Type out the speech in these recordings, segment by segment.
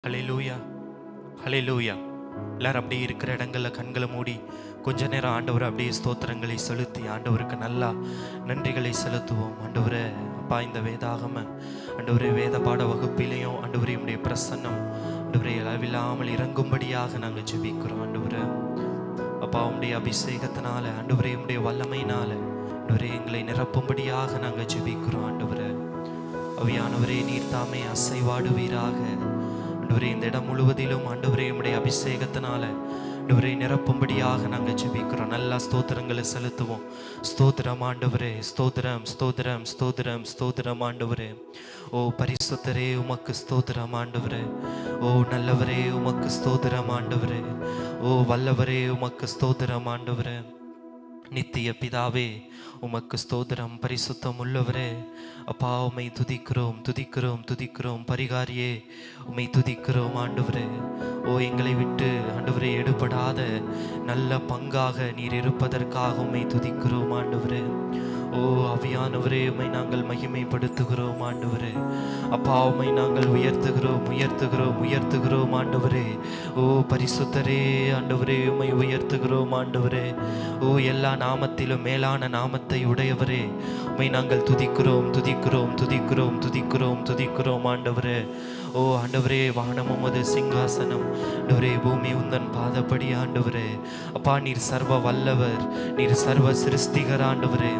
ஹல்லேலூயா, ஹல்லேலூயா. எல்லாரும் அப்படியே இருக்கிற இடங்களில் கண்களை மூடி கொஞ்ச நேரம் ஆண்டவரை அப்படியே ஸ்தோத்திரங்களை செலுத்தி ஆண்டவருக்கு நல்லா நன்றிகளை செலுத்துவோம். ஆண்டவரே அப்பா, இந்த வேதாகம ஆண்டவரே வேத பாட வகுப்பிலையும் ஆண்டவரே உடைய பிரசன்னம் ஆண்டவரே அளவில்லாமல் இறங்கும்படியாக நாங்கள் ஜெபிக்கிறோம். ஆண்டவரே அப்பா, உடைய அபிஷேகத்தினால ஆண்டவரே உடைய வல்லமையினால ஆண்டவரே எங்களை நிரப்பும்படியாக நாங்கள் ஜெபிக்கிறோம். ஆண்டவரே அவியானவரே, நீர் தாமே அசைவாடுவீராக. ஆண்டவரே இந்த இடம் முழுவதிலும் ஆண்டவரே உம்முடைய அபிஷேகத்தினால ஆண்டவரே நிரப்பும்படியாக நாங்கள் ஜெபிக்கிறோம். நல்லா ஸ்தோத்திரங்களை செலுத்துவோம். ஸ்தோத்திரம் ஆண்டவரே, ஸ்தோத்திரம் ஸ்தோத்திரம் ஸ்தோத்திரம் ஸ்தோத்திரம் ஆண்டவரே. ஓ பரிசுத்தரே, உமக்கு ஸ்தோத்திரம் ஆண்டவரே. ஓ நல்லவரே, உமக்கு ஸ்தோத்திரம் ஆண்டவரே. ஓ வல்லவரே, உமக்கு ஸ்தோத்திரம் ஆண்டவரே. நித்திய பிதாவே, உமக்கு ஸ்தோத்திரம். பரிசுத்தம் உள்ளவரே, அப்பா உம்மை துதிக்கிறோம் துதிக்கிறோம் துதிக்கிறோம். பரிகாரியே, உம்மை துதிக்கிறோம் ஆண்டவரே. ஓ எங்களை விட்டு ஆண்டவரே எடுபடாத நல்ல பங்காக நீர் இருப்பதற்காக உம்மை துதிக்கிறோம் ஆண்டவரே. ஓ ஆவியானவரே, உம்மை நாங்கள் மகிமைப்படுத்துகிறோம் ஆண்டவரே. அப்பா, உம்மை நாங்கள் உயர்த்துகிறோம் உயர்த்துகிறோம் உயர்த்துகிறோம் ஆண்டவரே. ஓ பரிசுத்தரே ஆண்டவரே, உம்மை உயர்த்துகிறோம் ஆண்டவரே. ஓ எல்லா நாமத்திலும் மேலான நாமத்தை உடையவரே, உம்மை நாங்கள் துதிக்கிறோம் துதிக்கிறோம் துதிக்கிறோம் துதிக்கிறோம் துதிக்கிறோம் ஆண்டவரே. ஓ ஆண்டவரே, வானம் உமது சிங்காசனம் ஆண்டவரே, பூமி உந்தன் பாதப்படி ஆண்டவரே. அப்பா, நீர் சர்வ வல்லவர், நீர் சர்வ சிருஷ்டிகர் ஆண்டவரே.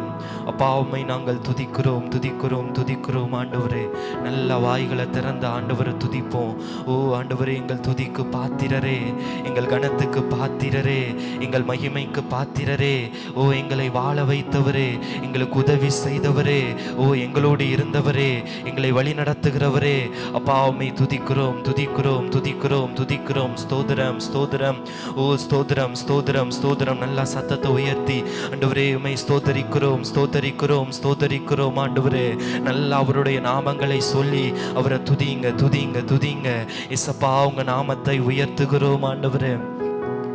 அப்பா, உம்மை நாங்கள் துதிக்கிறோம் துதிக்கிறோம் துதிக்கிறோம் ஆண்டவரே. நல்ல வாய்களை திறந்த ஆண்டவரை துதிப்போம். ஓ ஆண்டவரே, எங்கள் துதிக்கு பாத்திரரே, எங்கள் கணத்துக்கு பாத்திரரே, எங்கள் மகிமைக்கு பாத்திரரே. ஓ எங்களை வாழ வைத்தவரே, எங்களுக்கு உதவி செய்தவரே, ஓ எங்களோடு இருந்தவரே, எங்களை வழி நடத்துகிறவரே. அப்பா, உம்மை துதிக்கிறோம் துதிக்கிறோம் துதிக்கிறோம் துதிக்கிறோம். ஸ்தோத்திரம் ஸ்தோத்திரம். ஓ ஸ்தோத்திரம் ஸ்தோத்திரம் ஸ்தோத்திரம். நல்லா சத்தத்தை உயர்த்தி ஆண்டவரே உம்மை ஸ்தோத்தரிக்கிறோம் ஸ்தோத்தரிக்கிறோம் ஸ்தோத்தரிக்கிறோம் ஆண்டவரே. நல்லா அவருடைய நாமங்களை சொல்லி அவரை துதிங்க துதிங்க துதிங்க. இயேசப்பா, உங்க நாமத்தை உயர்த்துகிறோம் ஆண்டவரே.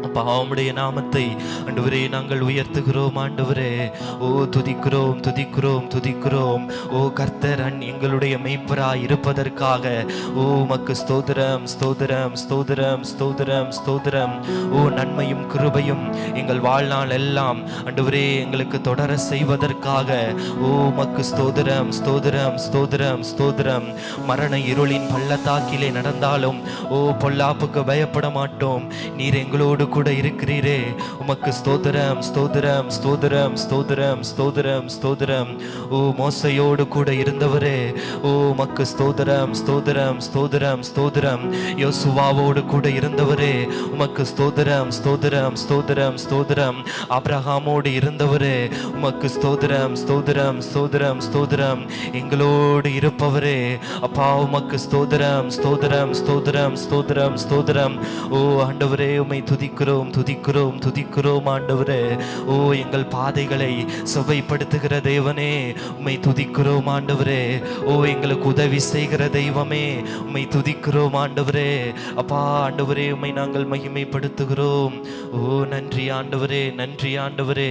அப்பா, உம்முடைய நாமத்தை ஆண்டவரே நாங்கள் உயர்த்துகிறோம் ஆண்டவரே. ஓ துதிக்கிறோம் துதிக்கிறோம் துதிக்கிறோம். ஓ கர்த்தர் எங்களுடைய மெய்ப்பராய் இருப்பதற்காக ஓ உமக்கு ஸ்தோத்திரம் ஸ்தோத்திரம் ஸ்தோத்திரம் ஸ்தோத்திரம் ஸ்தோத்திரம். ஓ நன்மையும் கிருபையும் எங்கள் வாழ்நாள் எல்லாம் ஆண்டவரே எங்களுக்கு தொடர செய்வதற்காக ஓ உமக்கு ஸ்தோத்திரம் ஸ்தோத்திரம் ஸ்தோத்திரம் ஸ்தோத்திரம். மரண இருளின் பள்ளத்தாக்கிலே நடந்தாலும் ஓ பொல்லாப்புக்கு பயப்பட மாட்டோம். நீர் எங்களோடு கூட இருக்கிறீரே, உமக்கு ஸ்தோத்திரம் ஸ்தோத்திரம் ஸ்தோத்திரம் ஸ்தோத்திரம் ஸ்தோத்திரம் ஸ்தோத்திரம். ஓ மோசையோடு கூட இருந்தவரே, ஓ உமக்கு ஸ்தோத்திரம் ஸ்தோத்திரம் ஸ்தோத்திரம் ஸ்தோத்திரம். யோசுவாவோடு கூட இருந்தவரே, உமக்கு ஸ்தோத்திரம் ஸ்தோத்திரம் ஸ்தோத்திரம் ஸ்தோத்திரம். ஆபிரகாமோடு இருந்தவரே, உமக்கு ஸ்தோத்திரம் ஸ்தோத்திரம் ஸ்தோத்திரம் ஸ்தோத்திரம். எங்களோடு இருப்பவரே, அப்பா உமக்கு ஸ்தோத்திரம் ஸ்தோத்திரம் ஸ்தோத்திரம் ஸ்தோத்திரம் ஸ்தோத்திரம். ஓ ஆண்டவரே, உம்மை துதிக்கிறோம் துதிக்கிறோம் துதிக்கிறோம் ஆண்டவரே. ஓ எங்கள் பாதைகளை சுவைப்படுத்துகிற தேவனே, உம்மை துதிக்கிறோம் ஆண்டவரே. ஓ எங்களுக்கு உதவி செய்கிற தெய்வமே, உம்மை துதிக்கிறோம் ஆண்டவரே. அப்பா ஆண்டவரே, உம்மை நாங்கள் மகிமைப்படுத்துகிறோம். ஓ நன்றி ஆண்டவரே, நன்றி ஆண்டவரே.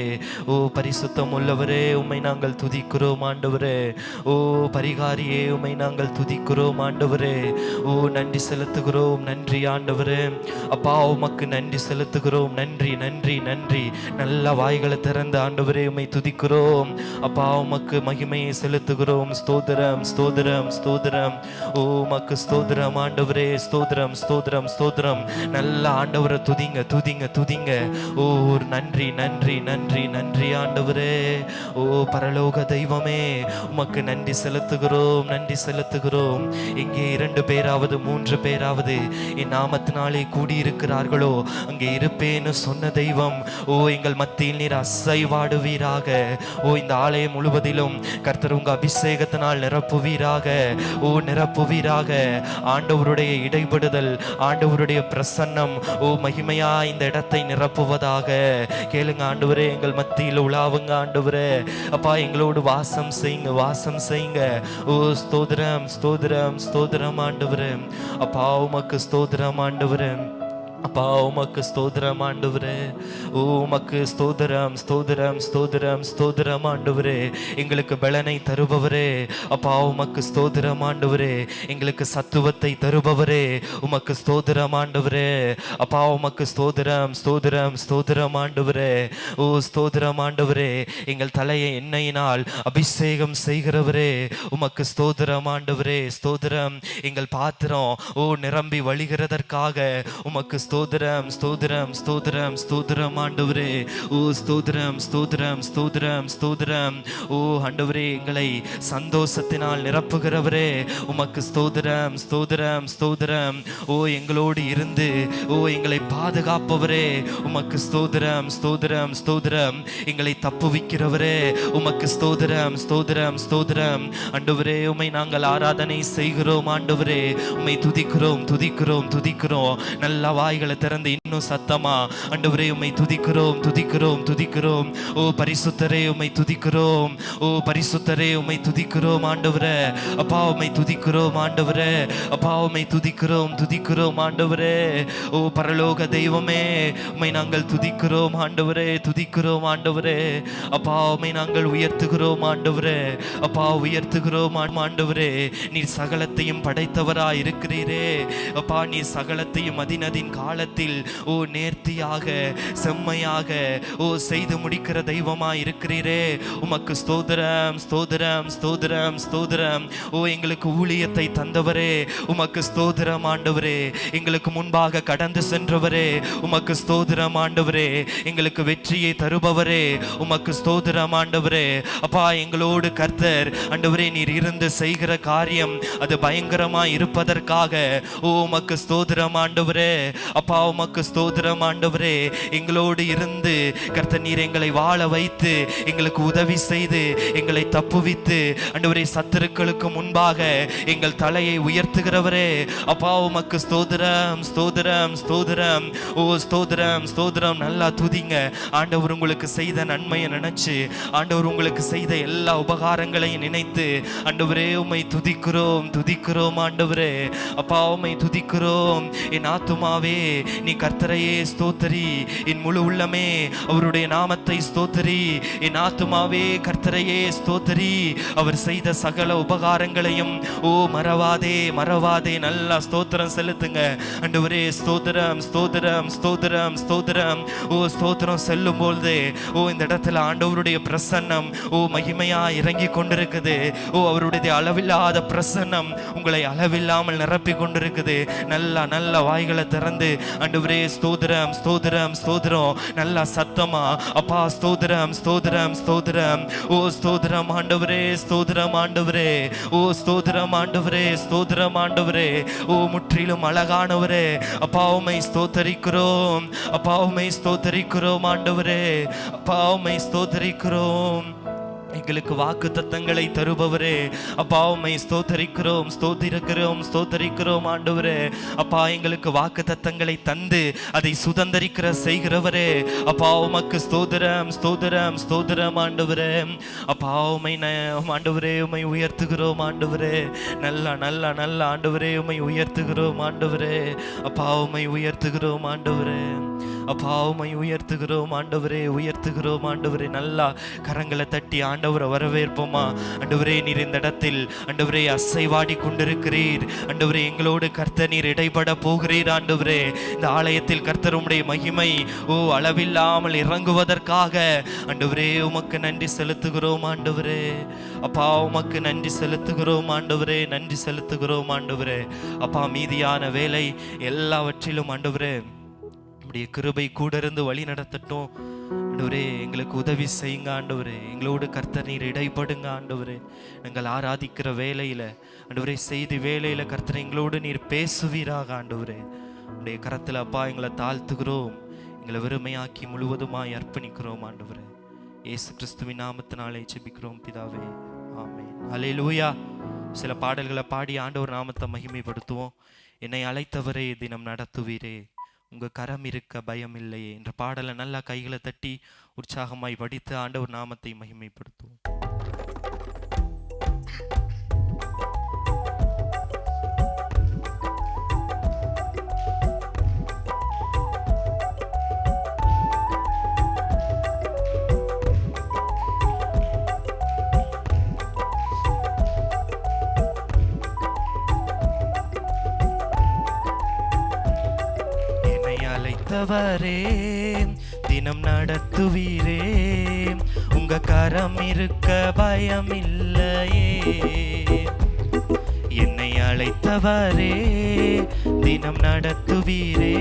ஓ பரிசுத்தம் உள்ளவரே, உம்மை நாங்கள் துதிக்கிறோம் ஆண்டவரே. ஓ பரிகாரியே, உம்மை நாங்கள் துதிக்கிறோம் ஆண்டவரே. ஓ நன்றி செலுத்துகிறோம், நன்றி ஆண்டவரே. அப்பா, உமக்கு நன்றி செலுத்துகிறோம், நன்றி நன்றி நன்றி. நல்ல வாய்களை திறந்த ஆண்டவரே உம்மை துதிக்கிறோம். அப்பா, உமக்கு மகிமையை செலுத்துகிறோம். ஸ்தோத்திரம் ஸ்தோத்திரம் ஸ்தோத்திரம். ஓ உமக்கு ஸ்தோத்திரம் ஆண்டவரே. ஸ்தோத்திரம் ஸ்தோத்திரம் ஸ்தோத்திரம். நல்ல ஆண்டவரை துதிங்க துதிங்க துதிங்க. ஓ நன்றி நன்றி நன்றி நன்றி ஆண்டவரே. ஓ பரலோக தெய்வமே, உமக்கு நன்றி செலுத்துகிறோம் நன்றி செலுத்துகிறோம். இங்கே 2 பேராவது 3 பேராவது என் நாமத்தினாலே கூடியிருக்கிறார்களோ அங்கே இருப்பேன்னு சொன்ன தெய்வம். ஓ எங்கள் மத்தியில் நீர் அசைவாடுவீராக. ஓ இந்த ஆலயம் முழுவதிலும் கர்த்தர் உங்க அபிஷேகத்தினால் நிரப்புவீராக. ஓ நிரப்புவீராக. ஆண்டவருடைய இடைபடுதல், ஆண்டவருடைய பிரசன்னம் ஓ மகிமையா இந்த இடத்தை நிரப்புவதாக. கேளுங்க ஆண்டவரே, எங்கள் மத்தியில் உலாவுங்க ஆண்டவரே. அப்பா, எங்களோடு வாசம் செய்யுங்க வாசம் செய்யுங்க. ஓ ஸ்தோத்திரம் ஸ்தோத்திரம் ஸ்தோத்திரம் ஆண்டவரே. அப்பா, உமக்கு ஸ்தோத்திரம் ஆண்டவரே. அப்பா உமக்கு ஸ்தோத்திரம் ஆண்டவரே. உமக்கு ஸ்தோத்திரம் ஸ்தோத்திரம் ஸ்தோத்திரம் ஸ்தோத்திரம் ஆண்டவரே. எங்களுக்கு பலனை தருபவரே, அப்பா உமக்கு ஸ்தோத்திரம் ஆண்டவரே. எங்களுக்கு சத்துவத்தை தருபவரே, உமக்கு ஸ்தோத்திரம் ஆண்டவரே. அப்பா உமக்கு ஸ்தோத்திரம் ஸ்தோத்திரம் ஸ்தோத்திரம் ஆண்டவரே. ஓ ஸ்தோத்திரம் ஆண்டவரே. எங்கள் தலையை எண்ணெயினால் அபிஷேகம் செய்கிறவரே, உமக்கு ஸ்தோத்திரம் ஆண்டவரே. ஸ்தோத்திரம். எங்கள் பாத்திரம் நிரம்பி வழிகிறதற்காக உமக்கு ஸ்தோத்திரம் ஸ்தோத்திரம் ஸ்தோத்திரம் ஸ்தோத்திரம் ஆண்டவரே. ஸ்தோத்திரம் ஸ்தோத்திரம் ஸ்தோத்திரம் ஸ்தோத்திரம். ஆண்டவரே, எங்களை சந்தோஷத்தினால் நிரப்புகிறவரே, உமக்கு ஸ்தோத்திரம் ஸ்தோத்திரம் ஸ்தோத்திரம். எங்களோடு இருந்து எங்களை பாதுகாப்பவரே, உமக்கு ஸ்தோத்திரம் ஸ்தோத்திரம் ஸ்தோத்திரம். எங்களை தப்புவிக்கிறவரே, உமக்கு ஸ்தோத்திரம் ஸ்தோத்திரம் ஸ்தோத்திரம். ஆண்டவரே, உம்மை நாங்கள் ஆராதனை செய்கிறோம் ஆண்டவரே. உம்மை துதிக்கிறோம் துதிக்கிறோம் துதிக்கிறோம். நல்ல வாய்களை திறந்து இன்னும் சத்தமா ஆண்டவரே உம்மை துதிக்கிறோம் துதிக்கிறோம் துதிக்கிறோம். பரிசுத்தரே உம்மை துதிக்கிறோம். பரிசுத்தரே உம்மை துதிக்கிறோம் ஆண்டவரே. அப்பா உம்மை துதிக்கிறோம் ஆண்டவரே. அப்பா உம்மை துதிக்கிறோம் துதிக்கிறோம் ஆண்டவரே. பரலோக தெய்வமே, உம்மை நாங்கள் துதிக்கிறோம் ஆண்டவரே துதிக்கிறோம் ஆண்டவரே. அப்பா உம்மை நாங்கள் உயர்த்துகிறோம் ஆண்டவரே. அப்பா உயர்த்துகிறோம் ஆண்டவரே. நீர் சகலத்தையும் படைத்தவராய் இருக்கிறீரே. அப்பா நீர் சகலத்தையும் அதினதின் காலத்தில் நேர்த்தியாக செம்மையாக செய்து முடிக்கிற தெய்வமாய் இருக்கிறீரே. உமக்கு ஸ்தோத்திரம் ஸ்தோத்திரம் ஸ்தோத்திரம் ஸ்தோத்திரம். எங்களுக்கு ஊழியத்தை தந்தவரே, உமக்கு ஸ்தோத்திரம் ஆண்டவரே. எங்களுக்கு முன்பாக கடந்து சென்றவரே, உமக்கு ஸ்தோத்திரம் ஆண்டவரே. எங்களுக்கு வெற்றியை தருபவரே, உமக்கு ஸ்தோத்திரம் ஆண்டவரே. அப்பா எங்களோடு கர்த்தர் ஆண்டவரே நீர் இருந்து செய்கிற காரியம் அது பயங்கரமாய் இருப்பதற்காக உமக்கு ஸ்தோத்திரம் ஆண்டவரே. அப்பா உமக்கு ஸ்தோத்திரம் ஆண்டவரே. எங்களோடு இருந்து கர்த்தர் நீர் எங்களை வாழ வைத்து எங்களுக்கு உதவி செய்து எங்களை தப்புவித்து ஆண்டவரே சத்துருக்களுக்கு முன்பாக எங்கள் தலையை உயர்த்துகிறவரே, அப்பா உமக்கு ஸ்தோத்திரம் ஸ்தோத்திரம் ஸ்தோத்திரம். ஸ்தோத்திரம் ஸ்தோத்திரம். நல்லா துதிங்க. ஆண்டவர் உங்களுக்கு செய்த நன்மையை நினைச்சு, ஆண்டவர் உங்களுக்கு செய்த எல்லா உபகாரங்களையும் நினைத்து ஆண்டவரே உம்மை துதிக்கிறோம் துதிக்கிறோம் ஆண்டவரே. அப்பா உம்மை துதிக்கிறோம். என் ஆத்துமாவே நீ கர்த்தரையே ஸ்தோத்திரி, என் முழு உள்ளமே அவருடைய நாமத்தை ஸ்தோத்திரி. என் ஆத்துமாவே கர்த்தரையே ஸ்தோத்திரி, அவர் செய்த சகல உபகாரங்களையும் மறவாதே மறவாதே. நல்லா ஸ்தோத்திரம் செலுத்துங்க ஆண்டவரே. ஸ்தோத்திரம் ஸ்தோத்திரம் ஸ்தோத்திரம் ஸ்தோத்திரம். ஸ்தோத்திரம் செல்லும் பொழுது இந்த இடத்துல ஆண்டவருடைய பிரசன்னம் மகிமையா இறங்கி கொண்டிருக்குது. அவருடைய அளவில்லாத பிரசன்னம் உங்களை அளவில்லாமல் நிரப்பி கொண்டிருக்குது. நல்லா நல்ல வாய்களை திறந்து ஆண்டவரே ஸ்தோத்திரம் ஸ்தோத்திரம் ஸ்தோத்திரம். நல்லா சத்தமா அப்பா ஸ்தோத்திரம் ஸ்தோத்திரம் ஸ்தோத்திரம். ஸ்தோத்திரம் ஆண்டவரே ஸ்தோத்திரம் ஆண்டவரே. ஸ்தோத்திரம் ஆண்டவரே ஸ்தோத்திரம் ஆண்டவரே. முற்றிலும் அழகானவரே, அப்பா உம்மை ஸ்தோத்தரிக்கிறோம். அப்பா உம்மை ஸ்தோத்தரிக்கிறோம் ஆண்டவரே. அப்பா உம்மை ஸ்தோத்தரிக்கிறோம். எங்களுக்கு வாக்கு தத்தங்களை தருபவரே, அப்பா உம்மை ஸ்தோத்தரிக்கிறோம் ஸ்தோத்திரிக்கிறோம் ஸ்தோத்தரிக்கிறோம் ஆண்டவரே. அப்பா எங்களுக்கு வாக்கு தத்தங்களை தந்து அதை சுதந்திரிக்கிற செய்கிறவரே, அப்பா உமக்கு ஸ்தோத்திரம் ஸ்தோத்திரம் ஸ்தோத்திரம் ஆண்டவரே. அப்பா உம்மை ஆண்டவரே உம்மை உயர்த்துகிறோம் ஆண்டவரே. நல்ல நல்ல நல்ல ஆண்டவரே உம்மை உயர்த்துகிறோம் ஆண்டவரே. அப்பா உம்மை உயர்த்துகிறோம் ஆண்டவரே. அப்பா உம்மை உயர்த்துகிறோம் ஆண்டவரே உயர்த்துகிறோம் ஆண்டவரே. நல்லா கரங்களை தட்டி ஆண்டவரை வரவேற்போமா. ஆண்டவரே நீர் இந்த இடத்தில் ஆண்டவரே அசைவாடி கொண்டிருக்கிறீர் ஆண்டவரே. எங்களோடு கர்த்தர் நீர் இடைப்பட போகிறீர் ஆண்டவரே. இந்த ஆலயத்தில் கர்த்தர் உம்முடைய மகிமை அளவில்லாமல் இறங்குவதற்காக ஆண்டவரே உமக்கு நன்றி செலுத்துகிறோம் ஆண்டவரே. அப்பா உமக்கு நன்றி செலுத்துகிறோம் ஆண்டவரே. நன்றி செலுத்துகிறோம் ஆண்டவரே. அப்பா மீதியான வேலை எல்லாவற்றிலும் ஆண்டவரே உம்முடைய கிருபை கூட இருந்து வழி நடத்தட்டும் ஆண்டவரே. எங்களுக்கு உதவி செய்யுங்க ஆண்டவரே. எங்களோடு கர்த்தர் நீர் இடைப்படுங்க ஆண்டவரே. நாங்கள் ஆராதிக்கிற வேலையில ஆண்டவரே செய்தி வேலையில கர்த்தர் எங்களோடு நீர் பேசுவீராக ஆண்டவரே. உடைய கரத்தில் அப்பா எங்களை தாழ்த்துகிறோம். எங்களை வெறுமையாக்கி முழுவதுமாய் அர்ப்பணிக்கிறோம் ஆண்டவரே. இயேசு கிறிஸ்துவின் நாமத்தினாலே ஜெபிக்கிறோம் பிதாவே, ஆமென். அல்லேலூயா. சில பாடல்களை பாடி ஆண்டவர் நாமத்தை மகிமைப்படுத்துவோம். என்னை அழைத்தவரே தினம் நடத்துவீரே, உங்க கரம் இருக்க பயம் இல்லையே என்ற பாடலை நல்லா கைகளை தட்டி உற்சாகமாய் படித்து ஆண்டவர் நாமத்தை மகிமைப்படுத்துவோம். அழைத்தவரே தினம் நடத்துவீரே, உங்க கரம் இருக்க பயமில்லையே. என்னை அழைத்தவரே தினம் நடத்துவீரே,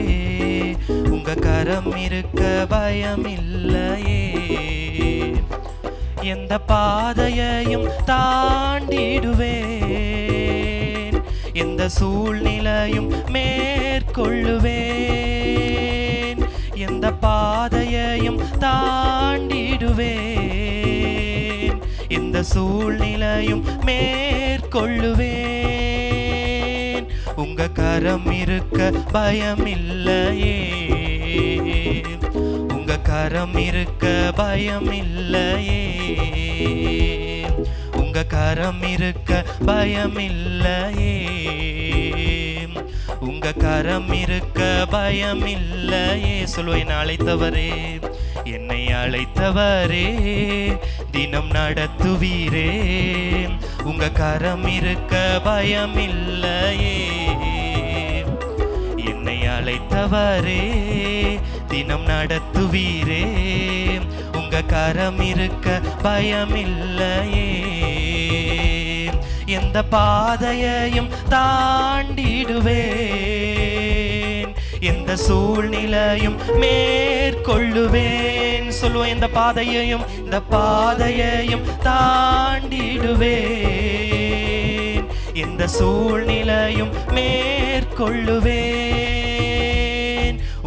உங்க கரம் இருக்க பயமில்லையே. எந்த பாதையையும் தாண்டிடுவேன், எந்த சூழ்நிலையும் மேற்கொள்ளுவேன். எந்த பாதையையும் தாண்டிடுவேன், எந்த சூழ்நிலையும் மேற்கொள்ளுவேன். உங்க கரம் இருக்க பயமில்லையே, உங்க கரம் இருக்க பயமில்லையே. உங்க கரம் இருக்க பயமில்லையே, உங்க கரம் இருக்க பயமில்லையே. சொல்லுவேன், அழைத்தவரே என்னை அழைத்தவரே தினம் நடத்துவீரே, உங்க கரம் இருக்க பயமில்லையே. என்னை அழைத்தவரே தினம் நடத்துவீரே, உங்க கரம் இருக்க பயமில்லையே. எந்த பாதையையும் தாண்டிடுவேன், எந்த சூழ்நிலையும் மேற்கொள்ளுவேன். சொல்லுவேன், இந்த பாதையையும் தாண்டிடுவேன், எந்த சூழ்நிலையும் மேற்கொள்ளுவேன்.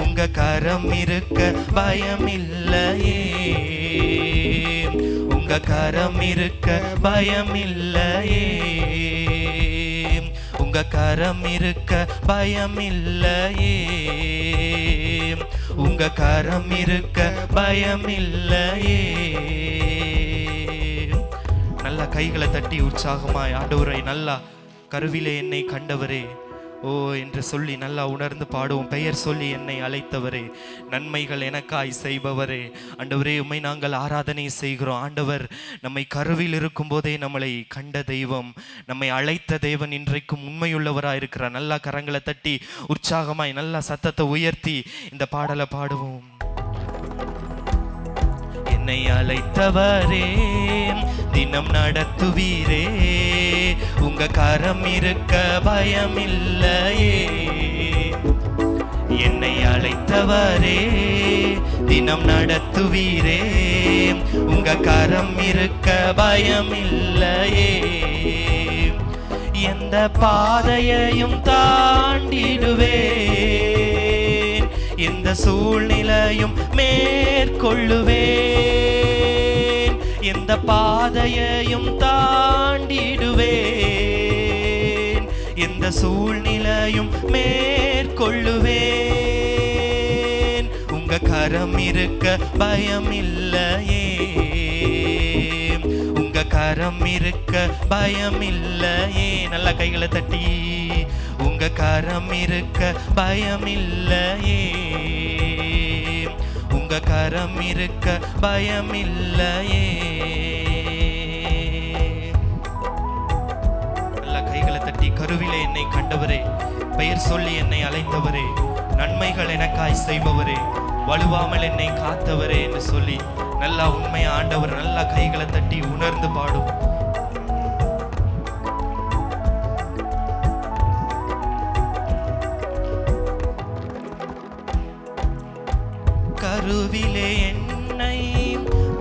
உங்க கரம் இருக்க பயமில்லையே, உங்க கரம் இருக்க பயமில்லையே. உங்க கரம் இருக்க பயமில்லையே, உங்க கரம் இருக்க பயமில்லையே. நல்ல கைகளை தட்டி உற்சாகமாய் ஆண்டவரை நல்லா கருவிலே என்னை கண்டவரே ஓ என்று சொல்லி நல்லா உணர்ந்து பாடுவோம். பெயர் சொல்லி என்னை அழைத்தவரே, நன்மைகள் எனக்காய் செய்பவரே, ஆண்டவரே உம்மை நாங்கள் ஆராதனை செய்கிறோம். ஆண்டவர் நம்மை கருவில் இருக்கும் போதே நம்மளை கண்ட தெய்வம், நம்மை அழைத்த தேவன் இன்றைக்கும் உண்மையுள்ளவராக இருக்கிறார். நல்லா கரங்களை தட்டி உற்சாகமாய் நல்லா சத்தத்தை உயர்த்தி இந்த பாடலை பாடுவோம். என்னை அழைத்தவரே தினம் நடத்துவீரே, உங்க கரம் இருக்க பயமில்லையே. என்னை அழைத்தவரே தினம் நடத்துவீரே, உங்க கரம் இருக்க பயமில்லையே. எந்த பாதையையும் தாண்டிடுவேன், எந்த சூழ்நிலையும் மேற்கொள்ளுவேன். எந்த பாதையையும் தாண்டிடுவேன், எந்த சூழ்நிலையும் மேற்கொள்ளுவேன். உங்க கரம் இருக்க பயமில்லையே, உங்க கரம் இருக்க பயமில்லையே. நல்ல கைகளை தட்டி உங்க கரம் இருக்க பயமில்லையே, உங்க கரம் இருக்க பயமில்லையே. நல்ல கைகளை தட்டி கருவிலே என்னை கண்டவரே, பெயர் சொல்லி என்னை அழைத்தவரே, நன்மைகள் எனக்காய் செய்பவரே, வலுவாமல் என்னை காத்தவரே என்று சொல்லி நல்லா உண்மையா ஆண்டவர் நல்லா கைகளை தட்டி உணர்ந்து பாடும். கருவிலே என்னை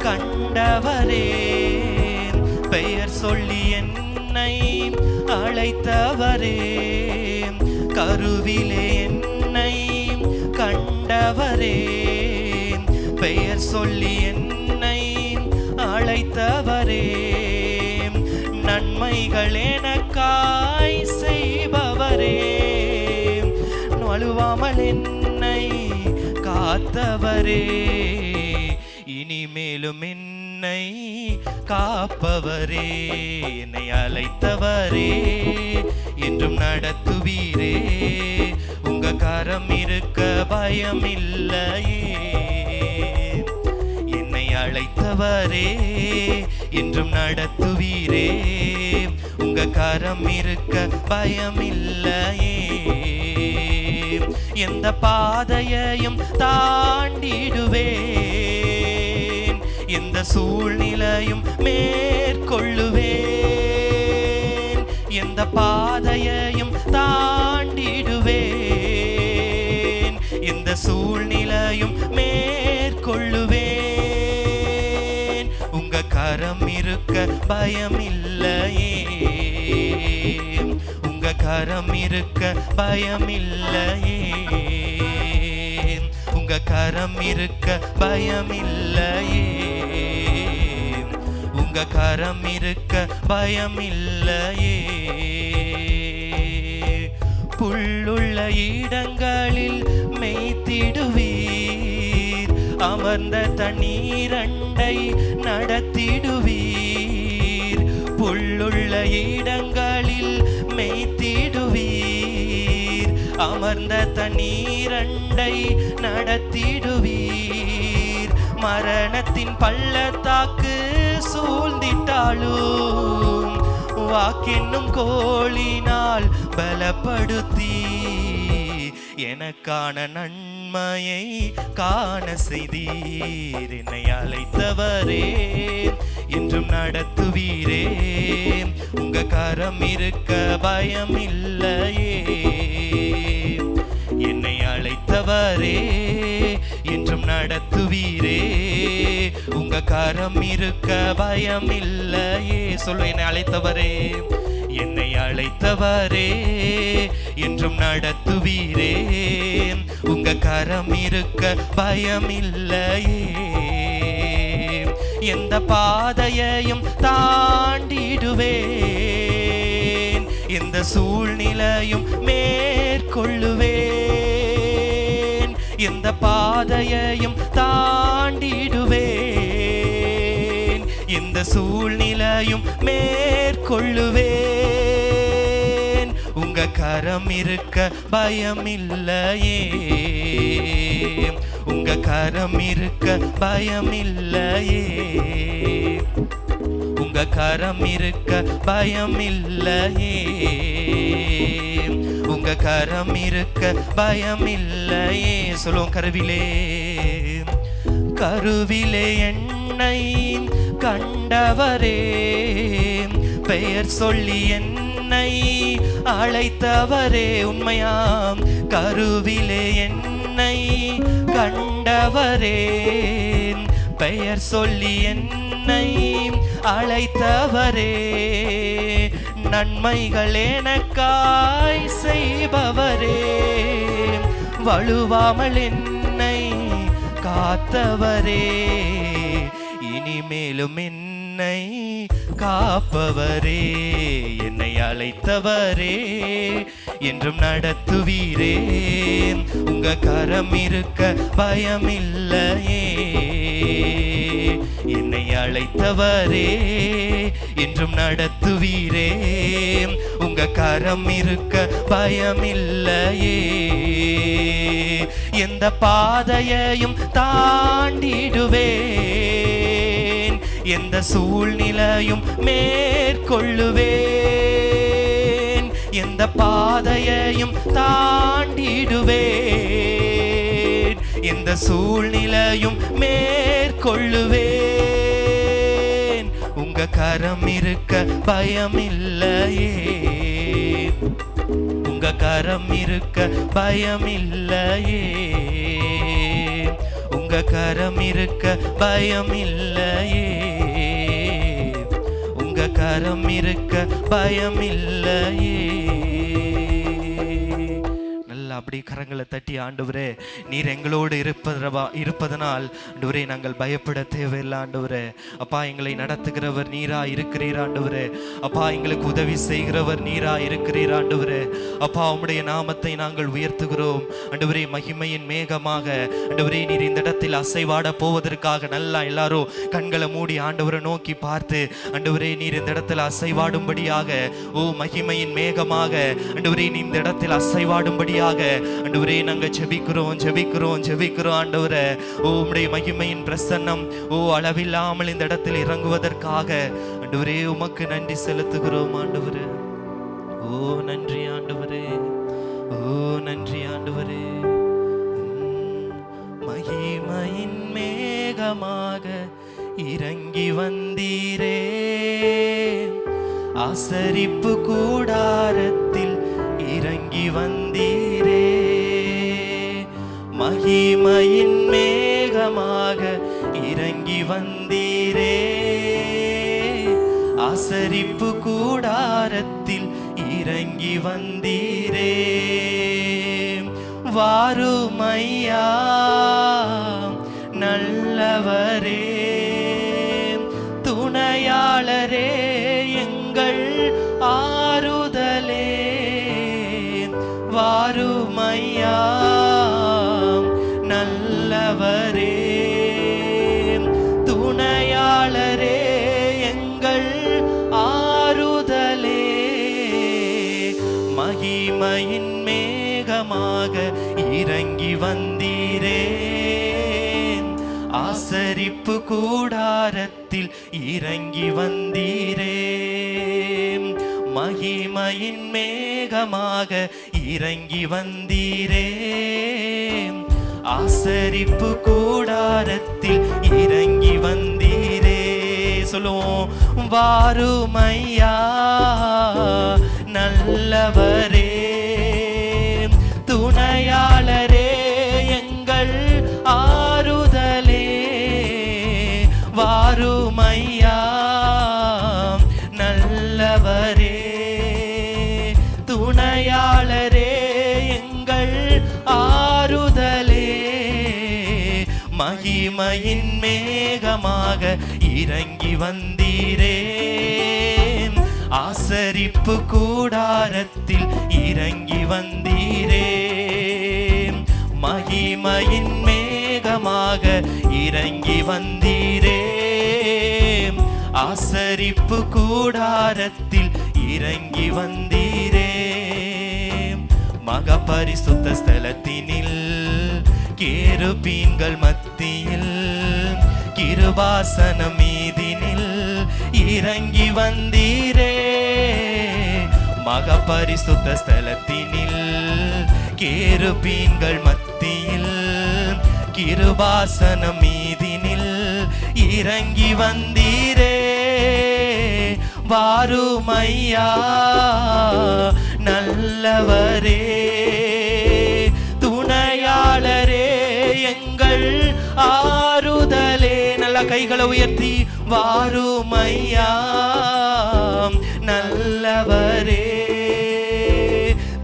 கண்டவரே, பெயர் சொல்லி என்னை அழைத்தவரே. கருவிலே என்னை கண்டவரே, பெயர் சொல்லி என்னை அழைத்தவரே. நன்மைகள் எனக்காய் செய்பவரே, நழுவாமல் என்னை காத்தவரே. இனிமேலும் என்னை காப்பவரே, என்னை அழைத்தவரே, என்றும் நடத்துவீரே. உங்க கரம் இருக்க பயமில்லையே, என்னை அழைத்தவரே, என்றும் நடத்துவீரே. உங்க கரம் இருக்க பயமில்லையே, எந்த பாதையையும் தாண்டிடுவேன், எந்த சூழ்நிலையும் மேற்கொள்ளுவேன், எந்த பாதையையும் தாண்டிடுவேன், எந்த சூழ்நிலையும் மேற்கொள்ளுவேன். உங்க கரம் இருக்க பயம் இல்லையே, உங்க கரம் இருக்க பயம் இல்லையே, உங்க கரம் இருக்க பயம் இல்லையே, உங்க கரம் இருக்க பயம் இல்லையே. புல்லுள்ள இடங்களில் மேய்த்திடுவீர், அமர்ந்த தண்ணீரண்டை நடத்திடுவீர். புல்லுள்ள இடங்களில் மேய்த்திடுவீர், அமர்ந்த தண்ணீரண்டை நடத்திடுவீர். மரணத்தின் பள்ளத்தாக்கு சூழ்ந்திட்டாலும் வாக்கென்னும் கோலினால் பலப்படுத்தி எனக்கான நன்மையை காண செய்தீர். என்னை அழைத்தவரே என்றும் நடத்துவீரே, உங்க கரம் இருக்க பயம் இல்லையே. என்னை அழைத்தவரே என்றும் நடத்துவீரே, உங்க கரம் இருக்க பயம் இல்லையே. சொல்லு, என்னை அழைத்தவரே, என்னை அழைத்தவரே என்றும் நடத்துவீரே, உங்க கரம் இருக்க பயம் இல்லையே. எந்த பாதையையும் தாண்டிடுவேன், எந்த சூழ்நிலையும் மேற்கொள்ளுவேன், எந்த பாதையையும் தாண்டிடுவேன், எந்த சூழ்நிலையும் மேற்கொள்ளுவேன். உங்க கரம் இருக்க பயம் இல்லையே, உங்க கரம் இருக்க பயம் இல்லையே, உங்க கரம் இருக்க பயம் இல்லையே, உங்க கரம் இருக்க பயம் இல்லையே. சொல்லுவோம், கருவிலே கருவிலே என்னை கண்டவரே, பெயர் சொல்லி என்னை அழைத்தவரே. உண்மையாம் கருவிலே என்னை கண்டவரே, பெயர் சொல்லி என்னை அழைத்தவரே. நன்மைகள் எனக்காய் செய்பவரே, வழுவாமல் என்னை காத்தவரே. இனிமேலும் என்னை காப்பவரே, என்னை அழைத்தவரே என்றும் நடத்துவீரே, உங்க கரம் இருக்க பயம் இல்லையே. என்னை அழைத்தவரே என்றும் நடத்துவீரே, உங்க கரம் இருக்க பயம் இல்லையே. எந்த பாதையையும் தாண்டிடுவேன், எந்த சூழ்நிலையும் மேற்கொள்ளுவேன், எந்த பாதையையும் தாண்டிடுவேன், எந்த சூழ்நிலையும் மேற்கொள்ளுவேன். உங்க கரம் இருக்க பயம் இல்லையே, உங்க கரம் இருக்க பயம் இல்லையே, உங்க கரம் இருக்க பயம் இல்லையே, உங்க கரம் இருக்க பயம் இல்லையே. அப்படி கரங்களை தட்டி, ஆண்டவரே நீர் எங்களோடு இருப்பதனால் ஆண்டவரே நாங்கள் பயப்பட தேவையில்லை. ஆண்டவரே அப்பா, எங்களை நடத்துகிறவர் நீரா இருக்கிறீர். ஆண்டவரே அப்பா, எங்களுக்கு உதவி செய்கிறவர் நீரா இருக்கிறீர். ஆண்டவரே அப்பா, உம்முடைய நாமத்தை நாங்கள் உயர்த்துகிறோம். ஆண்டவரே மகிமையின் மேகமாக ஆண்டவரே நீர் இந்த இடத்தில் அசைவாட போவதற்காக நல்லா எல்லாரும் கண்களை மூடி ஆண்டவரை நோக்கி பார்த்து, ஆண்டவரே நீர் இந்த இடத்தில் அசைவாடும்படியாக, ஓ மகிமையின் மேகமாக ஆண்டவரே நீ இந்த இடத்தில் அசைவாடும்படியாக ஆண்டவரே நாங்க ஜெபிக்கிறோம் ஆண்டவரே. ஓ உம்முடைய மகிமையின் பிரசன்னம் ஓ அளவில்லாமல் இந்த இடத்தில் இறங்குவதற்காக ஆண்டவரே உமக்கு நன்றி செலுத்துகிறோம். ஆண்டவரே ஓ நன்றி ஆண்டவரே, ஓ நன்றி. நன்றி ஆண்டவரே. மகிமையின் மேகமாக இறங்கி வந்தீரே, ஆசரிப்பு கூடாரத்தில் இறங்கி வந்தீரே. மகிமையின் மேகமாக இறங்கி வந்தீரே, ஆசரிப்பு கூடாரத்தில் இறங்கி வந்தீரே. வாருமையா நல்லவரே, துணையாளரே, எங்கள் ஆறுதலே. வாருமையா நல்லவரே, துணையாளரே, எங்கள் ஆறுதலே. மகிமையின் மேகமாக இறங்கி வந்தீரே, ஆசரிப்பு கூடாரத்தில் இறங்கி வந்தீரே. மகிமையின் மேகமாக இறங்கி வந்தீரே, ஆசரிப்பு கூடாரத்தில் இறங்கி வந்தீரே. சொல்லுவோம், வாருமையா நல்லவரே, துணையாளரே, எங்கள் ஆறுதலே. வாருமையா நல்லவரே, துணையாளரே, எங்கள் ஆறுதலே. மகிமையின் மேகமாக இறங்கி வந்தீரே, ஆசரிப்பு கூடாரத்தில் இறங்கி வந்தீரே. மகிமையின் மேகமாக இறங்கி வந்தீரே, ஆசரிப்பு கூடாரத்தில் இறங்கி வந்தீரே. மகா பரிசுத்த ஸ்தலத்தினில் கேருபீன்கள் மத்தியில் கிருபாசன மீதினில் இறங்கி வந்தீரே. மகா பரிசுத்த ஸ்தலத்தினில் கேருபீன்கள் மத்தியில் கிருபாசன மீதினில் இறங்கி வந்தீரே. வாருமையா நல்லவரே, துணையாளரே, எங்கள் ஆறுதலே. நல்ல கைகளை உயர்த்தி, வாருமையா நல்லவரே,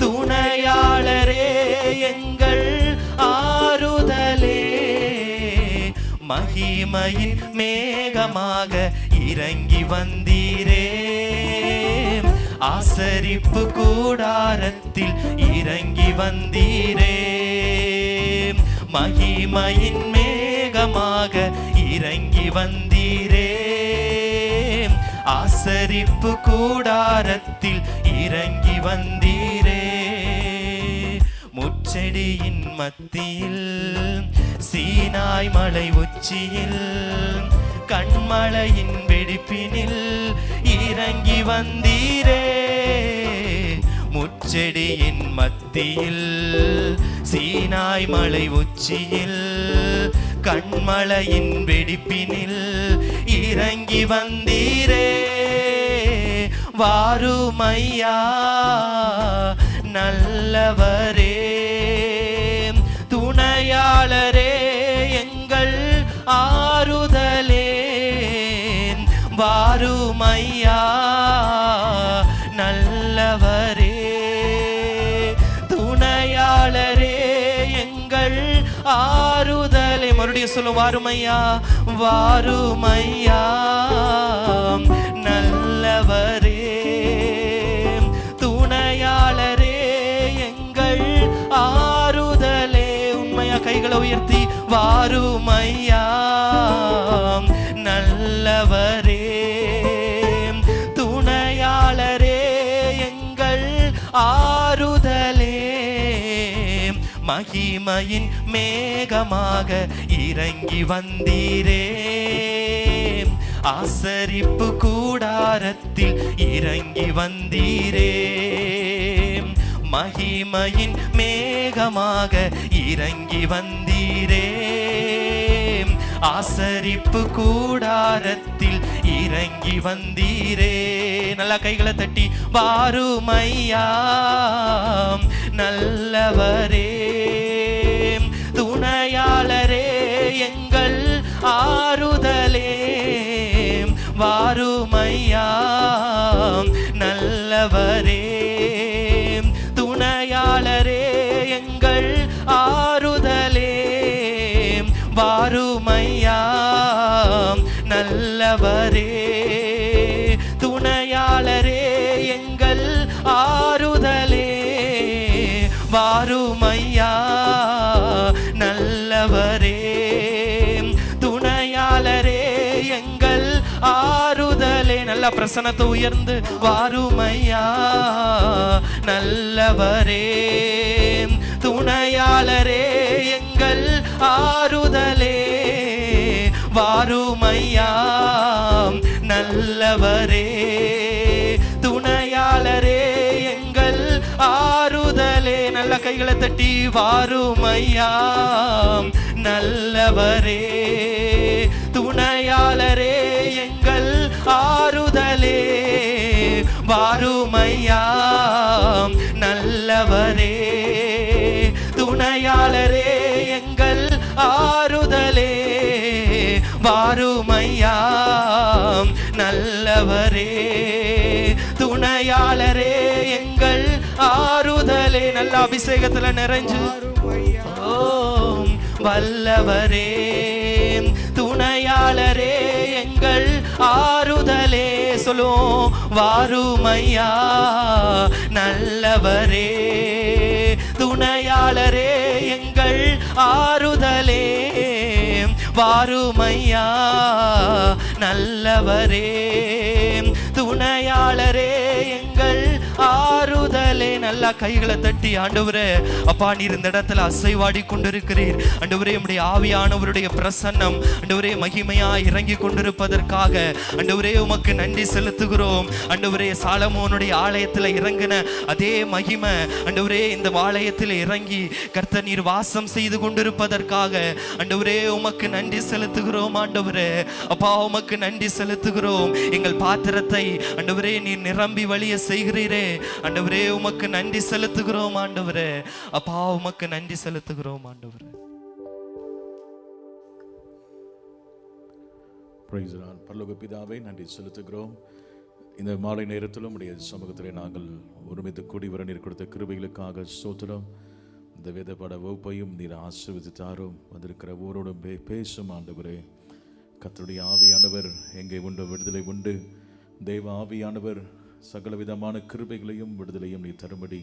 துணையாளரே, எங்கள் ஆறுதலே. மகிமையின் மேகமாக இறங்கி வந்தீரே, ஆசரிப்பு கூடாரத்தில் இறங்கி வந்தீரே. மகிமையின் மேகமாக இறங்கி வந்தீரே, ஆசரிப்பு கூடாரத்தில் இறங்கி வந்தீரே. முச்செடியின் மத்தியில் சீனாய் மலை உச்சியில் கண்மலையின் வெடிப்பினில் இறங்கி வந்தீரே. முச்செடியின் மத்தியில் சீனாய் மலை உச்சியில் கண்மலையின் வெடிப்பினில் இறங்கி வந்தீரே. வாருமையா நல்லவரே, துணையாளரே, எங்கள் ஆறுதலே. வாருமையா நல்லவரே, துணையாளரே, எங்கள் ஆறுதலே. மறுபடியும் சொல்லும், வாருமையா, வாருமையா நல்லவரே, துணையாளரே, எங்கள் ஆறுதலே. உண்மையா கைகளை உயர்த்தி, வாருமையா நல்லவரே, துணையாளரே, எங்கள் ஆறுதலே. மகிமையின் மேகமாக இறங்கி வந்தீரே, ஆசரிப்பு கூடாரத்தில் இறங்கி வந்தீரே. மகிமையின் மேகமாக இறங்கி வந்தீரே. ஆசரிப்பு கூடாரத்தில் இறங்கி வந்தீரே. நல்லா கைகளை தட்டி வாருமையா நல்லவரே, துணையாளரே, எங்கள் ஆறுதலே. வாருமையா நல்லவரே, துணையாளரே, எங்கள் ஆறுதலே. வாருமையா நல்லவரே, துணையாளரே, எங்கள் ஆறுதலே. வாருமையா நல்லவரே, துணையாளரே, எங்கள் ஆறுதலே. நல்ல பிரசன்னத்தை உயர்ந்து வாருமையா நல்லவரே, துணையாளரே, எங்கள் ஆறுதலே. வாருமையா நல்லவரே, துணையாளரே, எங்கள் ஆறுதலே. நல்ல கைகளை தட்டி வாருமையா நல்லவரே, துணையாளரே, எங்கள் ஆறுதலே. வாருமையா நல்லவரே, துணையாளரே, எங்கள் ஆறுதலே. வாருமையா நல்லவரே, துணையாளரே, எங்கள் ஆறுதலே. நல்ல அபிஷேகத்துல நிறைஞ்சு ஓம் வல்லவரே, துணையாளரே, எங்கள் ஆறுதலே. சொல்லுவோம் வாருமையா நல்லவரே, துணையாளரே, எங்கள் ஆறுதலே. வாருமையா நல்லவரே, துணையாளரே, எங்கள் ஆறுதலே. நல்லா கைகளை தட்டி ஆண்டவரே, அப்பா நீர் இந்த இடத்துல அசைவாடி கொண்டிருக்கிறீர். ஆண்டவரே உம்முடைய ஆவியானவருடைய பிரசன்னம் ஆண்டவரே மகிமையா இறங்கி கொண்டிருப்பதற்காக ஆண்டவரே உமக்கு நன்றி செலுத்துகிறோம். ஆண்டவரே சாலமோனுடைய ஆலயத்தில் இறங்கின அதே மகிமை ஆண்டவரே இந்த ஆலயத்தில் இறங்கி கர்த்தர் நீர் வாசம் செய்து கொண்டிருப்பதற்காக ஆண்டவரே உமக்கு நன்றி செலுத்துகிறோம். ஆண்டவரே அப்பா உமக்கு நன்றி செலுத்துகிறோம். எங்கள் பாத்திரத்தை ஆண்டவரே நீர் நிரம்பி வழிய செய்கிறீரே. ஆண்டவரே உமக்கு நன்றி செலுத்துகிறோம். ஆண்டவரே அப்பா உமக்கு நன்றி செலுத்துகிறோம். ஆண்டவரே பரலோக பிதாவே நன்றி செலுத்துகிறோம். இந்த மாலை நேரத்திலும் உடைய சமூகத்திலே நாங்கள் ஒருமித்து கூடி வர நீர் கொடுத்த கிருபைகளுக்காக ஸ்தோத்திரம். இந்த வேதபாட வகுப்பையும் நீர் ஆசீர்வதித்தாரும். வந்திருக்கிற ஊரோடும் பேசும் ஆண்டவரே. கர்த்தருடைய ஆவியானவர் எங்கே உண்டு விடுதலை உண்டு. தேவ ஆவியானவர் சகல விதமான கிருபைகளையும் விடுதலையும் நீ தரும்படி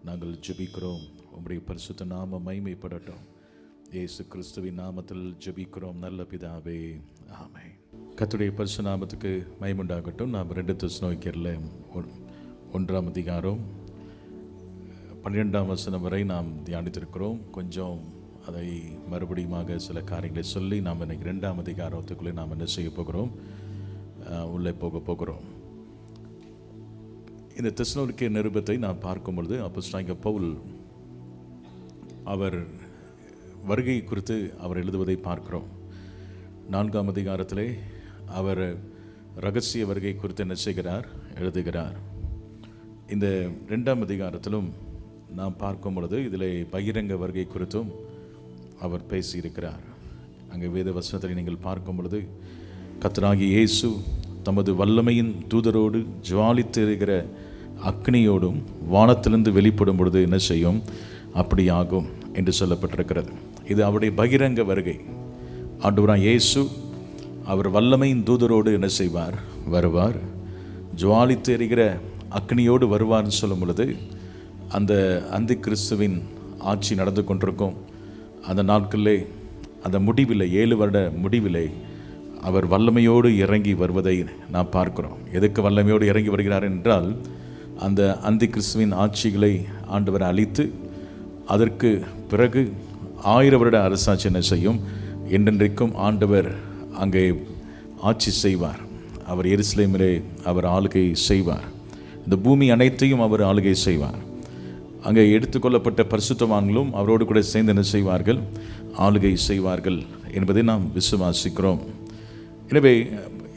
நாங்கள் ஜெபிக்கிறோம். உம்முடைய பரிசுத்த நாம மகிமைப்படட்டும். இயேசு கிறிஸ்துவின் நாமத்தில் ஜெபிக்கிறோம் நல்ல பிதாவே, ஆமென். கர்த்தருடைய பரிசுத்த நாமத்துக்கு மகிமையுண்டாகட்டும். நாம் 2 தெசலோனிக்கேயர்ல 1ஆம் அதிகாரம் 12ஆம் வசனம் வரை நாம் தியானித்திருக்கிறோம். கொஞ்சம் அதை மறுபடியுமாக சில காரியங்களை சொல்லி நாம் இன்னைக்கு 2ஆம் அதிகாரத்துக்குள்ளே நாம் என்ன செய்ய போகிறோம், உள்ளே போகிறோம். இந்த தெசலோனிக்கே நிருபத்தை நாம் பார்க்கும் பொழுது அப்போஸ்தலனாகிய பவுல் அவர் வருகை குறித்து அவர் எழுதுவதை பார்க்கிறோம். 4ஆம் அதிகாரத்திலே அவர் இரகசிய வருகை குறித்து என்ன செய்கிறார், எழுதுகிறார். இந்த 2ஆம் அதிகாரத்திலும் நாம் பார்க்கும் பொழுது இதில் பகிரங்க வருகை குறித்தும் அவர் பேசியிருக்கிறார். அங்கே வேத வசனத்தில் நீங்கள் பார்க்கும் பொழுது கர்த்தராகிய இயேசு தமது வல்லமையின் தூதரோடு ஜுவாலித்திருக்கிற அக்னியோடும் வானத்திலிருந்து வெளிப்படும் பொழுது என்ன செய்யும், அப்படி ஆகும் என்று சொல்லப்பட்டிருக்கிறது. இது அவருடைய பகிரங்க வருகை. ஆண்டவராகிய இயேசு அவர் வல்லமையின் தூதரோடு என்ன செய்வார், வருவார். ஜுவாலித்து எரிகிற அக்னியோடு வருவார்னு சொல்லும் பொழுது அந்த அந்தி கிறிஸ்துவின் ஆட்சி நடந்து கொண்டிருக்கும் அந்த நாட்களிலே, அந்த முடிவிலே 7 வருட முடிவிலே அவர் வல்லமையோடு இறங்கி வருவதை நாம் பார்க்கிறோம். எதுக்கு வல்லமையோடு இறங்கி வருகிறார் என்றால், அந்த அந்தி கிறிஸ்துவின் ஆட்சிகளை ஆண்டவர் அழித்து அதற்கு பிறகு 1000 வருட அரசாட்சி என்ன செய்யும், என்றென்றைக்கும் ஆண்டவர் அங்கே ஆட்சி செய்வார். அவர் எருசலேமிலே அவர் ஆளுகை செய்வார். இந்த பூமி அனைத்தையும் அவர் ஆளுகை செய்வார். அங்கே எடுத்துக்கொள்ளப்பட்ட பரிசுத்தவான்களும் அவரோடு கூட சேர்ந்து என்ன செய்வார்கள்? ஆளுகை செய்வார்கள் என்பதை நாம் விசுவாசிக்கிறோம். எனவே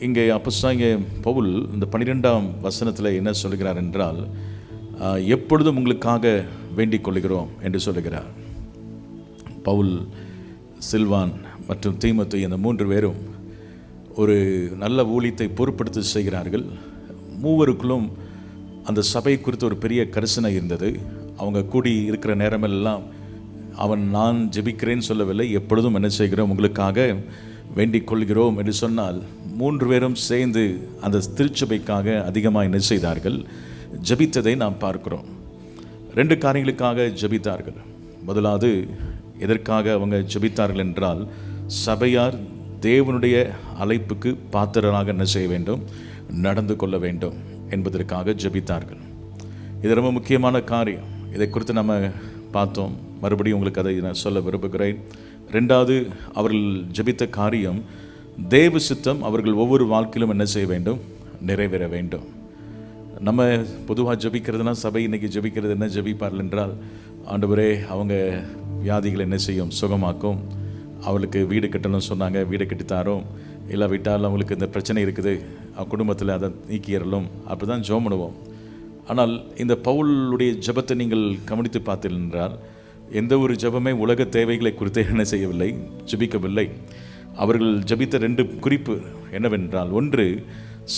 இங்கே அப்போஸ்தலனாகிய பவுல் இந்த 12ஆம் வசனத்தில் என்ன சொல்கிறார் என்றால், எப்பொழுதும் உங்களுக்காக வேண்டிக் கொள்கிறோம் என்று சொல்லுகிறார். பவுல், சில்வான் மற்றும் தீமோத்தேயு இந்த 3 பேரும் ஒரு நல்ல ஊழியத்தை பொறுப்படுத்தி செய்கிறார்கள். மூவருக்குள்ளும் அந்த சபை குறித்து ஒரு பெரிய கரிசனை இருந்தது. அவங்க கூடி இருக்கிற நேரமெல்லாம் நான் ஜெபிக்கிறேன்னு சொல்லவில்லை, எப்பொழுதும் என்ன செய்கிறோம்? உங்களுக்காக வேண்டிக் கொள்கிறோம் என்று சொன்னால் 3 பேரும் சேர்ந்து அந்த திருச்சபைக்காக அதிகமாக என்ன செய்தார்கள்? ஜெபித்ததை நாம் பார்க்கிறோம். 2 காரியங்களுக்காக ஜெபித்தார்கள். முதலாவது, எதற்காக அவங்க ஜெபித்தார்கள் என்றால், சபையார் தேவனுடைய அழைப்புக்கு பாத்திரராக என்ன செய்ய வேண்டும்? நடந்து கொள்ள வேண்டும் என்பதற்காக ஜெபித்தார்கள். இது ரொம்ப முக்கியமான காரியம். இதை குறித்து நம்ம பார்த்தோம். மறுபடியும் உங்களுக்கு அதை நான் சொல்ல விரும்புகிறேன். 2வது, அவர்கள் ஜெபித்த காரியம், தேவ சித்தம் அவர்கள் ஒவ்வொரு வாழ்க்கையிலும் என்ன செய்ய வேண்டும்? நிறைவேற வேண்டும். நம்ம பொதுவாக ஜெபிக்கிறதுனா, சபை இன்னைக்கு ஜெபிக்கிறது என்ன ஜெபிப்பார்கள் என்றால், ஆண்டவரே அவங்க வியாதிகளை என்ன செய்யும்? சுகமாக்கும். அவளுக்கு வீடு கட்டணும்னு சொன்னாங்க, வீடு கட்டித்தாரோம். இல்லை விட்டால் அவங்களுக்கு இந்த பிரச்சனை இருக்குது, குடும்பத்தில் அதை நீக்கிடலும். அப்படி தான் ஜெபம் பண்ணுவோம். ஆனால் இந்த பவுலுடைய ஜெபத்தை நீங்கள் கவனித்து பார்த்தீர்கள் என்றால், எந்த ஒரு ஜெபமே உலக தேவைகளை குறித்து என்ன செய்யவில்லை? ஜெபிக்கவில்லை. அவர்கள் ஜெபித்த 2 குறிப்பு என்னவென்றால், ஒன்று,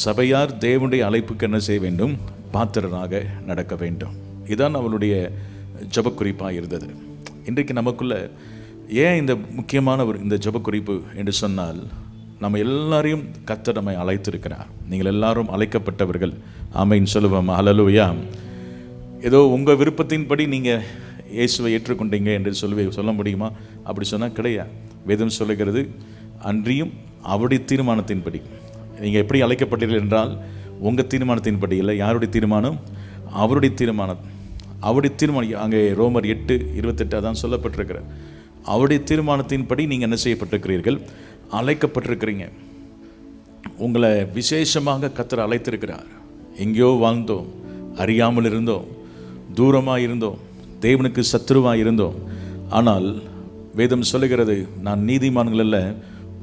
சபையார் தேவனுடைய அழைப்புக்கு என்ன செய்ய வேண்டும்? பாத்திரராக நடக்க வேண்டும். இதுதான் அவளுடைய ஜெப குறிப்பாக இருந்தது. இன்றைக்கு நமக்குள்ள ஏன் இந்த முக்கியமான இந்த ஜெப குறிப்பு என்று சொன்னால், நம்ம எல்லாரையும் கர்த்தர் நம்மை அழைத்திருக்கிறார். நீங்கள் எல்லாரும் அழைக்கப்பட்டவர்கள். ஆமென் சொல்லுவோம். ஹல்லேலூயா. ஏதோ உங்கள் விருப்பத்தின்படி நீங்கள் இயேசுவை ஏற்றுக்கொண்டீங்க என்று சொல்ல முடியுமா? அப்படி சொன்னால் கிடையாது. வேதம் சொல்லுகிறது, அன்றியும் அவருடைய தீர்மானத்தின்படி. நீங்கள் எப்படி அழைக்கப்பட்டீர்கள் என்றால், உங்கள் தீர்மானத்தின்படி இல்லை. யாருடைய தீர்மானம்? அவருடைய தீர்மானம். அவருடைய தீர்மானம் அங்கே ரோமர் 8:28 அதான் சொல்லப்பட்டிருக்கிற. அவருடைய தீர்மானத்தின்படி நீங்கள் என்ன செய்யப்பட்டிருக்கிறீர்கள்? அழைக்கப்பட்டிருக்கிறீங்க. உங்களை விசேஷமாக கர்த்தர் அழைத்திருக்கிறார். எங்கேயோ வாழ்ந்தோம், அறியாமல் இருந்தோம், தூரமாக இருந்தோம், தேவனுக்கு சத்துருவாக இருந்தோம். ஆனால் வேதம் சொல்லுகிறது, நான் நீதிமான்கள் அல்ல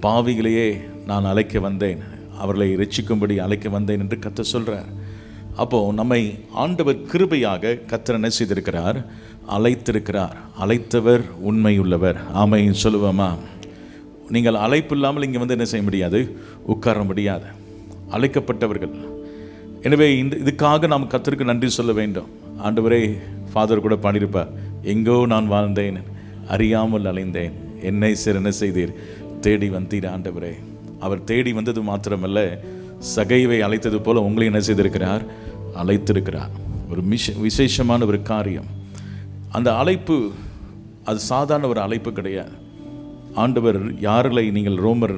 பாவிகளையே நான் அழைக்க வந்தேன், அவர்களை ரட்சிக்கும்படி அழைக்க வந்தேன் என்று கர்த்தர் சொல்கிறார். அப்போது நம்மை ஆண்டவர் கிருபையாக கர்த்தர் என்ன செய்திருக்கிறார்? அழைத்திருக்கிறார். அழைத்தவர் உண்மையுள்ளவர். ஆமென் சொல்லுவோமா? நீங்கள் அழைப்பு இல்லாமல் இங்கே வந்து என்ன செய்ய முடியாது? உட்கார முடியாது. அழைக்கப்பட்டவர்கள். எனவே இதுக்காக நாம் கர்த்தருக்கு நன்றி சொல்ல வேண்டும். ஆண்டவரே, ஃபாதர் கூட பாடியிருப்பார், எங்கோ நான் வாழ்ந்தேன், அறியாமல் அலைந்தேன், என்னை என்ன செய்தீர்? தேடி வந்தீர் ஆண்டவரே. அவர் தேடி வந்தது மாத்திரமல்ல, சகைவை அழைத்தது போல உங்களை என்ன செய்திருக்கிறார்? அழைத்திருக்கிறார். ஒரு விசேஷமான ஒரு காரியம். அந்த அழைப்பு அது சாதாரண ஒரு அழைப்பு கிடையாது. ஆண்டவர் யார்களை நீங்கள் ரோமர்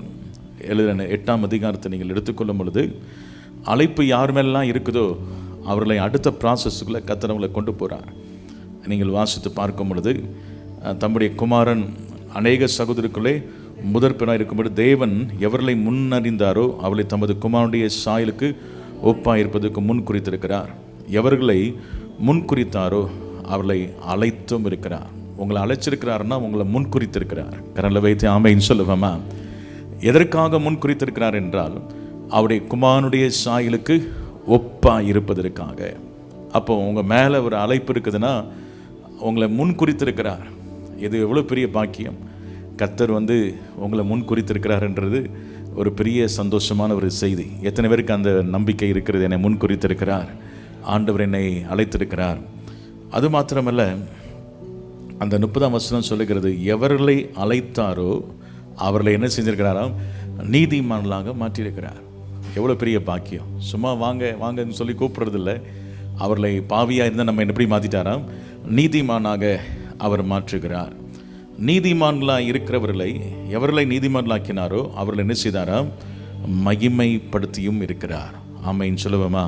எழுதின 8ஆம் அதிகாரத்தை நீங்கள் எடுத்துக்கொள்ளும் பொழுது, அழைப்பு யார் மேலாம் இருக்குதோ அவர்களை அடுத்த ப்ராசஸ்க்குள்ளே கர்த்தர் கொண்டு போகிறார். நீங்கள் வாசித்து பார்க்கும் பொழுது, தம்முடைய குமாரன் அநேக சகோதரருக்குள்ளே முதற்பெண்ணாக இருக்கும்போது தேவன் எவர்களை முன்னறிந்தாரோ அவளை தமது குமாரனுடைய சாயலுக்கு ஒப்பாக இருப்பதற்கு முன் குறித்திருக்கிறார். எவர்களை முன் குறித்தாரோ அவர்களை அழைத்தும் இருக்கிறார். உங்களை அழைச்சிருக்கிறாருன்னா உங்களை முன் குறித்திருக்கிறார். கரலை வைத்து ஆமைன்னு சொல்லுவோமா? எதற்காக முன் குறித்திருக்கிறார் என்றால், அவருடைய குமாரனுடைய சாயலுக்கு ஒப்பாக இருப்பதற்காக. அப்போ உங்கள் மேலே ஒரு அழைப்பு இருக்குதுன்னா உங்களை முன் குறித்திருக்கிறார். இது எவ்வளோ பெரிய பாக்கியம்! கர்த்தர் உங்களை முன் குறித்திருக்கிறார்ன்றது ஒரு பெரிய சந்தோஷமான ஒரு செய்தி. எத்தனை பேருக்கு அந்த நம்பிக்கை இருக்கிறது? என்னை முன் குறித்திருக்கிறார், ஆண்டவர் என்னை அழைத்திருக்கிறார். அது மாத்திரமல்ல, அந்த 30ஆம் வசனம் சொல்லுகிறது, எவர்களை அழைத்தாரோ அவர்களை என்ன செஞ்சிருக்கிறாராம்? நீதிமான்களாக மாற்றியிருக்கிறார். எவ்வளோ பெரிய பாக்கியம்! சும்மா வாங்க வாங்கன்னு சொல்லி கூப்பிட்றதில்ல. அவர்களை பாவியாக இருந்தால் நம்ம எப்படி மாற்றிட்டாராம்? நீதிமானாக அவர் மாற்றுகிறார். நீதிமான்களாக இருக்கிறவர்களை எவர்களை நீதிமான்களாக்கினாரோ அவர்களை என்ன செய்தாராம்? மகிமைப்படுத்தியும் இருக்கிறார். ஆமைன்னு சொல்லுவோமா?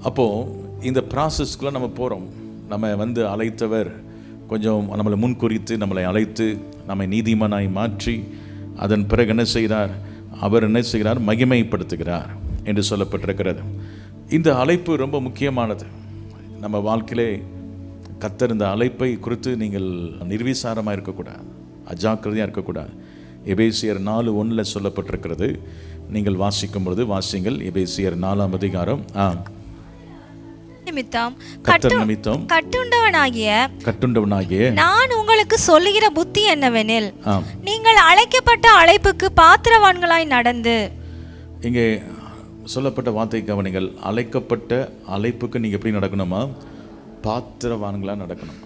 அப்போது இந்த ப்ராசஸ்க்குள்ளே நம்ம போகிறோம். நம்ம அழைத்தவர் கொஞ்சம் நம்மளை முன்குறித்து நம்மளை அழைத்து நம்மை நீதிமானாய் மாற்றி அதன் பிறகு என்ன செய்கிறார்? அவர் என்ன செய்கிறார்? மகிமைப்படுத்துகிறார் என்று சொல்லப்பட்டிருக்கிறது. இந்த அழைப்பு ரொம்ப முக்கியமானது. நம்ம வாழ்க்கையிலே கர்த்தர் இந்த அழைப்பை குறித்து நீங்கள் நிர்விசாரமாக இருக்கக்கூடாது, அஜாக்கிரதையாக இருக்கக்கூடாது. எபேசியர் 4:1 சொல்லப்பட்டிருக்கிறது. நீங்கள் வாசிக்கும் பொழுது வாசிங்கள். எபேசியர் 4ஆம் அதிகாரம். நிமித்தம் கர்த்தர் நிமித்தம் கட்டுண்டவனாகிய நான் உங்களுக்கு சொல்லுகிற புத்தி என்னவெனில், நீங்கள் அழைக்கப்பட்ட அழைப்புக்கு பாத்திரவான்களாய் நடந்து. இங்கே சொல்லப்பட்ட வார்த்தை கவனிங்கள். அழைக்கப்பட்ட அழைப்புக்கு நீங்கள் எப்படி நடக்கணுமா? பாத்திரவான்களா நடக்கணும்.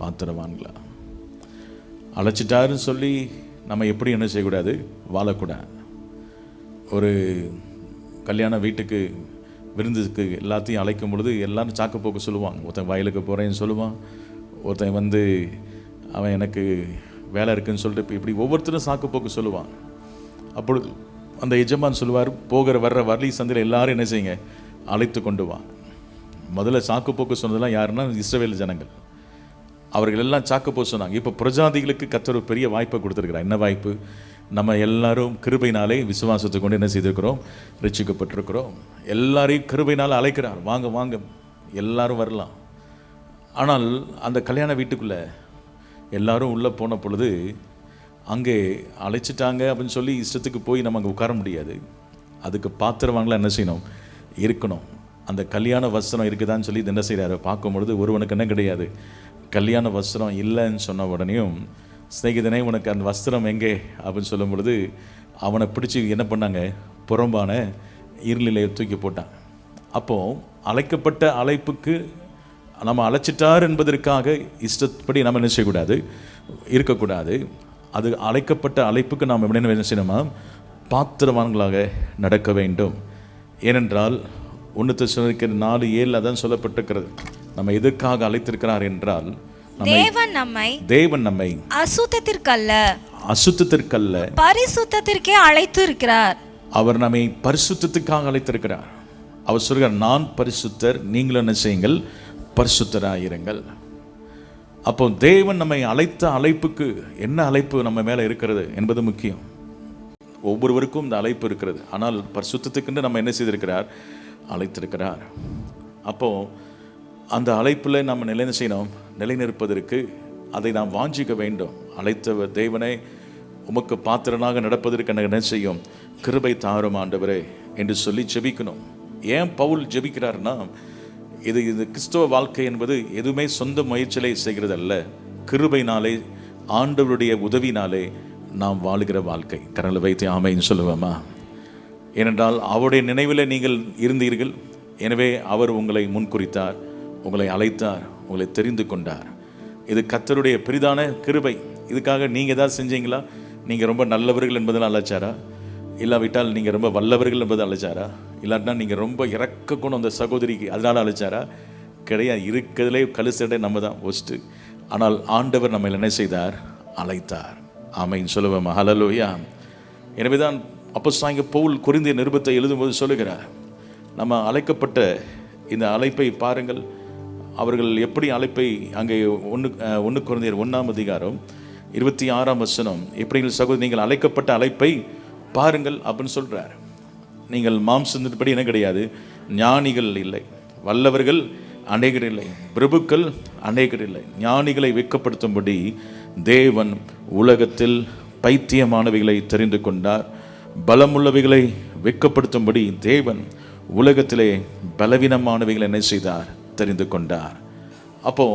பாத்திரவான்களா. அழைச்சிட்டாருன்னு சொல்லி நம்ம எப்படி என்ன செய்யக்கூடாது? வாழக்கூடாது. ஒரு கல்யாண வீட்டுக்கு விருந்துக்கு எல்லாத்தையும் அழைக்கும் பொழுது எல்லாரும் சாக்கு போக்கு சொல்லுவாங்க. ஒருத்தன் வயலுக்கு போகிறேன்னு சொல்லுவான், ஒருத்தன் அவன் எனக்கு வேலை இருக்குன்னு சொல்லிட்டு இப்படி ஒவ்வொருத்தரும் சாக்கு போக்கு சொல்லுவான். அப்பொழுது அந்த எஜமான் சொல்லுவார், வர்ற வர்லி சந்தையில் எல்லாரும் என்ன செய்யுங்க? அழைத்து கொண்டு வா. முதல்ல சாக்கு போக்கு சொன்னதெல்லாம் யாருன்னா இஸ்ரவேல் ஜனங்கள். அவர்கள் எல்லாம் சாக்கு போக்கு சொன்னாங்க. இப்போ பிரஜாதிகளுக்கு கர்த்தர் ஒரு பெரிய வாய்ப்பை கொடுத்துருக்கிறார். என்ன வாய்ப்பு? நம்ம எல்லாரும் கிருபையினாலே விசுவாசத்தை கொண்டு என்ன செய்திருக்கிறோம்? ரட்சிக்கப்பட்டிருக்கிறோம். எல்லாரையும் கிருபையினால் அழைக்கிறார், வாங்க வாங்க எல்லாரும் வரலாம். ஆனால் அந்த கல்யாண வீட்டுக்குள்ளே எல்லாரும் உள்ளே போன பொழுது அங்கே அழைச்சிட்டாங்க அப்படின்னு சொல்லி இஷ்டத்துக்கு போய் நம்ம அங்கே உட்கார முடியாது. அதுக்கு பாத்திரவான்களா என்ன செய்யணும்? இருக்கணும். அந்த கல்யாண வஸ்திரம் இருக்குதான்னு சொல்லி என்ன செய்கிறாரு? பார்க்கும் பொழுது ஒருவனுக்கு என்ன கிடையாது? கல்யாண வஸ்திரம் இல்லைன்னு சொன்ன உடனேயும், சிநேகிதனே உனக்கு அந்த வஸ்திரம் எங்கே அப்படின்னு சொல்லும் பொழுது அவனை பிடிச்சி என்ன பண்ணாங்க? புறம்பான இருளிலே தூக்கி போட்டாங்க. அப்போது அழைக்கப்பட்ட அழைப்புக்கு நம்ம அழைச்சிட்டார் என்பதற்காக இஷ்டப்படி நம்ம என்ன செய்யக்கூடாது? இருக்கக்கூடாது. அது அழைக்கப்பட்ட அழைப்புக்கு நாம் என்ன செய்யணுமா? பாத்திரவான்களாக நடக்க வேண்டும். ஏனென்றால் 1 தெசலோனிக்கர் 4:7 அதான் சொல்லப்பட்டிருக்கிறது. நம்ம எதற்காக அழைத்திருக்கிறார் என்றால், தேவன் நம்மை அசுத்தத்திற்கல்ல பரிசுத்தத்திற்கே அழைத்து இருக்கிறார். அவர் நம்மை பரிசுத்தத்துக்காக அழைத்திருக்கிறார். அவர் சொல்கிறார், நான் பரிசுத்தர், நீங்களும் என்ன செய்யுங்கள்? பரிசுத்தராயிருங்கள். அப்போ தேவன் நம்மை அழைத்த அழைப்புக்கு என்ன அழைப்பு நம்ம மேலே இருக்கிறது என்பது முக்கியம். ஒவ்வொருவருக்கும் இந்த அழைப்பு இருக்கிறது. ஆனால் பரிசுத்தத்துக்குன்னு நம்ம என்ன செய்திருக்கிறார்? அழைத்திருக்கிறார். அப்போது அந்த அழைப்பில் நம்ம நிலைநிற்பதற்கு அதை நாம் வாஞ்சிக்க வேண்டும். அழைத்த தேவனை உமக்கு பாத்திரனாக நடப்பதற்கு என்ன செய்யும்? கிருபை தாரும் ஆண்டவரே என்று சொல்லி ஜெபிக்கணும். ஏன் பவுல் ஜெபிக்கிறார்னா, இது கிறிஸ்தவ வாழ்க்கை என்பது எதுவுமே சொந்த முயற்சியிலே செய்கிறது அல்ல, கிருபையினாலே ஆண்டவருடைய உதவினாலே நாம் வாழுகிற வாழ்க்கை. கரங்களை வைத்து ஆமைன்னு சொல்லுவோமா? ஏனென்றால் அவருடைய நினைவில் நீங்கள் இருந்தீர்கள். எனவே அவர் உங்களை முன்குறித்தார், உங்களை அழைத்தார், உங்களை தெரிந்து கொண்டார். இது கர்த்தருடைய பெரிதான கிருபை. இதுக்காக நீங்கள் ஏதாவது செஞ்சீங்களா? நீங்கள் ரொம்ப நல்லவர்கள் என்பதனால் அழைச்சாரா? இல்லாவிட்டால் நீங்கள் ரொம்ப வல்லவர்கள் என்பதை அழைச்சாரா? இல்லாட்டினா நீங்கள் ரொம்ப இறக்க கொண்டு அந்த சகோதரிக்கு அதனால் அழைச்சாரா? கிடையாது. இருக்கிறதுலே கழுசடை நம்ம தான் ஒஸ்ட்டு. ஆனால் ஆண்டவர் நம்ம என்ன செய்தார்? அழைத்தார். ஆமைன்னு சொல்லுவோம். ஹல்லேலூயா. எனவே தான் அப்போஸ்தலனாகிய பவுல் கொரிந்தியர் நிருபத்தை எழுதும்போது சொல்லுகிறார், நம்ம அழைக்கப்பட்ட இந்த அழைப்பை பாருங்கள். அவர்கள் எப்படி அழைப்பை அங்கே 1 கொரிந்தியர் 1ஆம் அதிகாரம் 26ஆம் வசனம், எப்படி சகோதரி நீங்கள் அழைக்கப்பட்ட அழைப்பை பாருங்கள் அப்படின்னு சொல்கிறார். நீங்கள் மாம்சத்தின்படி என்ன கிடையாது? ஞானிகள் இல்லை, வல்லவர்கள் அநேகர் இல்லை, பிரபுக்கள் அநேகர் இல்லை. ஞானிகளை வெட்கப்படுத்தும்படி தேவன் உலகத்தில் பைத்தியமானவைகளை தெரிந்து கொண்டார், பலமுள்ளவைகளை வெட்கப்படுத்தும்படி தேவன் உலகத்திலே பலவீனமானவைகளை என்ன செய்தார்? தெரிந்து கொண்டார். அப்போ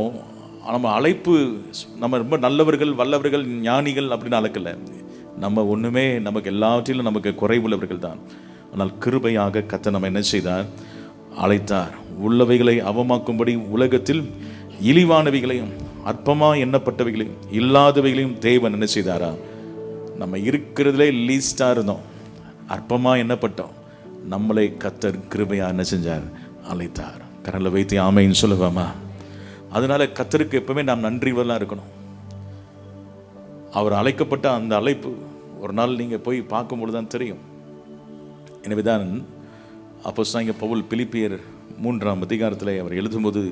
நம்ம அழைப்பு, நம்ம ரொம்ப நல்லவர்கள், வல்லவர்கள், ஞானிகள் அப்படின்னு அழைக்கல. நம்ம ஒன்றுமே, நமக்கு எல்லாவற்றிலும் நமக்கு குறைவுள்ளவர்கள் தான். ஆனால் கிருபையாக கர்த்தர் நம்ம என்ன செய்தார்? அழைத்தார். உள்ளவைகளை அவமாக்கும்படி உலகத்தில் இழிவானவைகளையும் அற்பமாக எண்ணப்பட்டவைகளையும் இல்லாதவைகளையும் தேவன் என்ன செய்தாரா? நம்ம இருக்கிறதுலே லீஸ்டாக இருந்தோம், அற்பமாக எண்ணப்பட்டோம், நம்மளை கர்த்தர் கிருபையாக என்ன செஞ்சார்? அழைத்தார். கரங்களை வைத்து ஆமைன்னு சொல்லுவாமா? அதனால கர்த்தருக்கு எப்பவுமே நாம் நன்றிவெல்லாம் இருக்கணும். அவர் அழைக்கப்பட்ட அந்த அழைப்பு ஒரு நாள் நீங்கள் போய் பார்க்கும்பொழுது தான் தெரியும். எனவேதான் அப்போஸ்தலனாகிய பவுல் பிலிப்பியர் 3ஆம் அதிகாரத்தில் அவர் எழுதும்போது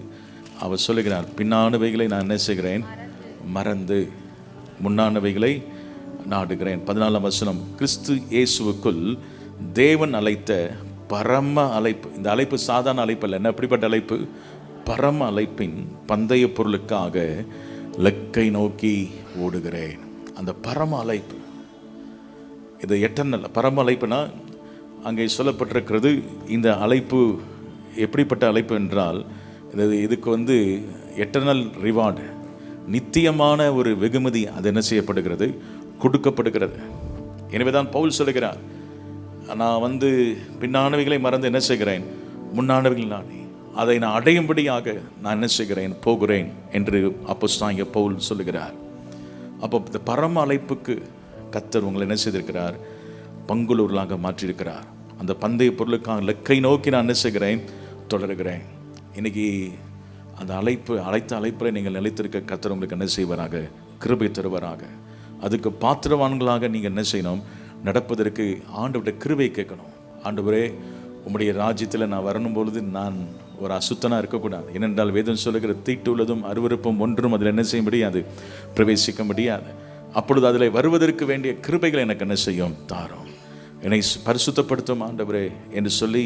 அவர் சொல்லுகிறார், பின்னானவைகளை நான் என்ன செய்கிறேன்? மறந்து முன்னானவைகளை நாடுகிறேன். 14ஆம் வசனம், கிறிஸ்து இயேசுவுக்குள் தேவன் அழைத்த பரம அழைப்பு. இந்த அழைப்பு சாதாரண அழைப்பு அல்ல. என்ன? எப்படிப்பட்ட அழைப்பு? பரம அழைப்பின் பந்தய பொருளுக்காக லக்கை நோக்கி ஓடுகிறேன். அந்த பரம அழைப்பு, இது எட்டர்னல் பரம அழைப்புனா அங்கே சொல்லப்பட்டிருக்கிறது. இந்த அழைப்பு எப்படிப்பட்ட அழைப்பு என்றால், இதுக்கு எட்டர்னல் ரிவார்டு, நித்தியமான ஒரு வெகுமதி அது என்ன செய்யப்படுகிறது, கொடுக்கப்படுகிறது. எனவேதான் பவுல் சொல்லுகிறார், நான் பின்னானவைகளை மறந்து என்ன செய்கிறேன், முன்னானவைகள் நானே, அதை நான் அடையும்படியாக நான் என்ன செய்கிறேன், போகிறேன் என்று அப்போஸ்தலனாகிய பவுல் சொல்லுகிறார். அப்போ இந்த பரம அழைப்புக்கு கர்த்தர் உங்களை என்ன செய்திருக்கிறார், பங்குள்ளவர்களாக மாற்றியிருக்கிறார். அந்த பந்தய பொருளுக்காக லக்கை நோக்கி நான் என்ன செய்கிறேன், தொடர்கிறேன். இன்னைக்கு அந்த அழைத்த அழைப்பில் நீங்கள் நிலைத்திருக்க கர்த்தர் உங்களுக்கு என்ன செய்வாராக, கிருபை தருவாராக. அதுக்கு பாத்திரவான்களாக நீங்கள் என்ன செய்யணும், நடப்பதற்கு ஆண்டவருடைய கிருபை கேட்கணும். ஆண்டவரே, உம்முடைய ராஜ்யத்தில் நான் வரணும் பொழுது நான் ஒரு அசுத்தனாக இருக்கக்கூடாது. ஏனென்றால் வேதம் சொல்லுகிற தீட்டுள்ளதும் அருவருப்பும் ஒன்றும் அதில் என்ன செய்ய முடியாது, பிரவேசிக்க முடியாது. அப்பொழுது அதில் வருவதற்கு வேண்டிய கிருபைகளை எனக்கு என்ன செய்யும், தாரும். என்னை பரிசுத்தப்படுத்தும் ஆண்டவரே என்று சொல்லி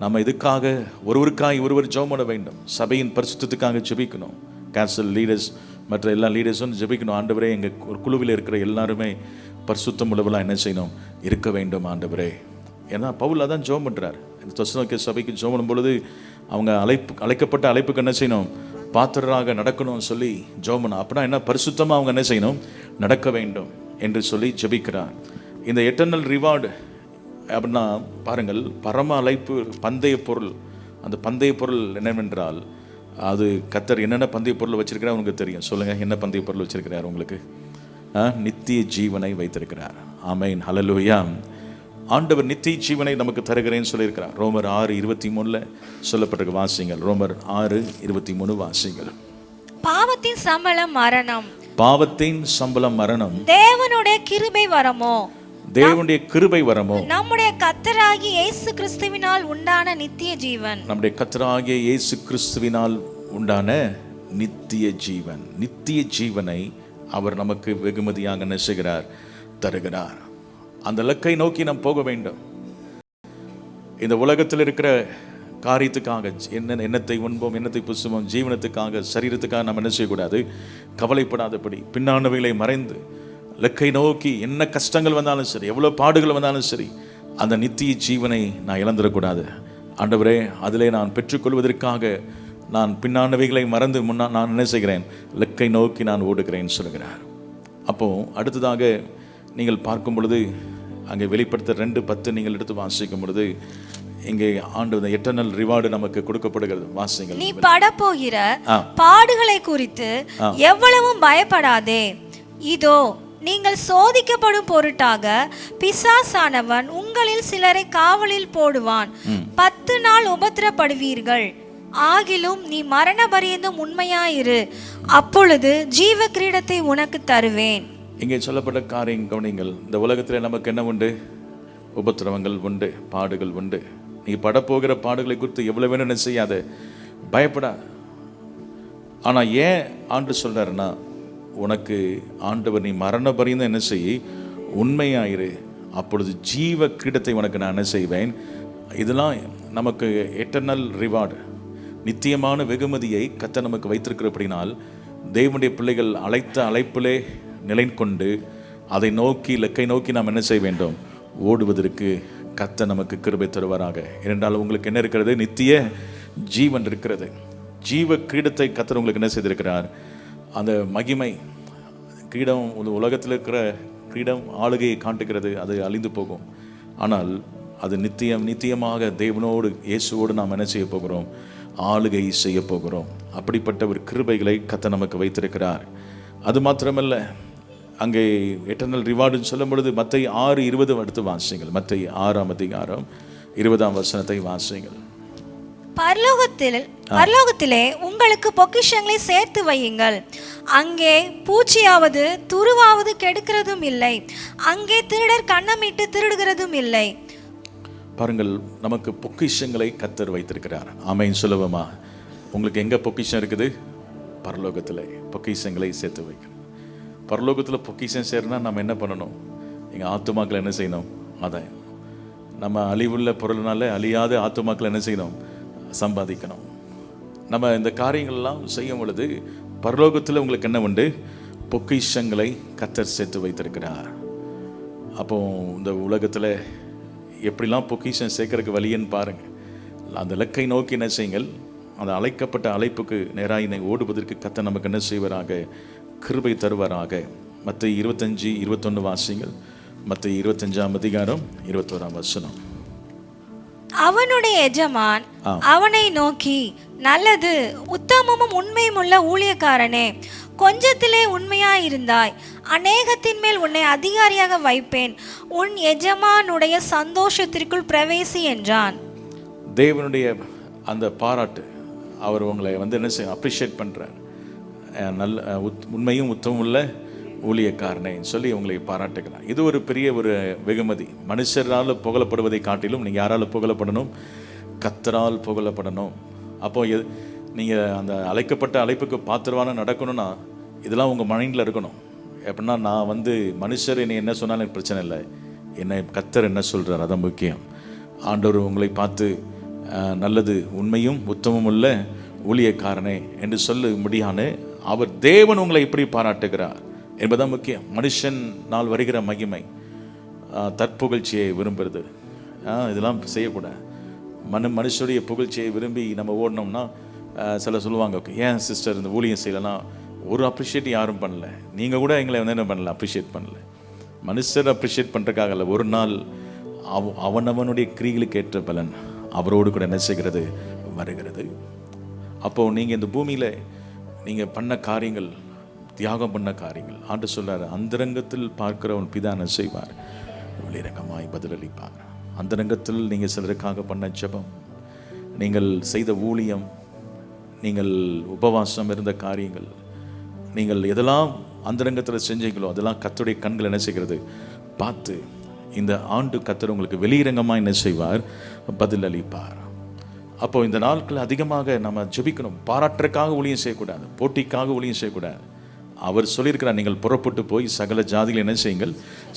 நம்ம இதுக்காக ஒருவர் ஜெபம் பண்ண வேண்டும். சபையின் பரிசுத்தத்துக்காக ஜெபிக்கணும். கேன்சல் லீடர்ஸ், மற்ற எல்லா லீடர்ஸும் ஜெபிக்கணும். ஆண்டவரே, எங்கள் ஒரு குழுவில் இருக்கிற எல்லாருமே பரிசுத்தம் உள்ளவர்களாக என்ன செய்யணும், இருக்க வேண்டும் ஆண்டவரே. ஏன்னா பவுல் அதான் ஜெபம் பண்ணுறார். இந்த தெசலோனிக்கே சபைக்கு ஜெபம் பண்ணும் பொழுது அவங்க அழைக்கப்பட்ட அழைப்புக்கு என்ன செய்யணும், பாத்திரராக நடக்கணும்னு சொல்லி ஜெபம் பண்ணணும். அப்படின்னா என்ன, பரிசுத்தமாக அவங்க என்ன செய்யணும், நடக்க வேண்டும் என்று சொல்லி ஜெபிக்கிறார். இந்த எட்டர்னல் ரிவார்டு அப்படின்னா பாருங்கள், பரம அழைப்பு பந்தய பொருள். அந்த பந்தய பொருள் என்னவென்றால், அது கர்த்தர் என்னென்ன பந்தய பொருள் வச்சிருக்கிறார் உங்களுக்கு தெரியும். சொல்லுங்கள், என்ன பந்தய பொருள் வச்சிருக்கிறார் உங்களுக்கு? நித்திய ஜீவனை வைத்திருக்கிறார். ஆமென், ஹல்லேலூயா. ஆண்டவர் நித்திய ஜீவனை நமக்கு தருகிறேன்னு சொல்லியிருக்கிறார். ரோமர் 6:23 சொல்லப்பட்டிருக்க வாசிங்கள். ரோமர் 6:23 வாசிங்கள். பாவத்தின் சம்பளம் மரணம், பாவத்தின் சம்பளம் மரணம், தேவனுடைய கிருபை வரமோ, தேவனுடைய கிருபை வரமோ, நம்முடைய கர்த்தராகிய இயேசு கிறிஸ்துவினால் உண்டான நித்திய ஜீவன். நம்முடைய கர்த்தராகிய இயேசு கிறிஸ்துவினால் உண்டான நித்திய ஜீவன். நித்திய ஜீவனை அவர் நமக்கு வெகுமதியாக நெசுகிறார், தருகிறார். அந்த இலக்கை நோக்கி நாம் போக வேண்டும். இந்த உலகத்தில் இருக்கிற காரியத்துக்காக எண்ணத்தை உண்போம், எண்ணத்தை புசுவோம், ஜீவனத்துக்காக, சரீரத்துக்காக நாம் என்ன செய்யக்கூடாது, கவலைப்படாதபடி பின்னானவைகளை மறைந்து இலக்கை நோக்கி என்ன கஷ்டங்கள் வந்தாலும் சரி, எவ்வளோ பாடுகள் வந்தாலும் சரி, அந்த நித்திய ஜீவனை நான் இழந்துடக்கூடாது. ஆண்டவரே, அதிலே நான் பெற்றுக்கொள்வதற்காக நான் பின்னானவைகளை மறந்து நான் என்ன செய்கிறேன், இலக்கை நோக்கி நான் ஓடுகிறேன் சொல்கிறார். அப்போது அடுத்ததாக நீங்கள் பார்க்கும் பொழுது அங்கே வெளிப்படுத்த 2:10 நீங்கள் எடுத்து வாசிக்கும் பொழுது இங்கே ஆண்டவர் எட்டர்னல் ரிவார்டு நமக்கு கொடுக்கப்படுகிறது. வாசிங்கள். நீ படப்போகிற பாடுகளை குறித்து எவ்வளவும் பயப்படாதே, இதோ நீங்கள் சோதிக்கப்படும் பொருட்டாக பிசாசானவன் உங்களில் சிலரை காவலில் போடுவான். 10 நாள் உபத்திரப்படுவீர்கள். ஆகிலும் நீ மரண பரியந்தம் உண்மையாயிரு, அப்பொழுது ஜீவ கிரீடத்தை உனக்கு தருவேன். இங்கே சொல்லப்பட்ட காரியம் கவனிங்கள். இந்த உலகத்தில் நமக்கு என்ன உண்டு, உபத்திரவங்கள் உண்டு, பாடுகள் உண்டு. நீ படப்போகிற பாடுகளை குறித்து எவ்வளவு வேணும் என்ன செய்யாத, பயப்படாத. ஆனால் ஏன் ஆண்டு சொல்றாருன்னா, உனக்கு ஆண்டவர் நீ மரண பரியந்தம் என்ன செய்ய, உண்மையாயிரு, அப்பொழுது ஜீவ கிரீடத்தை உனக்கு நான் என்ன செய்வேன். இதெல்லாம் நமக்கு எட்டர்னல் ரிவார்டு, நித்தியமான வெகுமதியை கர்த்தர் நமக்கு வைத்திருக்கிறபடினால் தேவனுடைய பிள்ளைகள் அழைத்த அழைப்பிலே நிலை கொண்டு அதை நோக்கி இலக்கை நோக்கி நாம் என்ன செய்ய வேண்டும், ஓடுவதற்கு கர்த்தர் நமக்கு கிருபை தருவாராக. ஏனென்றால் உங்களுக்கு என்ன இருக்கிறது, நித்திய ஜீவன் இருக்கிறது. ஜீவ கிரீடத்தை கர்த்தர் உங்களுக்கு என்ன செய்திருக்கிறார். அந்த மகிமை கிரீடம், உலகத்தில் இருக்கிற கிரீடம் ஆளுகையை காட்டுகிறது, அது அழிந்து போகும். ஆனால் அது நித்தியமாக தேவனோடு இயேசுவோடு நாம் என்ன செய்ய போகிறோம், ஆளுகை செய்ய போகிறோம். அப்படிப்பட்ட ஒரு கிருபைகளை கர்த்தர் நமக்கு வைத்திருக்கிறார். அது மாத்திரமல்ல, அங்கே எட்டர்னல் ரிவார்டுன்னு சொல்லும் பொழுது மத்தேயு 6:20 அடுத்து வாசிங்கள். மத்தேயு 6:20 வாசிங்கள். பரலோகத்திலே உங்களுக்கு பொக்கிஷங்களை சேர்த்து வையுங்கள், அங்கே பூச்சியாவது துருவாவது கெடுக்கிறதும் இல்லை, அங்கே திருடர் கண்ணமிட்டு திருடுகிறதும் இல்லை. பாருங்கள், நமக்கு பொக்கிஷங்களை கர்த்தர் வைத்திருக்கிறார். ஆமென் சொல்லுவோமா? உங்களுக்கு எங்க பொக்கிஷம் இருக்குது? பரலோகத்தில் பொக்கிஷங்களை சேர்த்து வைக்கணும். பரலோகத்தில் பொக்கிஷம் சேரனா நம்ம என்ன பண்ணணும், எங்கள் ஆத்துமாக்களை என்ன செய்யணும், அதை நம்ம அழிவுள்ள பொருள்னால அழியாத ஆத்துமாக்களை என்ன செய்யணும், சம்பாதிக்கணும். நம்ம இந்த காரியங்கள்லாம் செய்யும் பொழுது பரலோகத்தில் உங்களுக்கு என்ன உண்டு? பொக்கிஷங்களை கர்த்தர் சேர்த்து வைத்திருக்கிறார். அப்போ இந்த உலகத்தில் எப்படிலாம் பொக்கிஷம் சேர்க்கறதுக்கு வழின்னு பாருங்கள். அந்த இலக்கை நோக்கி என்ன செய்யுங்கள், அந்த அழைக்கப்பட்ட அழைப்புக்கு நேராக ஓடுவதற்கு கர்த்தர் நமக்கு என்ன செய்வாராக? கிருபை தருவாராக. மத்தேயு 25:21 வாசிங்கள். மத்தேயு 25:21. அவனுடைய எஜமான் அவனை நோக்கி, நல்லது, உத்தமமும் உண்மையும் உள்ள ஊழியக்காரனே, கொஞ்சத்திலே உண்மையாயிருந்தாய், அநேகத்தின் மேல் உன்னை அதிகாரியாக வைப்பேன், உன் எஜமானுடைய சந்தோஷத்திற்குள் பிரவேசி என்றான். தேவனுடைய அந்த பாராட்டு, அவர் உங்களை என்ன செய்ய அப்ரிஷியேட் பண்ணுறார். நல்ல உண்மையும் உத்தமும் உள்ள ஊழியக்காரனை சொல்லி உங்களை பாராட்டுகிறார். இது ஒரு பெரிய ஒரு வெகுமதி. மனுஷரால் புகழப்படுவதை காட்டிலும் நீங்கள் யாரால் புகழப்படணும்? கர்த்தரால் புகழப்படணும். அப்போ நீங்கள் அந்த அழைக்கப்பட்ட அழைப்புக்கு பாத்திரவான நடக்கணும்னா இதெல்லாம் உங்கள் மைண்டில் இருக்கணும். எப்படின்னா, நான் மனுஷர் என்னை என்ன சொன்னாலும் எனக்கு பிரச்சனை இல்லை, என்னை கர்த்தர் என்ன சொல்கிறார் அதான் முக்கியம். ஆண்டவர் உங்களை பார்த்து நல்லது, உண்மையும் உத்தமும் உள்ள ஊழியக்காரனே என்று சொல்லும்படியான அவர் தேவன் உங்களை எப்படி பாராட்டுகிறார் என்பதுதான் முக்கியம். மனுஷன் நாள் வருகிற மகிமை, தற்புகழ்ச்சியை விரும்புறது, இதெல்லாம் செய்யக்கூடாது. மனுஷனுடைய புகழ்ச்சியை விரும்பி நம்ம ஓடினோம்னா சில சொல்லுவாங்க, ஏன் சிஸ்டர் இந்த ஊழியம் செய்யலைன்னா ஒரு அப்ரிஷியேட் யாரும் பண்ணல, நீங்கள் கூட எங்களை என்ன பண்ணல, அப்ரிஷியேட் பண்ணல. மனுஷர் அப்ரிஷியேட் பண்ணுறதுக்காக இல்லை, ஒரு நாள் அவனவனுடைய கிரிகளுக்கு ஏற்ற பலன் அவரோடு கூட என்ன செய்கிறது? வருகிறது. அப்போது நீங்கள் இந்த பூமியில் நீங்கள் பண்ண காரியங்கள், தியாகம் பண்ண காரியங்கள், ஆண்டு சொல்றாரு, அந்தரங்கத்தில் பார்க்கிறவன் பிதான செய்வார், வெளிரங்கமாய் பதிலளிப்பார். அந்தரங்கத்தில் நீங்கள் சிலருக்காக பண்ண ஜெபம், நீங்கள் செய்த ஊழியம், நீங்கள் உபவாசம் இருந்த காரியங்கள், நீங்கள் எதெல்லாம் அந்தரங்கத்தில் செஞ்சீங்களோ அதெல்லாம் கர்த்தருடைய கண்கள் என்ன செய்கிறது? பார்த்து இந்த ஆண்டு கர்த்தர் உங்களுக்கு வெளிரங்கமாக என்ன செய்வார்? பதிலளிப்பார். அப்போ இந்த நாட்கள் அதிகமாக நம்ம ஜெபிக்கணும். பாராட்டுறதுக்காக ஊழியம் செய்யக்கூடாது, போட்டிக்காக ஊழியம் செய்யக்கூடாது. அவர் சொல்லியிருக்கிறார், நீங்கள் புறப்பட்டு போய் சகல ஜாதிகள் என்ன செய்யுங்கள்?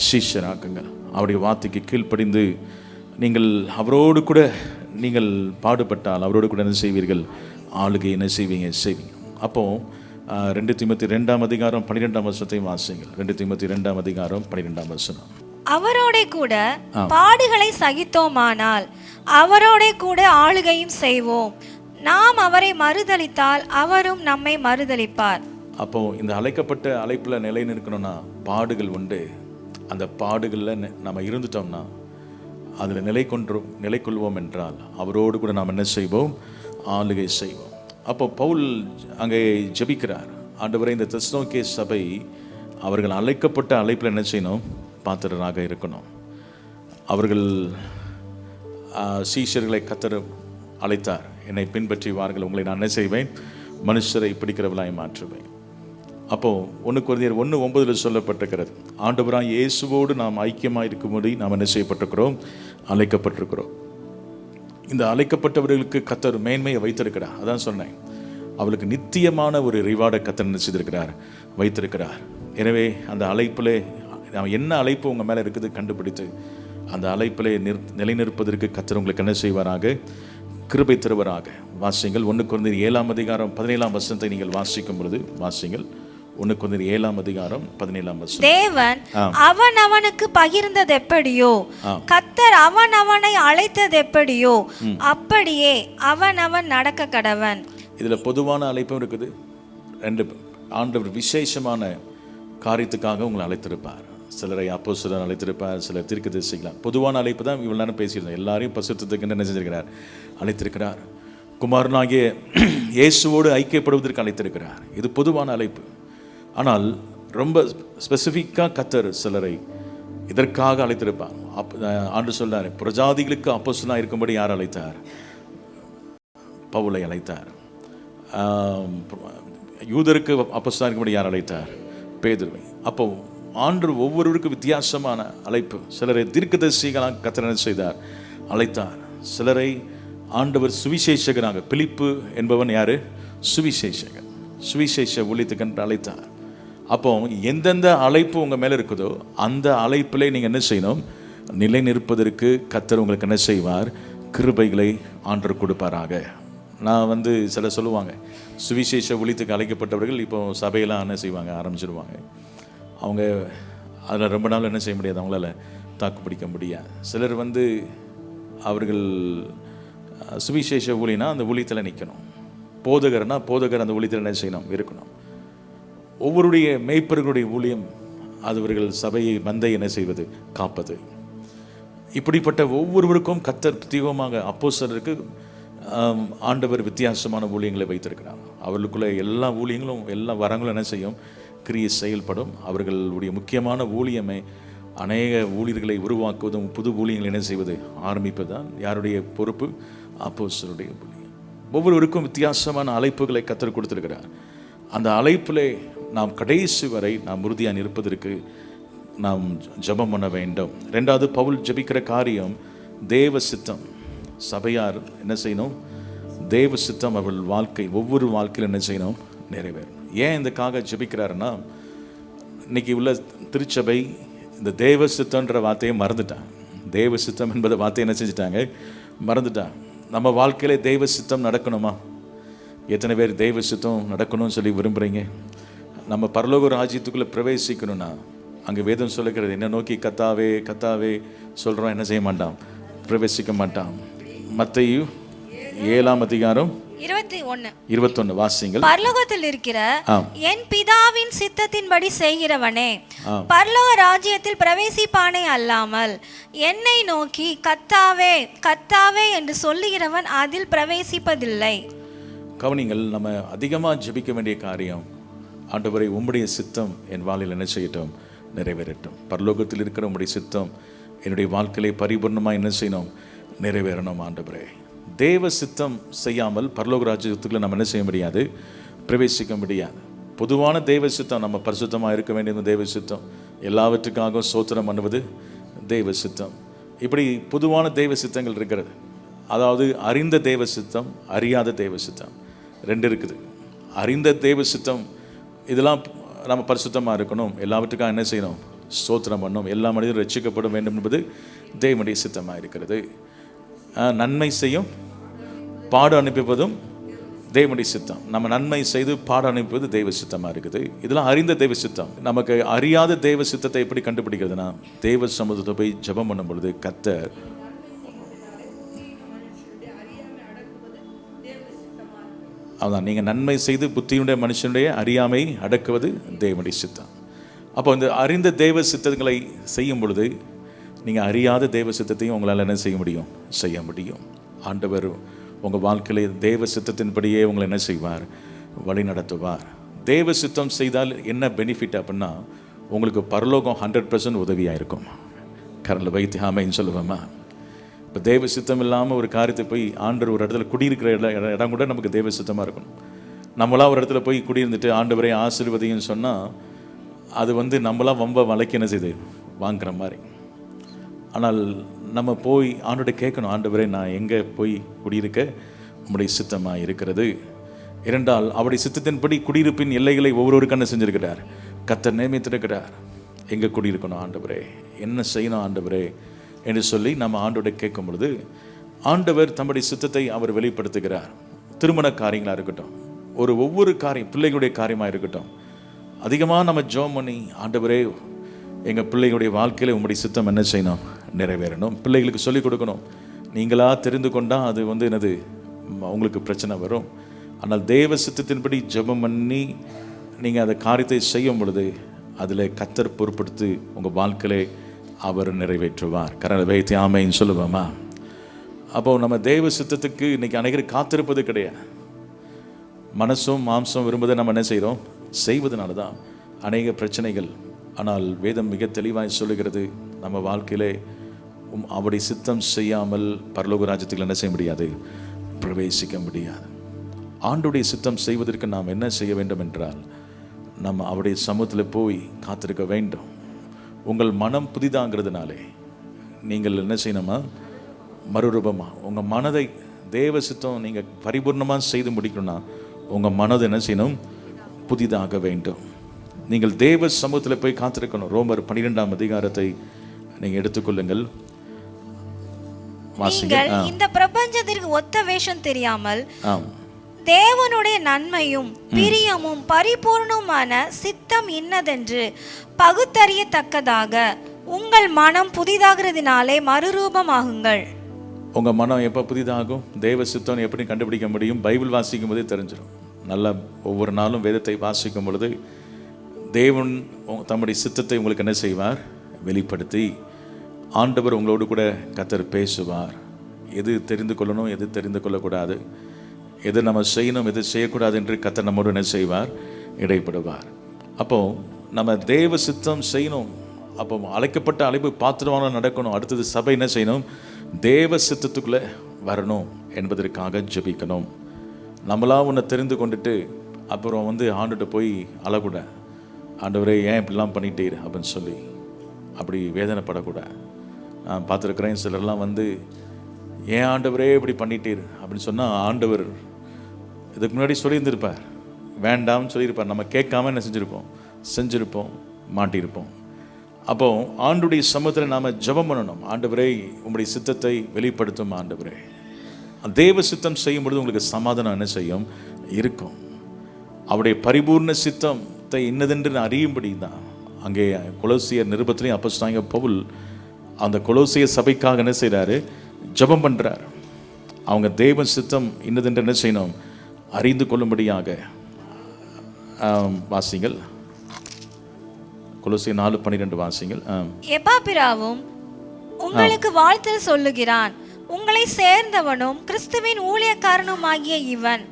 சீஷராக்குங்கள். அவருடைய வார்த்தைக்கு கீழ்ப்படிந்து நீங்கள் அவரோடு கூட நீங்கள் பாடுபட்டால் அவரோடு கூட என்ன செய்வீர்கள்? ஆளுகை என்ன செய்வீங்க? அப்போ 2 தீமோத்தேயு 2:12 வாசிங்கள். 2 தீமோத்தேயு 2:12. அவரோட கூட பாடுகளை சகித்தோமானால் அவரோட கூட ஆளுகையும் செய்வோம், நாம் அவரை மறுதலித்தால் அவரும் நம்மை மறுதலிப்பார். அப்போ இந்த அழைக்கப்பட்ட அழைப்புல நிலை நிற்கணும்னா பாடுகள் உண்டு. அந்த பாடுகளில் நம்ம இருந்துட்டோம்னா அதில் நிலை கொள்வோம் என்றால் அவரோடு கூட நாம் என்ன செய்வோம்? ஆளுகை செய்வோம். அப்போ பவுல் அங்கே ஜெபிக்கிறார், ஆண்டவரே, இந்த தெசலோனிக்கே சபை அவர்கள் அழைக்கப்பட்ட அழைப்பில் என்ன செய்யணும்? பாத்திரராக இருக்கணும். அவர்கள் சீஷர்களை கர்த்தர் அழைத்தார், என்னை பின்பற்றி வார்கள், உங்களை நான் என்ன செய்வேன்? மனுஷரை பிடிக்கிறவளாய் மாற்றுவேன். அப்போது 1 கொரிந்தியர் 1:9 சொல்லப்பட்டிருக்கிறது, ஆண்டவராய் இயேசுவோடு நாம் ஐக்கியமாக இருக்கும்படி நாம் என்ன செய்யப்பட்டிருக்கிறோம்? அழைக்கப்பட்டிருக்கிறோம். இந்த அழைக்கப்பட்டவர்களுக்கு கர்த்தர் மேன்மையை வைத்திருக்கிறார். அதான் சொன்னேன், அவளுக்கு நித்தியமான ஒரு ரிவார்டை கர்த்தர் நினைச்சிருக்கிறார், வைத்திருக்கிறார். எனவே அந்த அழைப்பிலே என்ன அழைப்பு உங்கள் மேலே இருக்குது கண்டுபிடித்து அந்த அழைப்பிலே நிலைநிற்பதற்கு கர்த்தர் உங்களுக்கு என்ன செய்வாராக? கிருபை தருவராக. வாசிங்கள் 1 கொரிந்தியர் 7:17 நீங்கள் வாசிக்கும் பொழுது வாசிங்கள். 1 கொரிந்தியர் 7:17. தேவன் அவன் அவனுக்கு பகிர்ந்தது எப்படியோ, கர்த்தர் அவன் அவனை அழைத்தது எப்படியோ, அப்படியே அவன் அவன் நடக்க கடவன். இதுல பொதுவான அழைப்பும் இருக்குது. 2 ஆண்டவர் விசேஷமான காரியத்துக்காக உங்களை அழைத்திருப்பார். சிலரை அப்போஸ்தலர் அழைத்திருப்பார், சிலர் தீர்க்கதரிசிகள். பொதுவான அழைப்பு தான் இவ்வளவு நேரம் பேசியிருந்தோம். எல்லாரையும் பரிசுத்தத்துக்கு என்ன செஞ்சிருக்கிறார்? அழைத்திருக்கிறார். குமாரனாகிய இயேசுவோடு ஐக்கியப்படுவதற்கு அழைத்திருக்கிறார். இது பொதுவான அழைப்பு. ஆனால் ரொம்ப ஸ்பெசிஃபிக்காக கர்த்தர் சிலரை இதற்காக அழைத்திருப்பார். ஆண்டு சொல்றாரு, பிரஜாதிகளுக்கு அப்போஸ்தலனாக இருக்கும்படி யார் அழைத்தார்? பவுலை அழைத்தார். யூதருக்கு அப்போஸ்தலனாக இருக்கும்படி யார் அழைத்தார்? பேதுருவை. அப்போ ஆண்டு ஒவ்வொருவருக்கும் வித்தியாசமான அழைப்பு. சிலரை தீர்க்கதரிசிகளாக கர்த்தர் செய்தார், அழைத்தார். சிலரை ஆண்டவர் சுவிசேஷகனாக, பிலிப்பு என்பவன் யாரு? சுவிசேஷகன், சுவிசேஷ ஊழியத்துக்கு அழைத்தார். அப்போ எந்தெந்த அழைப்பு உங்கள் மேலே இருக்குதோ அந்த அழைப்பிலே நீங்கள் என்ன செய்யணும்? நிலை நிற்பதற்கு கர்த்தர் உங்களுக்கு என்ன செய்வார்? கிருபைகளை ஆண்டவர் கொடுப்பாராக. நான் வந்து சிலர் சொல்லுவாங்க, சுவிசேஷ ஊழியத்துக்கு அழைக்கப்பட்டவர்கள் இப்போ சபையெல்லாம் என்ன செய்வாங்க, ஆரம்பிச்சிடுவாங்க. அவங்க அதில் ரொம்ப நாள் என்ன செய்ய முடியாது, அவங்களால தாக்கு பிடிக்க முடியாது. சிலர் வந்து அவர்கள் சுவிசேஷ ஊழியனா அந்த ஊழியத்தில் நிற்கணும், போதகர்னா போதகர் அந்த ஊழியத்தில் என்ன செய்யணும், இருக்கணும். ஒவ்வொருடைய மேய்ப்பர்களுடைய ஊழியம் அது அவர்கள் சபையை மந்தை என்ன செய்வது, காப்பது. இப்படிப்பட்ட ஒவ்வொருவருக்கும் கர்த்தர் பிரத்யேகமாக அப்போஸ்தலருக்கு ஆண்டவர் வித்தியாசமான ஊழியங்களை வைத்திருக்கிறார். அவர்களுக்குள்ள எல்லா ஊழியங்களும் எல்லா வரங்களும் என்ன செய்யும், கிரியை செயல்படும். அவர்களுடைய முக்கியமான ஊழியமே அநேக ஊழியர்களை உருவாக்குவதும் புது ஊழியங்களை என்ன செய்வது, ஆரம்பிப்பது தான் யாருடைய பொறுப்பு, அப்போஸ்தலருடைய ஊழியம். ஒவ்வொருவருக்கும் வித்தியாசமான அழைப்புகளை கர்த்தர் கொடுத்திருக்கிறார். அந்த அழைப்பிலே நாம் கடைசி வரை நாம் உறுதியாக இருப்பதற்கு நாம் ஜெபம் பண்ண வேண்டும். ரெண்டாவது, பவுல் ஜெபிக்கிற காரியம் தேவ சித்தம். சபையார் என்ன செய்யணும், தேவ சித்தம் அவள் வாழ்க்கை ஒவ்வொரு வாழ்க்கையில் என்ன செய்யணும், நிறைவேறும். ஏன் இதுக்காக ஜெபிக்கிறாருன்னா, இன்னைக்கு உள்ள திருச்சபை இந்த தேவ சித்தம்ன்ற வார்த்தையை மறந்துட்டாங்க. தேவ சித்தம் என்பதை வார்த்தையை என்ன செஞ்சுட்டாங்க, மறந்துட்டாங்க. நம்ம வாழ்க்கையில தெய்வ சித்தம் நடக்கணுமா? எத்தனை பேர் தெய்வ சித்தம் நடக்கணும்னு சொல்லி விரும்புகிறீங்க? நம்ம பரலோக ராஜ்யத்துக்குள்ளே பிரவேசிக்கணும்னா அங்கே வேதம் சொல்லுகிறது, என்ன நோக்கி கத்தாவே கத்தாவே சொல்கிறோம், என்ன செய்ய மாட்டான், பிரவேசிக்க மாட்டான். மத்தேயு 7ஆம் அதிகாரம் 21 வாசிங்கள். பரலோகத்தில் இருக்கிற என் பிதாவின் சித்தத்தின்படி செய்கிறவனே பரலோக ராஜ்யத்தில் பிரவேசிப்பானே அல்லாமல் என்னை நோக்கி கத்தாவே கத்தாவே என்று சொல்லுகிறவன் அதில் பிரவேசிப்பதில்லை. கவனிங்கள், நம்ம அதிகமாக ஜெபிக்க வேண்டிய காரியம், ஆண்டவரை உம்முடைய சித்தம் என் வாழ்வில் என்ன செய்யட்டும், நிறைவேறட்டும். பரலோகத்தில் இருக்கிற உம்முடைய சித்தம் என்னுடைய வாழ்க்கையை பரிபூர்ணமாக என்ன செய்யணும், நிறைவேறணும். ஆண்டவரே, தேவ சித்தம் செய்யாமல் பரலோக ராஜ்யத்துக்குள்ள நம்ம என்ன செய்ய முடியாது, பிரவேசிக்க முடியாது. பொதுவான தெய்வ சித்தம், நம்ம பரிசுத்தமாக இருக்க வேண்டியது தெய்வ சித்தம், எல்லாவற்றுக்காகவும் ஸ்தோத்திரம் பண்ணுவது தெய்வ சித்தம். இப்படி பொதுவான தெய்வ சித்தங்கள் இருக்கிறது. அதாவது அறிந்த தெய்வ சித்தம், அறியாத தெய்வ சித்தம், ரெண்டு இருக்குது. அறிந்த தெய்வ சித்தம், இதெல்லாம் நம்ம பரிசுத்தமாக இருக்கணும், எல்லாவற்றுக்காக என்ன செய்யணும், ஸ்தோத்திரம் பண்ணணும், எல்லா மனிதரும் ரட்சிக்கப்பட வேண்டும் என்பது தேவனுடைய சித்தமாக இருக்கிறது. நன்மை செய்யும் பாடு அனுப்பிப்பதும் தேவனுடைய சித்தம். நம்ம நன்மை செய்து பாடு அனுப்புவது தெய்வ சித்தமாக இருக்குது. இதெல்லாம் அறிந்த தெய்வ சித்தம். நமக்கு அறியாத தெய்வ சித்தத்தை எப்படி கண்டுபிடிக்கிறதுனா, தெய்வ சமூகத்தை போய் ஜெபம் பண்ணும் பொழுது கர்த்தர் அதான், நீங்கள் நன்மை செய்து புத்தியுடைய மனுஷனுடைய அறியாமை அடக்குவது தேவனுடைய சித்தம். அப்போ இந்த அறிந்த தெய்வ சித்தங்களை செய்யும் பொழுது நீங்கள் அறியாத தெய்வ சித்தத்தையும் உங்களால் என்ன செய்ய முடியும், செய்ய முடியும். ஆண்டவர் உங்கள் வாழ்க்கையிலே தெய்வ சித்தத்தின்படியே உங்களை என்ன செய்வார், வழி நடத்துவார். தெய்வ சித்தம் செய்தால் என்ன பெனிஃபிட் அப்படின்னா, உங்களுக்கு பரலோகம் 100% உதவியாக இருக்கும். கரண்டில் வைத்து ஆமைன்னு சொல்லுவேம்மா. இப்போ தெய்வ சித்தம் இல்லாமல் ஒரு காரியத்தை போய் ஆண்டவர் ஒரு இடத்துல குடியிருக்கிற இடம் கூட நமக்கு தெய்வ சித்தமாக இருக்கணும். நம்மளாம் ஒரு இடத்துல போய் குடியிருந்துட்டு ஆண்டவரை ஆசீர்வதின்னு சொன்னால் அது வந்து நம்மளாம் வம்ப வளைக்க என்ன செய்து வாங்குற மாதிரி. ஆனால் நம்ம போய் ஆண்டோட கேட்கணும், ஆண்டவரே நான் எங்கே போய் குடியிருக்க உம்முடைய சித்தமாக இருக்கிறது. இரண்டால் அவருடைய சித்தத்தின்படி குடியிருப்பின் எல்லைகளை ஒவ்வொருவருக்கும் என்ன செஞ்சிருக்கிறார், கர்த்தர் நியமித்திருக்கிறார். எங்கே குடியிருக்கணும் ஆண்டவரே, என்ன செய்யணும் ஆண்டவரே என்று சொல்லி நம்ம ஆண்டோட கேட்கும் பொழுது ஆண்டவர் தம்முடைய சித்தத்தை அவர் வெளிப்படுத்துகிறார். திருமண காரியங்களாக இருக்கட்டும், ஒவ்வொரு காரியம், பிள்ளைகளுடைய காரியமாக இருக்கட்டும், அதிகமாக நம்ம ஜெபம் பண்ணி ஆண்டவரே எங்கள் பிள்ளைகளுடைய வாழ்க்கையில் உங்களுடைய சித்தம் என்ன செய்யணும், நிறைவேறணும். பிள்ளைகளுக்கு சொல்லிக் கொடுக்கணும். நீங்களாக தெரிந்து கொண்டால் அது வந்து என்னது, உங்களுக்கு பிரச்சனை வரும். ஆனால் தேவ சித்தத்தின்படி ஜெபம் பண்ணி நீங்கள் அந்த காரியத்தை செய்யும் பொழுது அதில் கர்த்தர் பொறுப்படுத்தி உங்கள் வாழ்க்கையிலே அவர் நிறைவேற்றுவார். கரங்களை வைத்து ஆமைன்னு சொல்லுவோமா? அப்போது நம்ம தேவ சித்தத்துக்கு இன்றைக்கி அனைவரும் காத்திருப்பது கிடையாது. மனசும் மாம்சம் விரும்புவதை நம்ம என்ன செய்கிறோம், செய்வதனால தான் அநேக பிரச்சனைகள். ஆனால் வேதம் மிக தெளிவாய் சொல்லுகிறது, நம்ம வாழ்க்கையிலே அவருடைய சித்தம் செய்யாமல் பரலோக ராஜ்யத்தில் என்ன செய்ய முடியாது, பிரவேசிக்க முடியாது. ஆண்டுடைய சித்தம் செய்வதற்கு நாம் என்ன செய்ய வேண்டும் என்றால், நம்ம அவருடைய சமூகத்தில் போய் காத்திருக்க வேண்டும். உங்கள் மனம் புதிதாங்கிறதுனாலே நீங்கள் என்ன செய்யணுமா, மறுரூபமாக உங்கள் மனதை தேவ சித்தம் நீங்கள் பரிபூர்ணமாக செய்து முடிக்கணும்னா உங்கள் மனதை என்ன செய்யணும், புதிதாக வேண்டும். நீங்கள் தேவ சமூகத்தில் போய் காத்திருக்கணும். ரோமர் 12ஆம் அதிகாரத்தை நீங்கள் எடுத்துக்கொள்ளுங்கள். நீங்கள் இந்த பிரபஞ்சத்திற்கு ஒத்த வேஷம் தெரியாமல் ஆம் தேவனுடைய நன்மையும் பிரியமும் பரிபூர்ணமான சித்தம் இன்னதென்று பகுத்தறியத்தக்கதாக உங்கள் மனம் புதிதாகிறதுனாலே மறுரூபமாகுங்கள். உங்க மனம் எப்போ புதிதாகும்? தேவ சித்தம் எப்படி கண்டுபிடிக்க முடியும்? பைபிள் வாசிக்கும் போதே தெரிஞ்சிடும். நல்லா ஒவ்வொரு நாளும் வேதத்தை வாசிக்கும் பொழுது தேவன் தம்முடைய சித்தத்தை உங்களுக்கு என்ன செய்வார்? வெளிப்படுத்தி ஆண்டவர் உங்களோடு கூட கர்த்தர் பேசுவார். எது தெரிந்து கொள்ளணும், எது தெரிந்து கொள்ளக்கூடாது, எது நம்ம செய்யணும், எது செய்யக்கூடாது என்று கர்த்தர் நம்மோடு என்ன செய்வார்? இடைப்படுவார். அப்போ நம்ம தேவ சித்தம் செய்யணும். அப்போ அழைக்கப்பட்ட அழைப்பு பாத்திரமான நடக்கணும். அடுத்தது சபை என்ன செய்யணும்? தேவ சித்தத்துக்குள்ளே வரணும் என்பதற்காக ஜெபிக்கணும். நம்மளா ஒன்று தெரிந்து கொண்டுட்டு அப்புறம் ஆண்டுகிட்ட போய் அழக்கூட, ஆண்டவரே ஏன் இப்படிலாம் பண்ணிட்டீர் அப்படின்னு சொல்லி அப்படி வேதனைப்படக்கூடாது. நான் பார்த்துருக்குறேன், சிலர்லாம் ஏன் ஆண்டவரே இப்படி பண்ணிட்டீர் அப்படின்னு சொன்னால் ஆண்டவர் இதுக்கு முன்னாடி சொல்லியிருந்திருப்பார், வேண்டாம்னு சொல்லியிருப்பார். நம்ம கேட்காம என்ன செஞ்சுருப்போம், மாட்டியிருப்போம். அப்போ ஆண்டுடைய சமூகத்தில் நாம் ஜெபம் பண்ணணும். ஆண்டவரே உங்களுடைய சித்தத்தை வெளிப்படுத்தும் ஆண்டவரே. தேவ சித்தம் செய்யும் பொழுது உங்களுக்கு சமாதானம் என்ன செய்யும்? இருக்கும். அவருடைய பரிபூர்ண சித்தத்தை இன்னதென்று அறியும்படி தான் அங்கே கொலோசியர் நிருபத்திலையும் அப்போஸ்தலனாகிய பவுல் அந்த கொலோசிய சபைக்காக என்ன செய்கிறாரு? ஜெபம் பண்ணுறார். அவங்க தேவ சித்தம் இன்னதென்று என்ன செய்யணும்? அறிந்து கொள்ளும்படியாக. வாசிங்கள், கொலோசியர் 4:12 வாசிங்கள். எபாப்பிராவும் உங்களுக்கு வாழ்த்தல் சொல்லுகிறான். உங்களை சேர்ந்தவனும் கிறிஸ்துவின் ஊழியக்காரனுமாகிய இவன்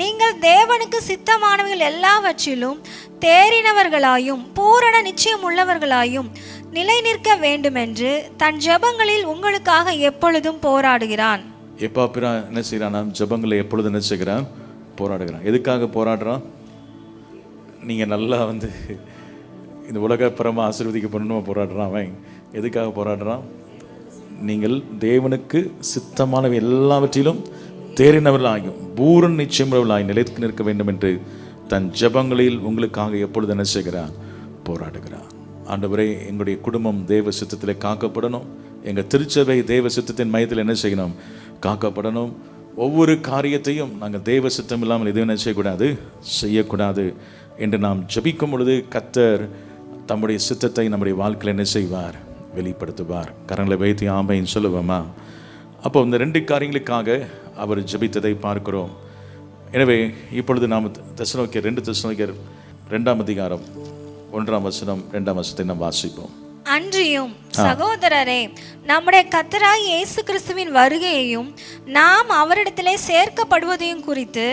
நீங்கள் தேவனுக்கு சித்தமானவர்கள் எல்லாவற்றிலும் தேறினவர்களாயும் பூரண நிச்சயம் உள்ளவர்களாயும் நிலை நிற்க வேண்டுமென்று தன் ஜெபங்களில் உங்களுக்காக எப்பொழுதும் போராடுகிறான். எப்பாப்பிரா என்ன செய்யறான்? ஜெபங்களை எப்பொழுதும் என்ன செய்கிறான்? போராடுகிறான். எதுக்காக போராடுறான்? நீங்கள் நல்லா இந்த உலகப்புறமா ஆசீர்வதிக்கப்படணும் போராடுறான். அவன் எதுக்காக போராடுறான்? நீங்கள் தேவனுக்கு சித்தமானவை எல்லாவற்றிலும் தேறினவர்களாயும் பூரண நிச்சயமுள்ளவர்களாய் நிலைத்து நிற்க வேண்டும் என்று தன் ஜெபங்களில் உங்களுக்காக எப்பொழுது என்ன செய்கிறான்? போராடுகிறான். ஆண்டவரே, எங்களுடைய குடும்பம் தேவ சித்தத்தில் காக்கப்படணும். எங்கள் திருச்சபை தேவ சித்தத்தின் மையத்தில் என்ன செய்யணும்? காக்கப்படணும். ஒவ்வொரு காரியத்தையும் நாங்கள் தேவ சித்தம் இல்லாமல் எதுவும் என்ன செய்யக்கூடாது என்று நாம் ஜெபிக்கும் பொழுது கர்த்தர் தம்முடைய சித்தத்தை நம்முடைய வாழ்க்கையில் என்ன செய்வார்? வெளிப்படுத்துவார். கரங்களை வைத்து ஆமைன்னு சொல்லுவோமா? அப்போ இந்த 2 காரியங்களுக்காக அவர் ஜெபித்ததை பார்க்கிறோம். எனவே இப்பொழுது நாம் 2 தெசலோனிக்கர் 2ஆம் அதிகாரம் 1ஆம் வசனம் 2ஆம் வசனத்தை நாம் வாசிப்போம். அன்றியும் சகோதரரே, நம்முடைய கர்த்தராகிய இயேசு கிறிஸ்துவின் வருகையையும் நாம் அவரிடத்திலே சேர்க்கப்படுவதையும் குறித்து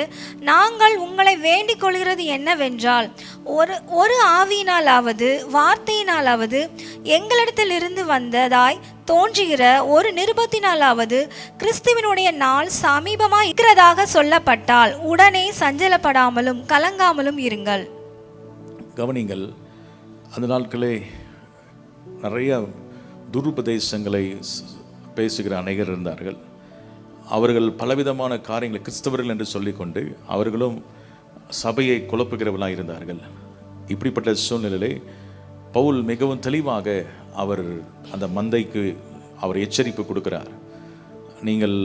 நாங்கள் உங்களை வேண்டிக் கொள்கிறது என்னவென்றால், ஒரு ஆவியினாலாவது வார்த்தையினாலாவது எங்களிடத்தில் இருந்து வந்ததாய் தோன்றுகிற ஒரு நிருபத்தினாலாவது கிறிஸ்துவினுடைய நாள் சமீபமாக இருக்கிறதாக சொல்லப்பட்டால் உடனே சஞ்சலப்படாமலும் கலங்காமலும் இருங்கள். கவனிங்கள், அந்த நாட்களே நிறைய துருபதேசங்களை பேசுகிற அநேகர் இருந்தார்கள். அவர்கள் பலவிதமான காரியங்களை கிறிஸ்தவர்கள் என்று சொல்லிக்கொண்டு அவர்களும் சபையை குழப்புகிறவர்களாக இருந்தார்கள். இப்படிப்பட்ட சூழ்நிலையிலே பவுல் மிகவும் தெளிவாக அவர் அந்த மந்தைக்கு அவர் எச்சரிப்பு கொடுக்கிறார். நீங்கள்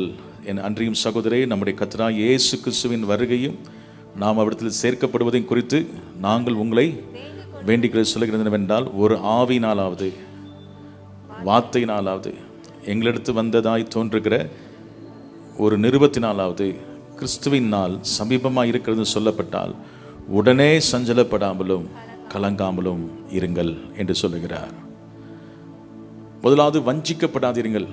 என் அன்றியும் சகோதரே, நம்முடைய கர்த்தராகிய இயேசு கிறிஸ்துவின் வருகையும் நாம் அவரிடத்தில் சேர்க்கப்படுவதையும் குறித்து நாங்கள் உங்களை வேண்டிக் சொல்லுகிறது என்னவென்றால், ஒரு ஆவியினாலாவது வார்த்தையினாலாவது எங்களிடத்து வந்ததாய் தோன்றுகிற ஒரு நிருபத்தினாலாவது கிறிஸ்துவின் நாள் சமீபமாக இருக்கிறது சொல்லப்பட்டால் உடனே சஞ்சலப்படாமலும் கலங்காமலும் இருங்கள் என்று சொல்லுகிறார். முதலாவது வஞ்சிக்கப்படாதீர்கள்.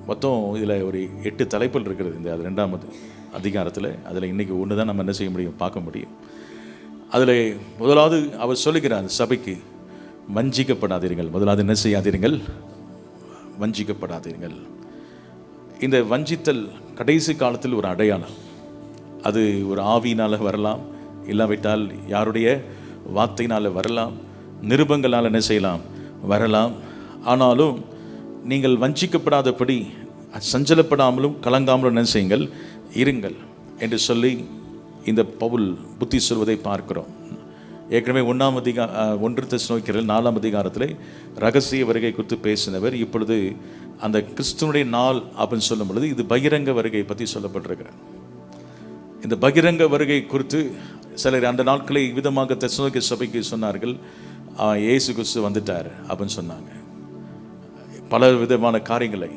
மொத்தம் இதில் ஒரு 8 தலைப்புகள் இருக்கிறது இந்த 2ஆம் அதிகாரத்தில். அதில் இன்றைக்கி ஒன்று தான் நம்ம என்ன செய்ய முடியும், பார்க்க முடியும். அதில் முதலாவது அவர் சொல்லுகிறார், சபைக்கு வஞ்சிக்கப்படாதீர்கள். முதலாவது என்ன செய்யாதீர்கள்? வஞ்சிக்கப்படாதீர்கள். இந்த வஞ்சித்தல் கடைசி காலத்தில் ஒரு அடையாளம். அது ஒரு ஆவியினால் வரலாம், இல்லாவிட்டால் யாருடைய வார்த்தையினால் வரலாம், நிருபங்களால் என்ன செய்யலாம், வரலாம். ஆனாலும் நீங்கள் வஞ்சிக்கப்படாதபடி சஞ்சலப்படாமலும் கலங்காமலும் என்ன செய்யுங்கள், இருங்கள் என்று சொல்லி இந்த பவுல் புத்தி சொல்வதை பார்க்கிறோம். ஏற்கனவே 1 தெசலோனிக்கேயர் 4 அதிகாரத்தில் ரகசிய வருகை குறித்து பேசினவர். இப்பொழுது அந்த கிறிஸ்துவனுடைய நாள் அப்படின்னு சொல்லும் பொழுது இது பகிரங்க வருகை பற்றி சொல்லப்பட்டிருக்கிறார். இந்த பகிரங்க வருகை குறித்து சிலர் அந்த நாட்களை விதமாக தெசலோனிக்கே சபைக்கு சொன்னார்கள், இயேசு கிறிஸ்து வந்துட்டார் அப்படின்னு சொன்னாங்க. பல விதமான காரியங்களை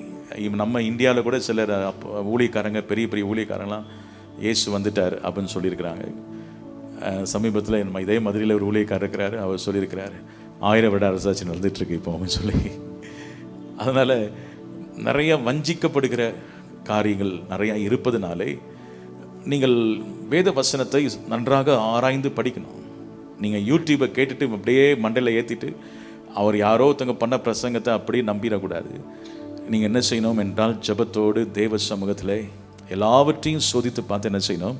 நம்ம இந்தியாவில் கூட சிலர் ஊழியக்காரங்க, பெரிய பெரிய ஊழியக்காரங்களாம் இயேசு வந்துட்டார் அப்படின்னு சொல்லியிருக்கிறாங்க. சமீபத்தில் நம்ம இதே மதுரையில் ஒரு ஊழியக்காரர் இருக்கிறாரு, அவர் சொல்லியிருக்கிறார் 1000 வருட அரசாட்சி நடந்துகிட்ருக்கு இப்போ அப்படின்னு சொல்லி. அதனால் நிறைய வஞ்சிக்கப்படுகிற காரியங்கள் நிறையா இருப்பதுனாலே நீங்கள் வேத வசனத்தை நன்றாக ஆராய்ந்து படிக்கணும். நீங்கள் யூடியூப்பை கேட்டுட்டு அப்படியே மண்டையில் ஏற்றிட்டு அவர் யாரோ ஒருத்தங்க பண்ண பிரசங்கத்தை அப்படியே நம்பிடக்கூடாது. நீங்கள் என்ன செய்யணும் என்றால் ஜெபத்தோடு தேவ சமூகத்தில் எல்லாவற்றையும் சோதித்து பார்த்து என்ன செய்யணும்,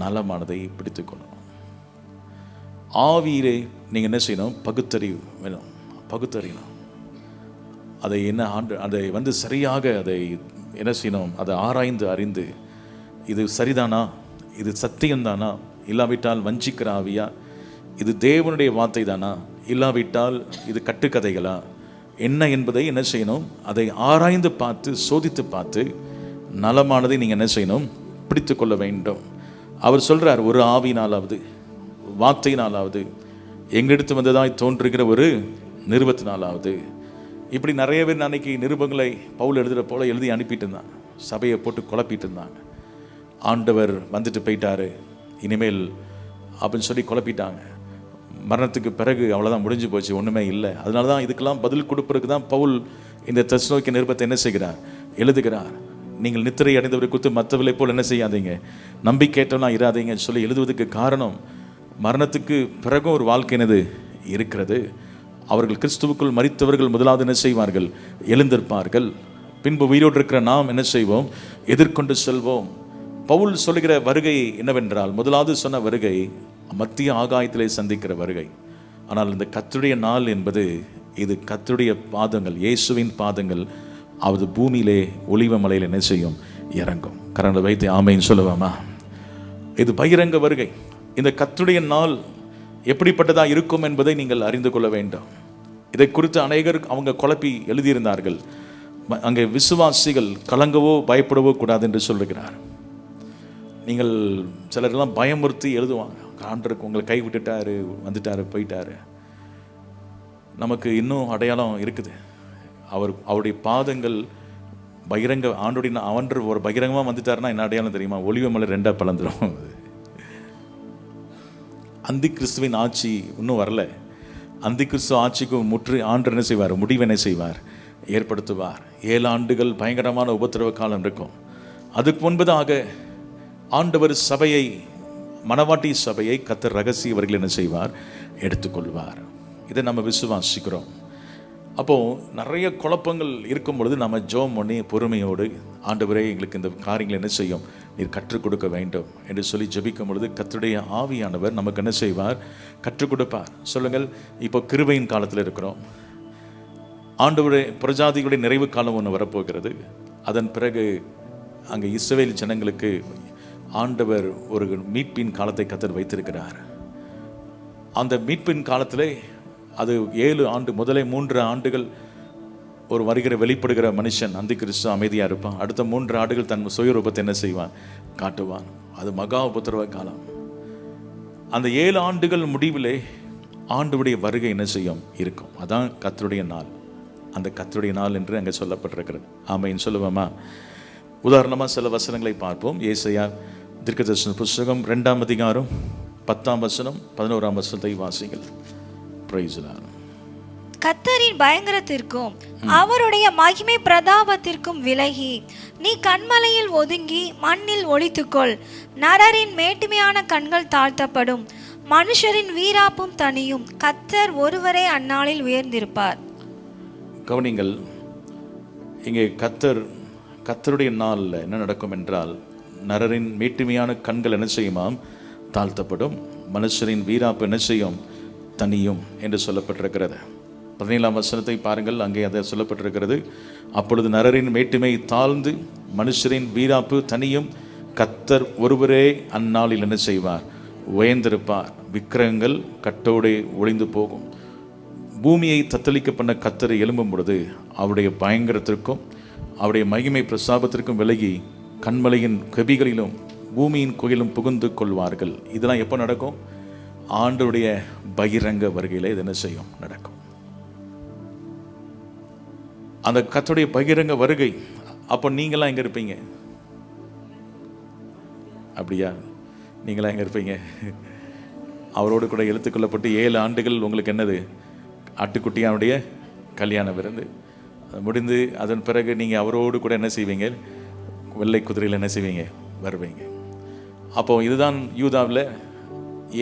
நலமானதை பிடித்துக்கொள்ளணும். ஆவியிலே நீங்கள் என்ன செய்யணும், பகுத்தறிவு வேணும், பகுத்தறியணும். அதை என்ன அதை சரியாக அதை என்ன செய்யணும், அதை ஆராய்ந்து அறிந்து இது சரிதானா, இது சத்தியம்தானா, இல்லாவிட்டால் வஞ்சிக்கிற ஆவியா, இது தேவனுடைய வார்த்தை தானா, இல்லாவிட்டால் இது கட்டுக்கதைகளா என்ன என்பதை என்ன செய்யணும், அதை ஆராய்ந்து பார்த்து சோதித்து பார்த்து நலமானதை நீங்கள் என்ன செய்யணும், பிடித்து கொள்ள வேண்டும். அவர் சொல்கிறார், ஒரு ஆவியினாலாவது வார்த்தையினாலாவது எங்கெடுத்து வந்ததாய் தோன்றுகிற ஒரு நிருபத்தினாலாவது. இப்படி நிறைய பேர் அன்னைக்கு நிருபங்களை பவுல் எழுதுகிற போல எழுதி அனுப்பிட்டு இருந்தாங்க, சபையை போட்டு குழப்பிட்டு இருந்தாங்க. ஆண்டவர் வந்துட்டு போயிட்டாரு இனிமேல் அப்படின்னு சொல்லி குழப்பிட்டாங்க. மரணத்துக்கு பிறகு அவ்வளோதான், முடிஞ்சு போச்சு, ஒன்றுமே இல்லை. அதனால தான் இதுக்கெல்லாம் பதில் கொடுப்பதற்கு தான் பவுல் இந்த தெசலோனிக்கே நிருபத்தை என்ன செய்கிறார், எழுதுகிறார். நீங்கள் நித்திரை அடைந்தவரை குறித்து மற்றவர்களை போல் என்ன செய்யாதீங்க, நம்பிக்கையற்றவனா இராதீங்கன்னு சொல்லி எழுதுவதற்கு காரணம், மரணத்துக்கு பிறகும் ஒரு வாழ்க்கை என்னது இருக்கிறது. அவர்கள் கிறிஸ்துவுக்குள் மரித்தவர்கள் முதலாவது என்ன செய்வார்கள், எழுந்திருப்பார்கள். பின்பு உயிரோடு இருக்கிற நாம் என்ன செய்வோம், எதிர்கொண்டு செல்வோம். பவுல் சொல்லுகிற வருகை என்னவென்றால், முதலாவது சொன்ன வருகை மத்திய ஆகாயத்திலே சந்திக்கிற வருகை. ஆனால் இந்த கர்த்தருடைய நாள் என்பது இது கர்த்தருடைய பாதங்கள், இயேசுவின் பாதங்கள் அது பூமியிலே ஒலிவ மலையில் என்ன செய்யும், இறங்கும். கரங்களை வைத்து ஆமைன்னு சொல்லுவாமா. இது பகிரங்க வருகை. இந்த கர்த்தருடைய நாள் எப்படிப்பட்டதா இருக்கும் என்பதை நீங்கள் அறிந்து கொள்ள வேண்டும். இதை குறித்து அநேகர் அவங்க குழப்பி எழுதியிருந்தார்கள். அங்கே விசுவாசிகள் கலங்கவோ பயப்படவோ கூடாது என்று சொல்லுகிறார். நீங்கள் சிலரெல்லாம் பயமுறுத்தி எழுதுவாங்க, ஆண்டருக்கு உங்களை கை விட்டுட்டாரு, வந்துட்டாரு, போயிட்டாரு. நமக்கு இன்னும் அடையாளம் இருக்குது. அவருடைய பாதங்கள் பகிரங்க ஆண்டுடைய அவன்று ஒரு பகிரங்கமாக வந்துட்டாருன்னா என்ன அடையாளம் தெரியுமா, ஒலிவ மலை 2 பிளந்துடும். அந்தி கிறிஸ்துவின் ஆட்சி இன்னும் வரல. அந்தி கிறிஸ்துவ ஆட்சிக்கு ஆண்டு என்ன செய்வார், முடிவு என்ன செய்வார், ஏற்படுத்துவார். 7 ஆண்டுகள் பயங்கரமான உபத்திரவ காலம் இருக்கும். அதுக்கு முன்பதாக ஆண்டவர் சபையை, மணவாட்டி சபையை கர்த்தர் ரகசியவர்கள் என்ன செய்வார், எடுத்துக்கொள்வார். இதை நம்ம விசுவாசிக்கிறோம். அப்போது நிறைய குழப்பங்கள் இருக்கும் பொழுது நம்ம ஜெபம் பண்ணி பொறுமையோடு, ஆண்டவரே எங்களுக்கு இந்த காரியங்கள் என்ன செய்யும், நீர் கற்றுக் கொடுக்க வேண்டும் என்று சொல்லி ஜெபிக்கும் பொழுது கர்த்தருடைய ஆவியானவர் நமக்கு என்ன செய்வார், கற்றுக் கொடுப்பார். சொல்லுங்கள், இப்போ கிருபையின் காலத்தில் இருக்கிறோம். ஆண்டவருடைய பிரஜாதிகளுடைய நிறைவு காலம் ஒன்று வரப்போகிறது. அதன் பிறகு அங்கே இஸ்ரவேல் ஜனங்களுக்கு ஆண்டவர் ஒரு மீட்பின் காலத்தை கர்த்தர் வைத்திருக்கிறார். அந்த மீட்பின் காலத்திலே அது 7 ஆண்டு, முதலே 3 ஆண்டுகள் ஒரு வருகிற வெளிப்படுகிற மனுஷன் அந்தி கிறிஸ்து அமைதியாக இருப்பான். அடுத்த 3 ஆண்டுகள் தன் சுயரூபத்தை என்ன செய்வான், காட்டுவான். அது மகா உபத்திரவ காலம். அந்த 7 ஆண்டுகள் முடிவிலே ஆண்டவருடைய வருகை என்ன செய்யும், இருக்கும். அதான் கர்த்தருடைய நாள். அந்த கர்த்தருடைய நாள் என்று அங்கே சொல்லப்பட்டிருக்கிறது. ஆமைன்னு சொல்லுவோமா. உதாரணமாக சில வசனங்களை பார்ப்போம். ஏசாயா தீர்க்கதரிசன புஸ்தகம் 2 அதிகாரம் 10 வசனம் 11 வசனத்தை வாசிங்கள். கர்த்தரின் பயங்கரத்திற்கும் அவருடைய மகிமை பிரதாபத்திற்கும் விலகி நீ கன்மலையில் ஒதுங்கி மண்ணில் ஒளித்துக்கொள். நரரின் மேட்டுமையான கண்கள் தாழ்த்தப்படும், மனுஷரின் வீராப்பும் தனியும். கர்த்தர் ஒருவரே அந்நாளில் உயர்ந்திருப்பார். கவனிங்கள், இங்கே கர்த்தருடைய நாளில் என்ன நடக்கும் என்றால், நரரின் மேட்டுமையான கண்கள் என்ன செய்யுமாம், தாழ்த்தப்படும். மனுஷரின் வீராப்பு என்ன செய்யும், தனியும் என்று சொல்லப்பட்டிருக்கிறது. 17 வசனத்தை பாருங்கள், அங்கே அதை சொல்லப்பட்டிருக்கிறது. அப்பொழுது நரரின் மேட்டுமை தாழ்ந்து மனுஷரின் வீராப்பு தனியும், கர்த்தர் ஒருவரே அந்நாளில் என்ன செய்வார், உயர்ந்திருப்பார். விக்கிரகங்கள் கட்டோடே ஒளிந்து போகும். பூமியை தத்தளிக்க பண்ண கர்த்தர் எழும்பும் பொழுது அவருடைய பயங்கரத்திற்கும் அவருடைய மகிமை பிரசாபத்திற்கும் விலகி கண்மலையின் கபிகளிலும் பூமியின் கோயிலும் புகுந்து கொள்வார்கள். இதெல்லாம் எப்போ நடக்கும்? ஆண்டவருடைய பகிரங்க வருகையில் இது என்ன செய்யும்? நடக்கும். அந்த கர்த்தருடைய பகிரங்க வருகை அப்போ நீங்களாம் எங்கே இருப்பீங்க? அப்படியா? நீங்களாம் எங்கே இருப்பீங்க? அவரோடு கூட எடுத்துக்கொள்ளப்பட்டு 7 ஆண்டுகள் உங்களுக்கு என்னது? ஆட்டுக்குட்டியானுடைய கல்யாண விருந்து முடிந்து அதன் பிறகு நீங்கள் அவரோடு கூட என்ன செய்வீங்க? வெள்ளை குதிரையில் என்ன செய்வீங்க? வருவீங்க. அப்போ இதுதான் யூதாவில்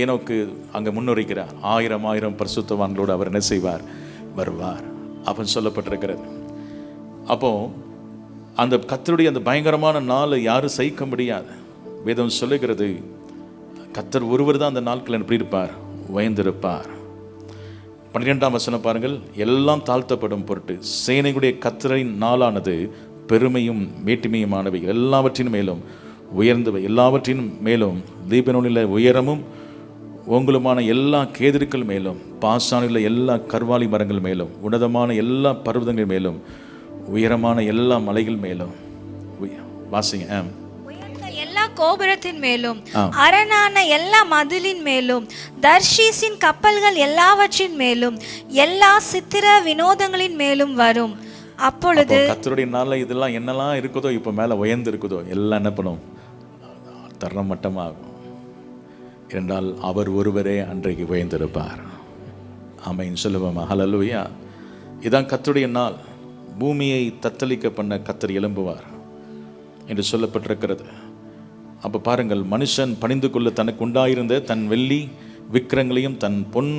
ஏனோக்கு அங்கே முன்னுரைக்கிறார். 1000 பரிசுத்தவான்களோடு அவர் என்ன செய்வார்? வருவார் அப்படின்னு சொல்லப்பட்டிருக்கிறது. அப்போ அந்த கர்த்தருடைய அந்த பயங்கரமான நாளை யாரும் சகிக்க முடியாது. வேதம் சொல்லுகிறது கர்த்தர் ஒருவர் தான் அந்த நாட்கள் எப்படி இருப்பார்? உயர்ந்திருப்பார். 12ஆம் வசனம் பாருங்கள். எல்லாம் தாழ்த்தப்படும் பொருட்டு சேனைகளுடைய கர்த்தரின் நாளானது பெருமையும் மேட்டிமையுமானவை, எல்லாவற்றின் மேலும் உயர்ந்தவை, எல்லாவற்றின் மேலும் லீபனோனில் உயரமும் ஓங்குலுமான எல்லா கேதிருக்கள் மேலும் பாசானில் எல்லா கர்வாலி மரங்கள் மேலும் உன்னதமான எல்லா பர்வதங்கள் மேலும் உயரமான எல்லா மலைகள் மேலும் வாசிங்க. உயர்ந்த எல்லா கோபுரத்தின் மேலும் அரணான எல்லா மதிலின் மேலும் தர்ஷீஸின் கப்பல்கள் எல்லாவற்றின் மேலும் எல்லா சித்திர வினோதங்களின் மேலும் வரும். அப்பொழுது கர்த்தருடைய நாளில் இதெல்லாம் என்னெல்லாம் இருக்குதோ இப்போ மேலே உயர்ந்து இருக்குதோ எல்லாம் என்ன பண்ணும்? தரமட்டமாகும். என்றால் அவர் ஒருவரே அன்றைக்கு உயர்ந்திருப்பார். ஆமென் சொல்லுவோமா? ஹல்லேலூயா. இதான் கர்த்தருடைய நாள். பூமியை தத்தளிக்க பண்ண கர்த்தர் எழும்புவார் என்று சொல்லப்பட்டிருக்கிறது. அப்போ பாருங்கள், மனுஷன் பணிந்து கொள்ள தனக்கு உண்டாயிருந்த தன் வெள்ளி விக்கிரங்களையும் தன் பொன்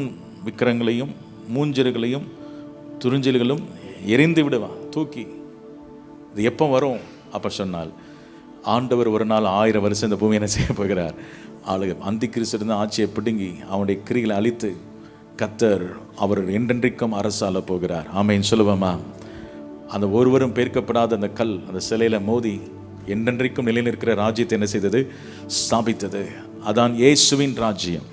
விக்கிரங்களையும் மூஞ்சிறுகளையும் துறிஞ்சில்களும் எரிந்து விடுவான், தூக்கி. இது எப்போ வரும்? அப்போ சொன்னால் ஆண்டவர் ஒரு நாள் 1000 வருஷம் இந்த பூமியை என்ன செய்ய போகிறார்? ஆளுக அந்தி கிறிஸ்து ஆட்சியை பிடுங்கி அவனுடைய கிரிகளை அழித்து கர்த்தர் அவர் என்றென்றைக்கும் அரசாள போகிறார். ஆமென் சொல்லுவோமா? அந்த ஒருவரும் பேர்க்கப்படாத அந்த கல் அந்த சிலையில் மோதி என்றென்றைக்கும் நிலையில் இருக்கிற ராஜ்யத்தை என்ன செய்தது? ஸ்தாபித்தது. அதான் இயேசுவின் ராஜ்யம்.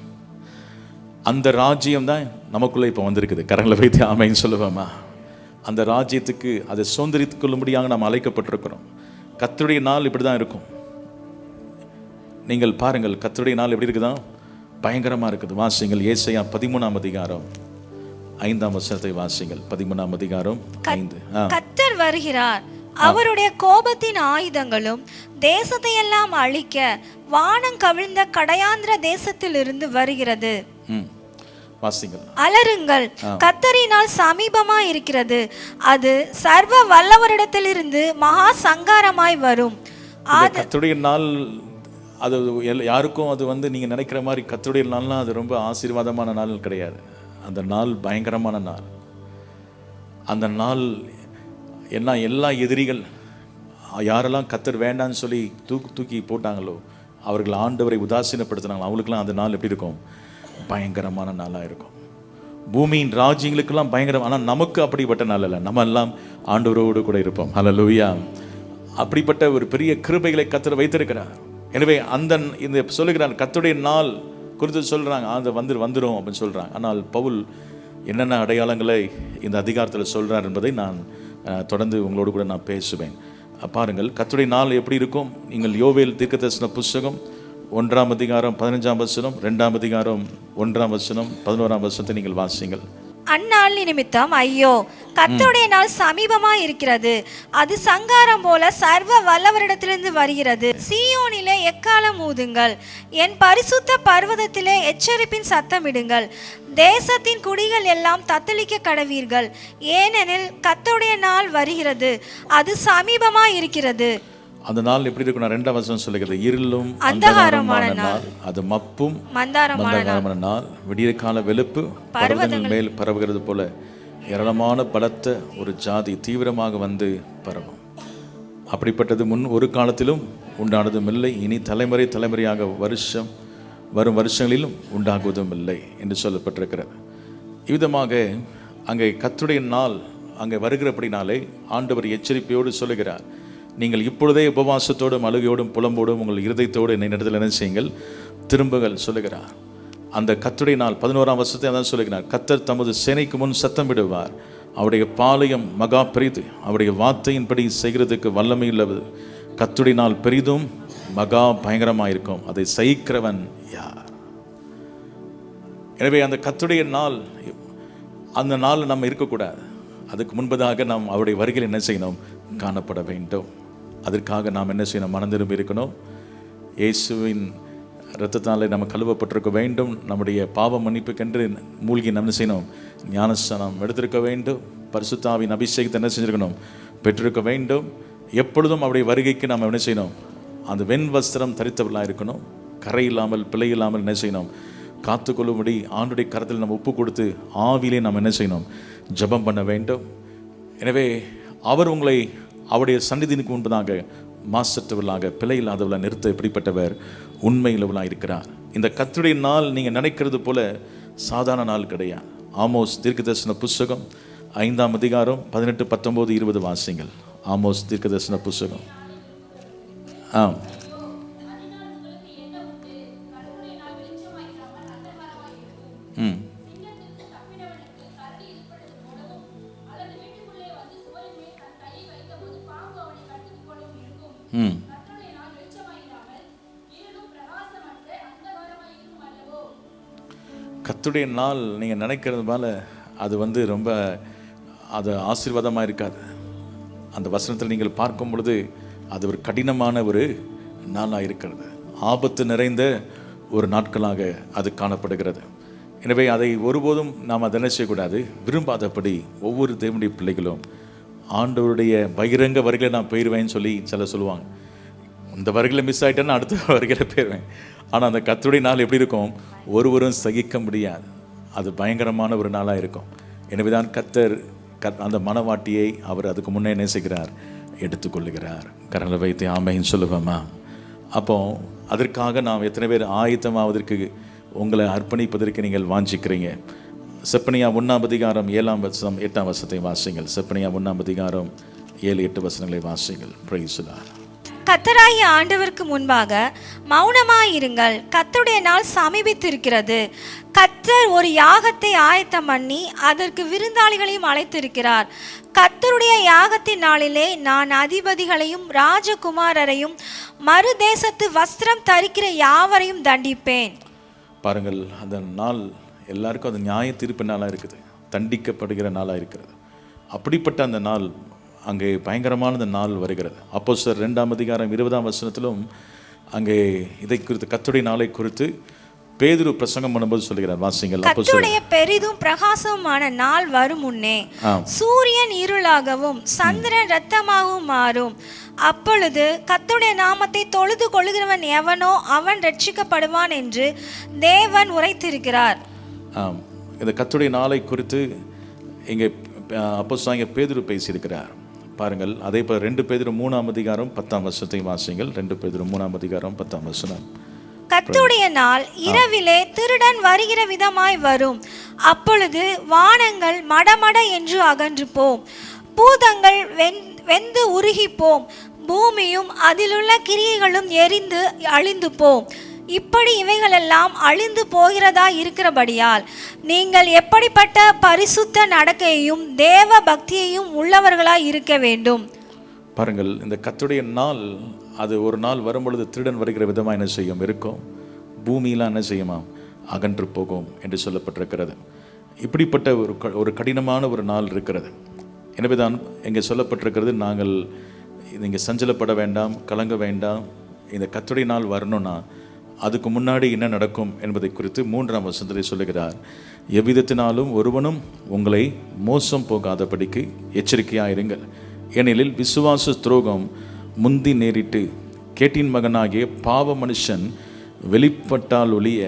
அந்த ராஜ்யம் தான் நமக்குள்ளே இப்போ வந்திருக்குது. கரங்களை வைத்து ஆமென் சொல்லுவோமா? அந்த ராஜ்யத்துக்கு அதை சுதந்திரித்துக் கொள்ளும்படியாக நாம் அழைக்கப்பட்டிருக்கிறோம். கர்த்தருடைய நாள் இப்படி தான் இருக்கும். நீங்கள் பாருங்கள், கர்த்தருடைய நாள் எப்படி இருக்குதா? பயங்கரமாக இருக்குது. வாசிங்கள் ஏசாயா 13ஆம் அதிகாரம் 5ஆம் வசனத்தை வாசிங்கள். 13ஆம் அதிகாரம் 5. கர்த்தர் வருகிறார், அவருடைய கோபத்தின் ஆயுதங்களும் தேசத்தை எல்லாம் அழிக்க வானம் கவிழ்ந்த கடையாந்திர தேசத்தில் இருந்து வருகிறது. வாசிங்கள். அலறுங்கள், கர்த்தரினால் சமீபமா இருக்கிறது, அது சர்வ வல்லவரிடத்திலிருந்து மகா சங்காரமாய் வரும். கர்த்தருடைய நாள் அது யாருக்கும் அது நீங்கள் நினைக்கிற மாதிரி கர்த்தருடைய நாள்னா அது ரொம்ப ஆசீர்வாதமான நாள் கிடையாது. அந்த நாள் பயங்கரமான நாள். அந்த நாள் என்ன, எல்லா எதிரிகள் யாரெல்லாம் கர்த்தர் வேண்டான்னு சொல்லி தூக்கி போட்டாங்களோ, அவர்கள் ஆண்டவரை உதாசீனப்படுத்தினாங்களோ, அவங்களுக்கெல்லாம் அந்த நாள் எப்படி இருக்கும்? பயங்கரமான நாளாக இருக்கும். பூமியின் ராஜ்யங்களுக்கெல்லாம் பயங்கரம். ஆனால் நமக்கு அப்படிப்பட்ட நாள் இல்லை. நம்ம எல்லாம் ஆண்டவரோடு கூட இருப்போம். ஹல்லேலூயா. அப்படிப்பட்ட ஒரு பெரிய கிருபைகளை கர்த்தர் வைத்திருக்கிறார். எனவே இந்த சொல்லுகிறார், கர்த்தருடைய நாள் குறித்து சொல்கிறாங்க, அந்த வந்துடும் அப்படின்னு சொல்கிறாங்க. ஆனால் பவுல் என்னென்ன அடையாளங்களை இந்த அதிகாரத்தில் சொல்கிறார் என்பதை நான் தொடர்ந்து உங்களோடு கூட நான் பேசுவேன். பாருங்கள், கர்த்தருடைய நாள் எப்படி இருக்கும்? நீங்கள் யோவேல் தீர்க்கதரிசன புஸ்தகம் 1ஆம் அதிகாரம் 15ஆம் வசனம், 2ஆம் அதிகாரம் 1ஆம் வசனம், 11ஆம் வசனத்தை நீங்கள் வாசிங்கள். அந்நாள் நிமித்தம் ஐயோ, கர்த்தருடைய நாள் சமீபமா இருக்கிறது, அது சங்காரம் போல சர்வ வல்லவரிடத்திலிருந்து வருகிறது. சீயோனிலே எக்காலம் ஊதுங்கள், என் பரிசுத்த பர்வதத்திலே எச்சரிப்பின் சத்தமிடுங்கள். தேசத்தின் குடிகள் எல்லாம் தத்தளிக்க கடவீர்கள், ஏனெனில் கர்த்தருடைய நாள் வருகிறது, அது சமீபமா இருக்கிறது. அந்த நாள் எப்படி இருக்கும்? 2ஆம் வசனம் சொல்லுகிறது, இருளும் அந்தகாரமான நாள், அது மப்பும் மந்தகாரமான நாள், விடிய கால வெளுப்பு பர்வதங்கள் மேல் பரவுகிறது போல ஏராளமான பலத்த ஒரு ஜாதி தீவிரமாக வந்து பரவும். அப்படிப்பட்டது முன் ஒரு காலத்திலும் உண்டானதும் இல்லை, இனி தலைமுறையாக வரும் வருஷங்களிலும் உண்டாகுவதும் இல்லை என்று சொல்லப்பட்டிருக்கிறது. இவ்விதமாக அங்கே கர்த்தருடைய நாள் அங்கே வருகிறபடினாலே ஆண்டவர் எச்சரிப்பையோடு சொல்லுகிறார், நீங்கள் இப்பொழுதே உபவாசத்தோடும் அழுகையோடும் புலம்போடும் உங்கள் இருதயத்தோடு என்னை இடத்துல என்ன செய்யுங்கள்? திரும்புகள் சொல்லுகிறார். அந்த கர்த்தருடைய நாள் 11ஆம் வசனத்தை அதான் சொல்லுகிறார். கர்த்தர் தமது சேனைக்கு முன் சத்தம் விடுவார். அவருடைய பாளையம் மகா பெரிது, அவருடைய வார்த்தையின்படி செய்கிறதுக்கு வல்லமை உள்ளது. கர்த்தருடைய நாள் பெரிதும் மகா பயங்கரமாயிருக்கும், அதை சகிக்கிறவன் யார்? எனவே அந்த கர்த்தருடைய நாள், அந்த நாள் நம்ம இருக்கக்கூடாது. அதுக்கு முன்பதாக நாம் அவருடைய வருகையில் என்ன செய்யணும்? காணப்பட வேண்டும். அதற்காக நாம் என்ன செய்யணும்? மனம் திரும்பி இருக்கணும். இயேசுவின் இரத்தத்தாலே நம்ம கழுவப்பட்டிருக்க வேண்டும். நம்முடைய பாவ மன்னிப்புக்கென்று மூழ்கி நம்ம செய்யணும்? ஞானஸ்நானம் எடுத்திருக்க வேண்டும். பரிசுத்தாவின் அபிஷேகத்தை என்ன செஞ்சிருக்கணும்? பெற்றிருக்க வேண்டும். எப்பொழுதும் அவருடைய வருகைக்கு நாம் என்ன செய்யணும்? அந்த வெண் வஸ்திரம் தரித்தவர்களாக இருக்கணும். கரை இல்லாமல் பிழை இல்லாமல் என்ன செய்யணும்? காத்துக்கொள்ளும்படி ஆண்டுடைய கரத்தில் நம்ம ஒப்பு கொடுத்து ஆவிலே நாம் என்ன செய்யணும்? ஜெபம் பண்ண வேண்டும். எனவே அவர் உங்களை அவருடைய சந்நிதிக்கு முன்பதாக மாசற்றவர்களாக பிழை இல்லாதவர்களாக நிறுத்த எப்படிப்பட்டவர்? உண்மையுள்ளவர்களாக இருக்கிறார். இந்த கர்த்தருடைய நாள் நீங்கள் நினைக்கிறது போல சாதாரண நாள் கிடையாது. ஆமோஸ் தீர்க்கதரிசன புஸ்தகம் 5ஆம் அதிகாரம் 18, 19, 20 வாசிங்கள். ஆமோஸ் தீர்க்கதரிசன புஸ்தகம். கர்த்தருடைய நாள் நீங்கள் நினைக்கிறது போல அது ரொம்ப அது ஆசீர்வாதமாக இருக்காது. அந்த வசனத்தில் நீங்கள் பார்க்கும் பொழுது அது ஒரு கடினமான ஒரு நாளாக இருக்கிறது. ஆபத்து நிறைந்த ஒரு நாட்களாக அது காணப்படுகிறது. எனவே அதை ஒருபோதும் நாம் அதை என்ன செய்யக்கூடாது? விரும்பாதபடி ஒவ்வொரு தேவனுடைய பிள்ளைகளும் ஆண்டவருடைய பகிரங்க வருகையில் நான் போயிடுவேன்னு சொல்லி சொல்லுவாங்க. இந்த வருகையில் மிஸ் ஆகிட்டேன்னா அடுத்த வருகையில் போயிடுவேன். ஆனால் அந்த கர்த்தருடைய நாள் எப்படி இருக்கும்? ஒருவரும் சகிக்க முடியாது. அது பயங்கரமான ஒரு நாளாக இருக்கும். எனவே தான் கர்த்தர் அந்த மனவாட்டியை அவர் அதுக்கு முன்னே என்ன செய்கிறார்? எடுத்துக்கொள்ளுகிறார். கரங்களை வைத்து ஆமைன்னு சொல்லுவோமா? அப்போ அதற்காக நாம் எத்தனை பேர் ஆயத்தமாவதற்கு உங்களை அர்ப்பணிப்பதற்கு நீங்கள் வாஞ்சிக்கிறீங்க? செப்பனியா 1ஆம் அதிகாரம் 7ஆம் வசனம் 8ஆம் வசனத்தை வாசிங்கள். செப்பனியா 1ஆம் அதிகாரம் 7, 8 வசனங்களை வாசிங்கள். Praise the Lord. கர்த்தராகிய ஆண்டவருக்கு முன்பாக மௌனமாயிருங்கள், கர்த்தருடைய நாள் சமீபித்திருக்கிறது. கர்த்தர் ஒரு யாகத்தை ஆயத்தம் பண்ணி அதற்கு விருந்தாளிகளையும் அழைத்திருக்கிறார். கர்த்தருடைய யாகத்தின் நாளிலே நான் அதிபதிகளையும் ராஜகுமாரரையும் மறு தேசத்து வஸ்திரம் தரிக்கிற யாவரையும் தண்டிப்பேன். பாருங்கள், அந்த நாள் எல்லாருக்கும் அது நியாய தீர்ப்பு நாளாக இருக்குது, தண்டிக்கப்படுகிற நாளாக இருக்கிறது. அப்படிப்பட்ட அந்த நாள் அங்கே பயங்கரமான அந்த நாள் வருகிறது. அப்போஸ்தலர் 2ஆம் அதிகாரம் 20ஆம் வசனத்திலும் அங்கே இதை குறித்து கர்த்தருடைய நாளை குறித்து பேதுரு பிரசங்கம் பண்ணும்போது சொல்லுகிறார். வாசிங்கள். கர்த்தருடைய பெரிதும் பிரகாசமான நாள் வரும் முன்னே சூரியன் இருளாகவும் சந்திரன் இரத்தமாகவும் மாறும். அப்பொழுது கர்த்தருடைய நாமத்தை தொழுது கொள்கிறவன் எவனோ அவன் ரட்சிக்கப்படுவான் என்று தேவன் உரைத்திருக்கிறார். இந்த கர்த்தருடைய நாளை குறித்து இங்கே அப்போஸ்தலனாகிய பேதுரு பேசியிருக்கிறார். பாருங்கள், அதே போல் 2 பேதுரு 3ஆம் அதிகாரம் 10ஆம் வசனத்தை வாசிங்கள். 2 பேதுரு 3ஆம் அதிகாரம் 10ஆம் வசனம். கர்த்தருடைய நாள் இரவிலே திருடன் வருகிற விதமாய் வரும். அப்பொழுது வானங்கள் மடமட என்று அகன்று போம், பூதங்கள் வெந்து உருகி போம், பூமியும் அதிலுள்ள கிரியைகளும் எரிந்து அழிந்து போம். இப்படி இவைகளெல்லாம் அழிந்து போகிறதா இருக்கிறபடியால் நீங்கள் எப்படிப்பட்ட பரிசுத்த நடக்கையையும் தேவ பக்தியையும் உள்ளவர்களாய் இருக்க வேண்டும். பாருங்கள், இந்த கர்த்தருடைய நாள் அது ஒரு நாள் வரும்பொழுது திருடன் வருகிற விதமாக என்ன செய்யும்? இருக்கும். பூமியெலாம் என்ன செய்யுமா? அகன்று போகும் என்று சொல்லப்பட்டிருக்கிறது. இப்படிப்பட்ட ஒரு கடினமான ஒரு நாள் இருக்கிறது. எனவே தான் இங்கே சொல்லப்பட்டிருக்கிறது, நாங்கள் இங்கே சஞ்சலப்பட வேண்டாம், கலங்க வேண்டாம். இந்த கர்த்தருடைய நாள் வரணும்னா அதுக்கு முன்னாடி என்ன நடக்கும் என்பதை குறித்து 3ஆம் வசனத்திலே சொல்லுகிறார். எவ்விதத்தினாலும் ஒருவனும் உங்களை மோசம் போகாதபடிக்கு எச்சரிக்கையாக இருங்கள். ஏனெனில் விசுவாச துரோகம் முந்தி நேரிட்டு கேட்டின் மகனாகிய பாவ மனுஷன் வெளிப்பட்டால் ஒழிய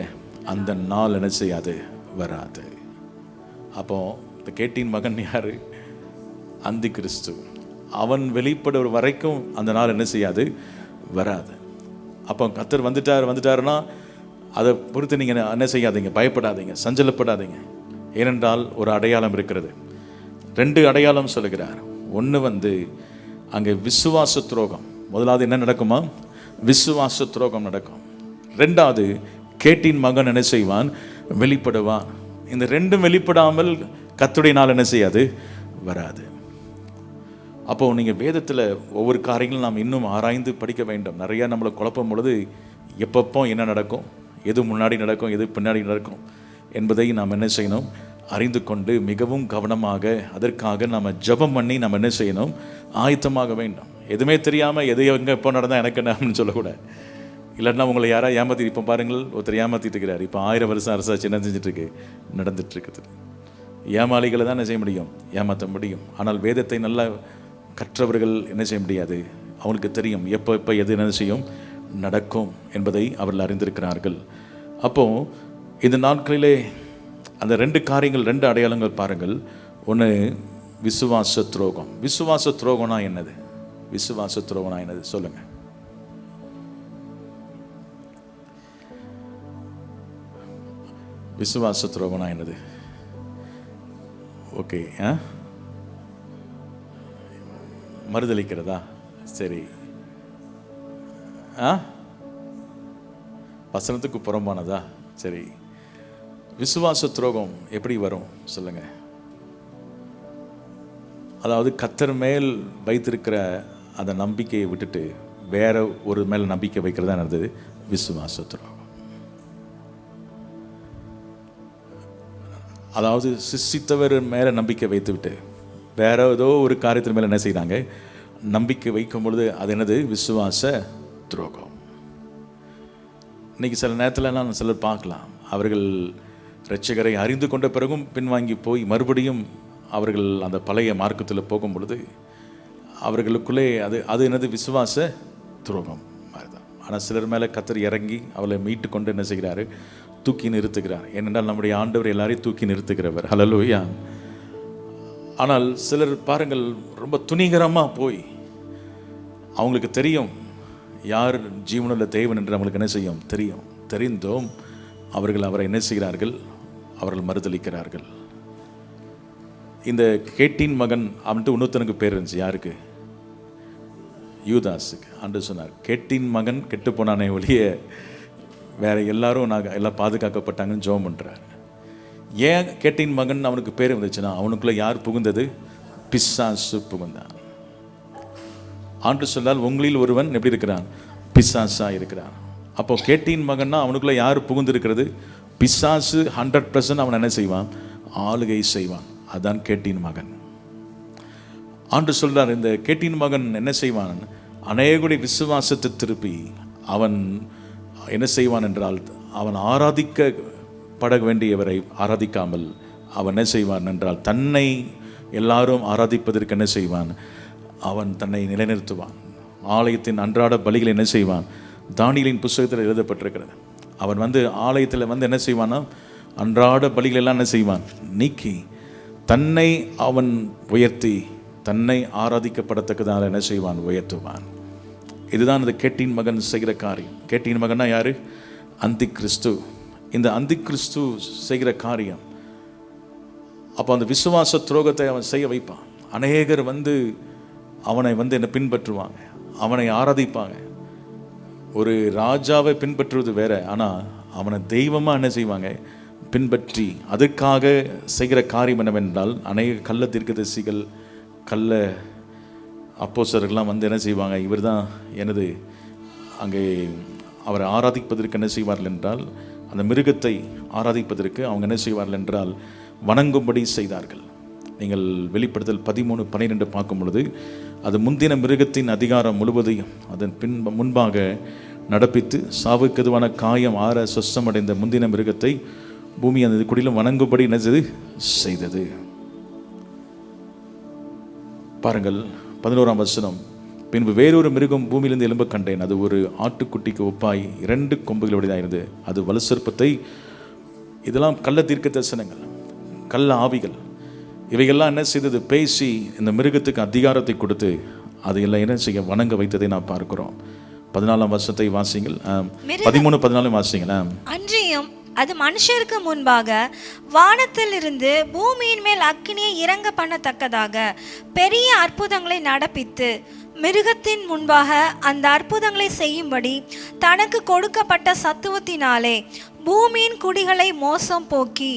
அந்த நாள் என்ன செய்யாது? வராது. அப்போ இந்த கேட்டின் மகன் யாரு? அந்தி கிறிஸ்து. அவன் வெளிப்படுற வரைக்கும் அந்த நாள் என்ன செய்யாது? வராது. அப்போ கர்த்தர் வந்துட்டாருன்னா அதை பொறுத்து நீங்கள் என்ன செய்யாதீங்க, பயப்படாதீங்க, சஞ்சலப்படாதீங்க. ஏனென்றால் ஒரு அடையாளம் இருக்கிறது. 2 அடையாளம் சொல்லுகிறார். ஒன்று அங்கே விசுவாச துரோகம். முதலாவது என்ன நடக்குமா? விசுவாச துரோகம் நடக்கும். 2வது கேட்டின் மகன் என்ன செய்வான்? வெளிப்படுவான். இந்த ரெண்டும் வெளிப்படாமல் கர்த்தருடைய நாள் என்ன செய்யாது? வராது. அப்போ நீங்க வேதத்தில் ஒவ்வொரு காரியங்களும் நாம் இன்னும் ஆராய்ந்து படிக்க வேண்டும். நிறையா நம்மளை குழப்பும் பொழுது எப்பப்போ என்ன நடக்கும், எது முன்னாடி நடக்கும், எது பின்னாடி நடக்கும் என்பதை நாம் என்ன செய்யணும்? அறிந்து கொண்டு மிகவும் கவனமாக அதற்காக நம்ம ஜெபம் பண்ணி நம்ம என்ன செய்யணும்? ஆயத்தமாக வேண்டும். எதுவுமே தெரியாமல் எது எங்கே எப்போ நடந்தால் எனக்கு என்னன்னு சொல்லக்கூடாது. இல்லைன்னா உங்களை யாராவது ஏமாற்றி, இப்போ பாருங்கள், ஒருத்தர் ஏமாற்றிட்டு இருக்கிறார். இப்போ 1000 வருஷம் அரசாட்சி என்ன செஞ்சிட்ருக்கு? நடந்துட்டுருக்குது. ஏமாளிகளை தான் என்ன செய்ய முடியும்? ஏமாற்ற முடியும். ஆனால் வேதத்தை நல்லா கற்றவர்கள் என்ன செய்ய முடியாது? அவங்களுக்கு தெரியும் எப்போ எப்போ எது என்ன செய்யும் நடக்கும் என்பதை அவர்கள் அறிந்திருக்கிறார்கள். அப்போது இந்த நாட்களிலே அந்த 2 காரியங்கள், 2 அடையாளங்கள் பாருங்கள். ஒன்று விசுவாச துரோகம். விசுவாச துரோகம்னா என்னது? விசுவாச துரோகம்னா என்னது சொல்லுங்க. விசுவாச துரோகம்னா என்னது? ஓகே, மறுதளிக்கிறதா? சரி, வசனத்துக்கு புறம்பானதா? சரி, விசுவாச துரோகம் எப்படி வரும் சொல்லுங்க. அதாவது கர்த்தர் மேல் வைத்திருக்கிற அந்த நம்பிக்கையை விட்டுட்டு வேற ஒரு மேல் நம்பிக்கை வைக்கிறதா என்னது? விசுவாச துரோகம். அதாவது சிருஷ்டித்தவர் மேலே நம்பிக்கை வைத்து விட்டு வேற ஏதோ ஒரு காரியத்தின் மேலே என்ன செய்கிறாங்க? நம்பிக்கை வைக்கும் பொழுது அது என்னது? விசுவாச துரோகம். இன்னைக்கு சில நேரத்திலலாம் சிலர் பார்க்கலாம், அவர்கள் இரட்சகரை அறிந்து கொண்ட பிறகும் பின்வாங்கி போய் மறுபடியும் அவர்கள் அந்த பழைய மார்க்கத்தில் போகும் பொழுது அவர்களுக்குள்ளே அது என்னது? விசுவாச துரோகம் மாதிரி தான். ஆனால் சிலர் மேலே கர்த்தர் இறங்கி அவளை மீட்டு கொண்டு என்ன செய்கிறாரு? தூக்கி நிறுத்துகிறார். ஏனென்றால் நம்முடைய ஆண்டவர் எல்லாரையும் தூக்கி நிறுத்துகிறவர். ஹல்லேலூயா. ஆனால் சிலர் பாருங்கள், ரொம்ப துணிகரமாக போய் அவங்களுக்கு தெரியும் யார் ஜீவனுள்ள தேவன் என்று அவங்களுக்கு என்ன செய்யும்? தெரியும். தெரிந்தும் அவர்கள் அவரை என்ன செய்கிறார்கள்? அவர்கள் மறுதளிக்கிறார்கள். இந்த கேட்டின் மகன் அவன்ட்டு இன்னொருத்தனுக்கு பேர் இருந்துச்சு. யாருக்கு? யூதாஸுக்கு. ஆண்டு சொன்னார், கேட்டின் மகன் கெட்டு போனானே ஒழிய வேற எல்லாரும் எல்லாம் பாதுகாக்கப்பட்டாங்கன்னு ஜெபம் பண்ணுறாரு. ஏன் கேட்டின் மகன் அவனுக்கு பேர் வந்துச்சுன்னா, அவனுக்குள்ள யார் புகுந்தது? பிசாசு புகுந்தான். ஆண்டு சொன்னால் உங்களில் ஒருவன் எப்படி இருக்கிறான்? பிசாசா இருக்கிறான். அப்போ கேட்டின் மகன்னா அவனுக்குள்ள யார் புகுந்திருக்கிறது? பிசாசு 100% அவன் என்ன செய்வான்? ஆளுகை செய்வான். அதான் கேட்டின் மகன். ஆண்டு சொல்றார், இந்த கேட்டின் மகன் என்ன செய்வான்? அநேகுடைய விசுவாசத்தை திருப்பி அவன் என்ன செய்வான் என்றால், அவன் ஆராதிக்கப்பட வேண்டியவரை ஆராதிக்காமல் அவன் என்ன செய்வான் என்றால், தன்னை எல்லாரும் ஆராதிப்பதற்கு என்ன செய்வான்? அவன் தன்னை நிலைநிறுத்துவான். ஆலயத்தின் அன்றாட பலிகளை என்ன செய்வான்? தானியேலின் புத்தகத்தில் எழுதப்பட்டிருக்கிறது. அவன் ஆலயத்தில் என்ன செய்வானா? அன்றாட பலிகள் எல்லாம் என்ன செய்வான்? நீக்கி தன்னை அவன் உயர்த்தி தன்னை ஆராதிக்கப்படத்தக்கதால் என்ன செய்வான்? உயர்த்துவான். இதுதான் இந்த கேட்டின் மகன் செய்கிற காரியம். கேட்டின் மகன்னா யாரு? அந்தி கிறிஸ்து. இந்த அந்தி கிறிஸ்து செய்கிற காரியம். அப்போ அந்த விசுவாச துரோகத்தை அவன் செய்ய வைப்பான். அநேகர் அவனை என்ன பின்பற்றுவாங்க, அவனை ஆராதிப்பாங்க. ஒரு ராஜாவை பின்பற்றுவது வேற, ஆனால் அவனை தெய்வமாக என்ன செய்வாங்க? பின்பற்றி அதற்காக செய்கிற காரியம் என்னவென்றால், அநேக கள்ள தீர்க்கதரிசிகள், கள்ள அப்போஸ்தலர்கள்லாம் என்ன செய்வாங்க? இவர் தான் எனது அங்கே அவரை ஆராதிப்பதற்கு என்ன செய்வார்கள் என்றால், அந்த மிருகத்தை ஆராதிப்பதற்கு அவங்க என்ன செய்வார்கள் என்றால் வணங்கும்படி செய்தார்கள். நீங்கள் வெளிப்படுத்தல் 13:12 பார்க்கும் பொழுது, அது முந்தின மிருகத்தின் அதிகாரம் முழுவதையும் அதன் முன்பாக நடப்பித்து சாவுக்கு எதுவான காயம் ஆற சொஸ்தமடைந்த முந்தின மிருகத்தை பூமி அந்த குடிலும் வணங்கும்படி என்ன செய்தது. பாருங்கள் 11ஆம் வசனம். பின்பு வேறொரு மிருகம் பூமியிலிருந்து எழும்ப கண்டேன். அது ஒரு ஆட்டுக்குட்டிக்கு ஒப்பாய் 2 கொம்புகளுடையதாக இருந்தது. அது வலுசற்பத்தை, இதெல்லாம் கள்ள தீர்க்க தரிசனங்கள், கள்ள ஆவிகள், இவைகள்லாம் என்ன செய்தது? பேசி இந்த மிருகத்துக்கு அதிகாரத்தை கொடுத்து அதையெல்லாம் என்ன செய்ய வணங்க வைத்ததை நாம் பார்க்கிறோம். 14ஆம் வசனத்தை வாசிங்கள். 13-14 வாசிங்கள். அன்றியும் அது மனுஷருக்கு முன்பாக வானத்திலிருந்து பூமியின் மேல் அக்கினியை இறங்க பண்ணத்தக்கதாக பெரிய அற்புதங்களை நடப்பித்து மிருகத்தின் முன்பாக அந்த அற்புதங்களை செய்யும்படி தனக்கு கொடுக்கப்பட்ட சத்துவத்தினாலே பூமியின் குடிகளை மோசம் போக்கி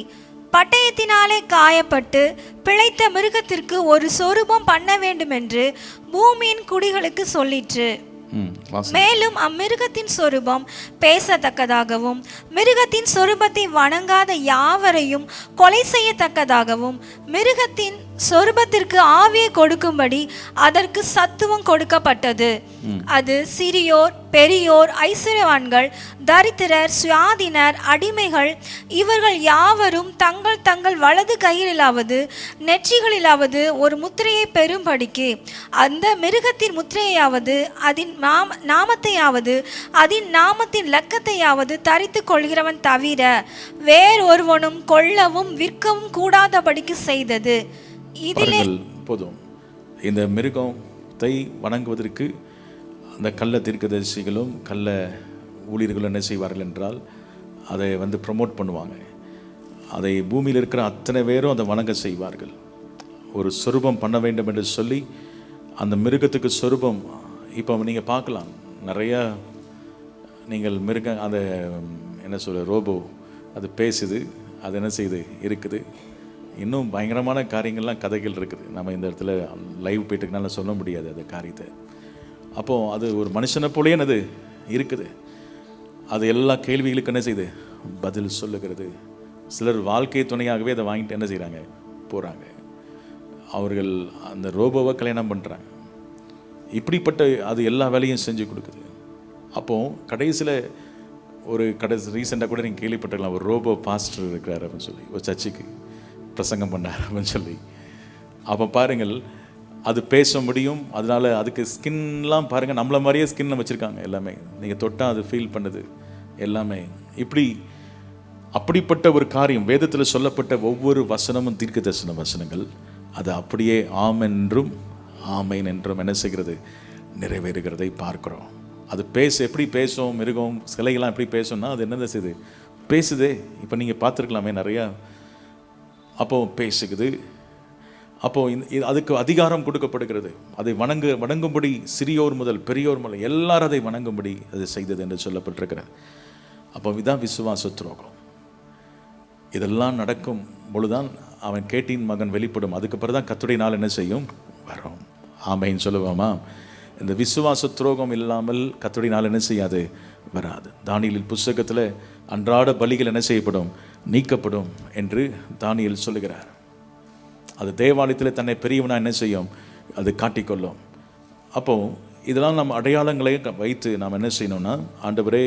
பட்டயத்தினாலே காயப்பட்டு பிழைத்த மிருகத்திற்கு ஒரு சொரூபம் பண்ண வேண்டுமென்று பூமியின் குடிகளுக்கு சொல்லிற்று. மேலும் அம்மிருகத்தின் சொரூபம் பேசத்தக்கதாகவும் மிருகத்தின் சொரூபத்தை வணங்காத யாவரையும் கொலை செய்யத்தக்கதாகவும் மிருகத்தின் சொரூபத்திற்கு ஆவியை கொடுக்கும்படி அதற்கு சத்துவம் கொடுக்கப்பட்டது. அது சிறியோர் பெரியோர் ஐஸ்வர்யவான்கள் தரித்திரர் சுயாதீனர் அடிமைகள் இவர்கள் யாவரும் தங்கள் தங்கள் வலது கையிலாவது நெற்றிகளிலாவது ஒரு முத்திரையை பெறும்படிக்கு அந்த மிருகத்தின் முத்திரையாவது அதன் நாமத்தையாவது அதன் நாமத்தின் லக்கத்தையாவது தரித்து கொள்கிறவன் தவிர வேறொருவனும் கொல்லவும் விற்கவும் கூடாதபடிக்கு செய்தது. இதிலே போதும். இந்த மிருகத்தை வணங்குவதற்கு அந்த கள்ள தீர்க்கதரிசிகளும் கள்ள ஊழியர்களும் என்ன செய்வார்கள் என்றால் அதை ப்ரமோட் பண்ணுவாங்க. அதை பூமியில் இருக்கிற அத்தனை பேரும் அதை வணங்க செய்வார்கள். ஒரு சொரூபம் பண்ண வேண்டும் என்று சொல்லி அந்த மிருகத்துக்கு சொரூபம் இப்போ நீங்கள் பார்க்கலாம். நிறையா நீங்கள் மிருகம் அதை என்ன சொல்ல ரோபோ அது பேசுது, அது என்ன செய்யுது இருக்குது. இன்னும் பயங்கரமான காரியங்கள்லாம் கதைகள் இருக்குது. நம்ம இந்த இடத்துல லைவ் போயிட்டுனால சொல்ல முடியாது அந்த காரியத்தை. அப்போது அது ஒரு மனுஷனை போலேயே அது இருக்குது. அது எல்லா கேள்விகளுக்கு என்ன செய்யுது பதில் சொல்லுகிறது. சிலர் வாழ்க்கை துணையாகவே அதை வாங்கிட்டு என்ன செய்கிறாங்க போகிறாங்க. அவர்கள் அந்த ரோபோவை கல்யாணம் பண்ணுறாங்க. இப்படிப்பட்ட அது எல்லா வேலையும் செஞ்சு கொடுக்குது. அப்போது கடைசியில் ஒரு ரீசெண்டாக கூட நீங்கள் கேள்விப்பட்டிருக்கலாம். ஒரு ரோபோ பாஸ்டர் இருக்கிறார் அப்படின்னு சொல்லி ஒரு சர்ச்சுக்கு பிரசங்கம் பண்ணார் அப்படின்னு சொல்லி. அப்போ பாருங்கள் அது பேச முடியும். அதனால் அதுக்கு ஸ்கின்லாம் பாருங்கள் நம்மளை மாதிரியே ஸ்கின் வச்சுருக்காங்க. எல்லாமே நீங்கள் தொட்டால் அது ஃபீல் பண்ணுது எல்லாமே. அப்படிப்பட்ட ஒரு காரியம் வேதத்தில் சொல்லப்பட்ட ஒவ்வொரு வசனமும் தீர்க்க தரிசன வசனங்கள். அது அப்படியே ஆம் என்றும் ஆமைன் என்றும் என்ன செய்கிறது நிறைவேறுகிறதை பார்க்குறோம். அது எப்படி பேசும் மிருகம் சிலைகள்லாம் எப்படி பேசும்னா அது என்னது செய்யுது பேசுதே. இப்போ நீங்கள் பார்த்துருக்கலாமே நிறையா. அப்போது பேசுகிறது. அப்போது அதுக்கு அதிகாரம் கொடுக்கப்படுகிறது. அதை வணங்கும்படி சிறியோர் முதல் பெரியோர் முதல் எல்லாரும் அதை வணங்கும்படி அது செய்தது என்று சொல்லப்பட்டிருக்கிறது. அப்போ இதான் விசுவாச துரோகம். இதெல்லாம் நடக்கும் பொழுதுதான் அவன் கேட்டின் மகன் வெளிப்படும். அதுக்கப்புறம் தான் கர்த்தருடைய நாள் என்ன செய்யும் வரும். ஆமைன்னு சொல்லுவோமா? இந்த விசுவாச துரோகம் இல்லாமல் கர்த்தருடைய நாள் என்ன செய்யாது வராது. தானியேல் புத்தகத்தில் அன்றாட பலிகள் என்ன செய்யப்படும் நீக்கப்படும் என்று தானியேல் சொல்லுகிறார். அது தேவாலயத்தில் தன்னை பெரியவனா என்ன செய்யும் அது காட்டிக்கொள்ளும். அப்போது இதெல்லாம் நம்ம அடையாளங்களை வைத்து நாம் என்ன செய்யணும்னா ஆண்டவரே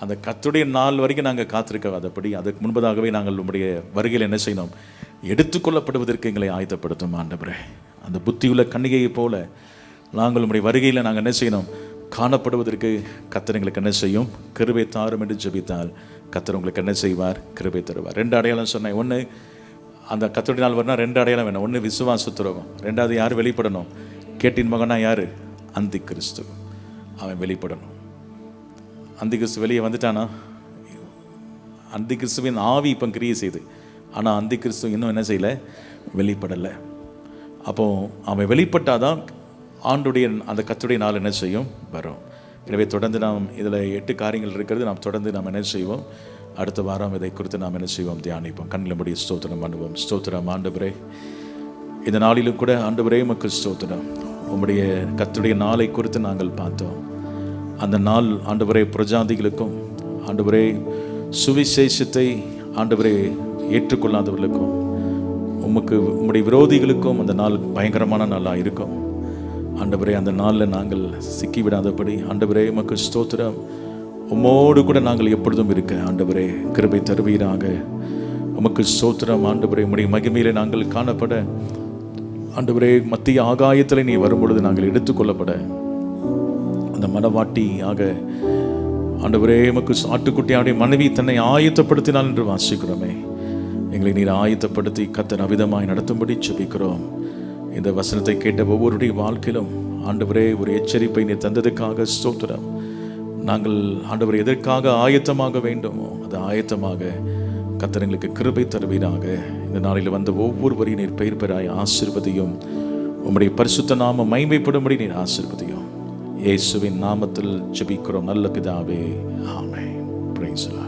அந்த கர்த்தருடைய நாள் வரைக்கும் நாங்கள் காத்திருக்காதபடி அதுக்கு முன்பதாகவே நாங்கள் உங்களுடைய வருகையில் என்ன செய்யணும் எடுத்துக்கொள்ளப்படுவதற்கு எங்களை ஆயத்தப்படுத்தும் ஆண்டவரே. அந்த புத்தியுள்ள கன்னிகையை போல நாங்கள் உங்களுடைய வருகையில் நாங்கள் என்ன செய்யணும் காணப்படுவதற்கு கர்த்தர் எங்களுக்கு என்ன செய்யும் கிருபை தாரும் என்று ஜெபித்தால் கர்த்தர் உங்களுக்கு என்ன செய்வார் கிருபை தருவார். 2 அடையாளம் சொன்னேன். ஒன்று அந்த கர்த்தருடைய நாள் வரணும். 2 அடையாளம் வேணும். ஒன்று விசுவாச துரோகம். 2வது யார் வெளிப்படணும் கேட்டின் மகனா யார் அந்தி கிறிஸ்து அவன் வெளிப்படணும். அந்தி கிறிஸ்து வெளியே வந்துட்டானா அந்தி கிறிஸ்துவின் ஆவி இப்போ கிரியை செய்து. ஆனால் அந்தி கிறிஸ்து இன்னும் என்ன செய்யலை வெளிப்படலை. அப்போது அவன் வெளிப்பட்டாதான் ஆண்டுடைய அந்த கர்த்தருடைய நாள் என்ன செய்யும் வரும். எனவே தொடர்ந்து நாம் இதில் 8 காரியங்கள் இருக்கிறது. நாம் தொடர்ந்து நாம் என்ன செய்வோம் அடுத்த வாரம் இதை குறித்து நாம் என்ன செய்வோம் தியானிப்போம். கண்ணில் முடிய ஸ்தோத்திரம் பண்ணுவோம். ஸ்தோத்திரம் ஆண்டவரே. இந்த நாளிலும் கூட ஆண்டவரே உமக்கு ஸ்தோத்திரம். உம்முடைய கர்த்தருடைய நாளை குறித்து நாங்கள் பார்த்தோம். அந்த நாள் ஆண்டவரே பிரஜாதிகளுக்கும் ஆண்டவரே சுவிசேஷத்தை ஆண்டவரே ஏற்றுக்கொள்ளாதவர்களுக்கும் உம்முடைய விரோதிகளுக்கும் அந்த நாள் பயங்கரமான நாளாக இருக்கும். ஆண்டவரே அந்த நாளில் நாங்கள் சிக்கிவிடாதபடி ஆண்டவரே உமக்கு ஸ்தோத்திரம். உம்மோடு கூட நாங்கள் எப்பொழுதும் இருக்க ஆண்டவரே கிருபை தருவீராக. உமக்கு ஸ்தோத்திரம் ஆண்டவரே. உம்முடைய மகிமையிலே நாங்கள் காணப்பட ஆண்டவரே மத்திய ஆகாயத்தில் நீ வரும்பொழுது நாங்கள் எடுத்துக்கொள்ளப்பட அந்த மனவாட்டியாக ஆண்டவரே உமக்கு ஆட்டுக்குட்டியாவுடைய மனைவி தன்னை ஆயத்தப்படுத்தினாள் என்று வாசிக்கிறோமே. எங்களை நீர் ஆயத்தப்படுத்தி கர்த்தர் அவிதமாய் நடத்தும்படி ஜெபிக்கிறோம். இந்த வசனத்தை கேட்ட ஒவ்வொருடைய வாழ்க்கையிலும் ஆண்டவரே ஒரு எச்சரிப்பை நீர் தந்ததுக்காக ஸ்தோத்திரம். நாங்கள் ஆண்டவரை எதற்காக ஆயத்தமாக வேண்டுமோ அது ஆயத்தமாக கர்த்தர் எங்களுக்கு கிருபை தருவீராக. இந்த நாளில் வந்த ஒவ்வொருவரையும் நீர் பெயர் பெறாய் ஆசீர்வதியும் உம்முடைய பரிசுத்த நாமம் மகிமைப்படும்படி நீர் ஆசீர்வதியும். இயேசுவின் நாமத்தில் ஜெபிக்கிறோம் நல்ல பிதாவே, ஆமென். Praise the Lord.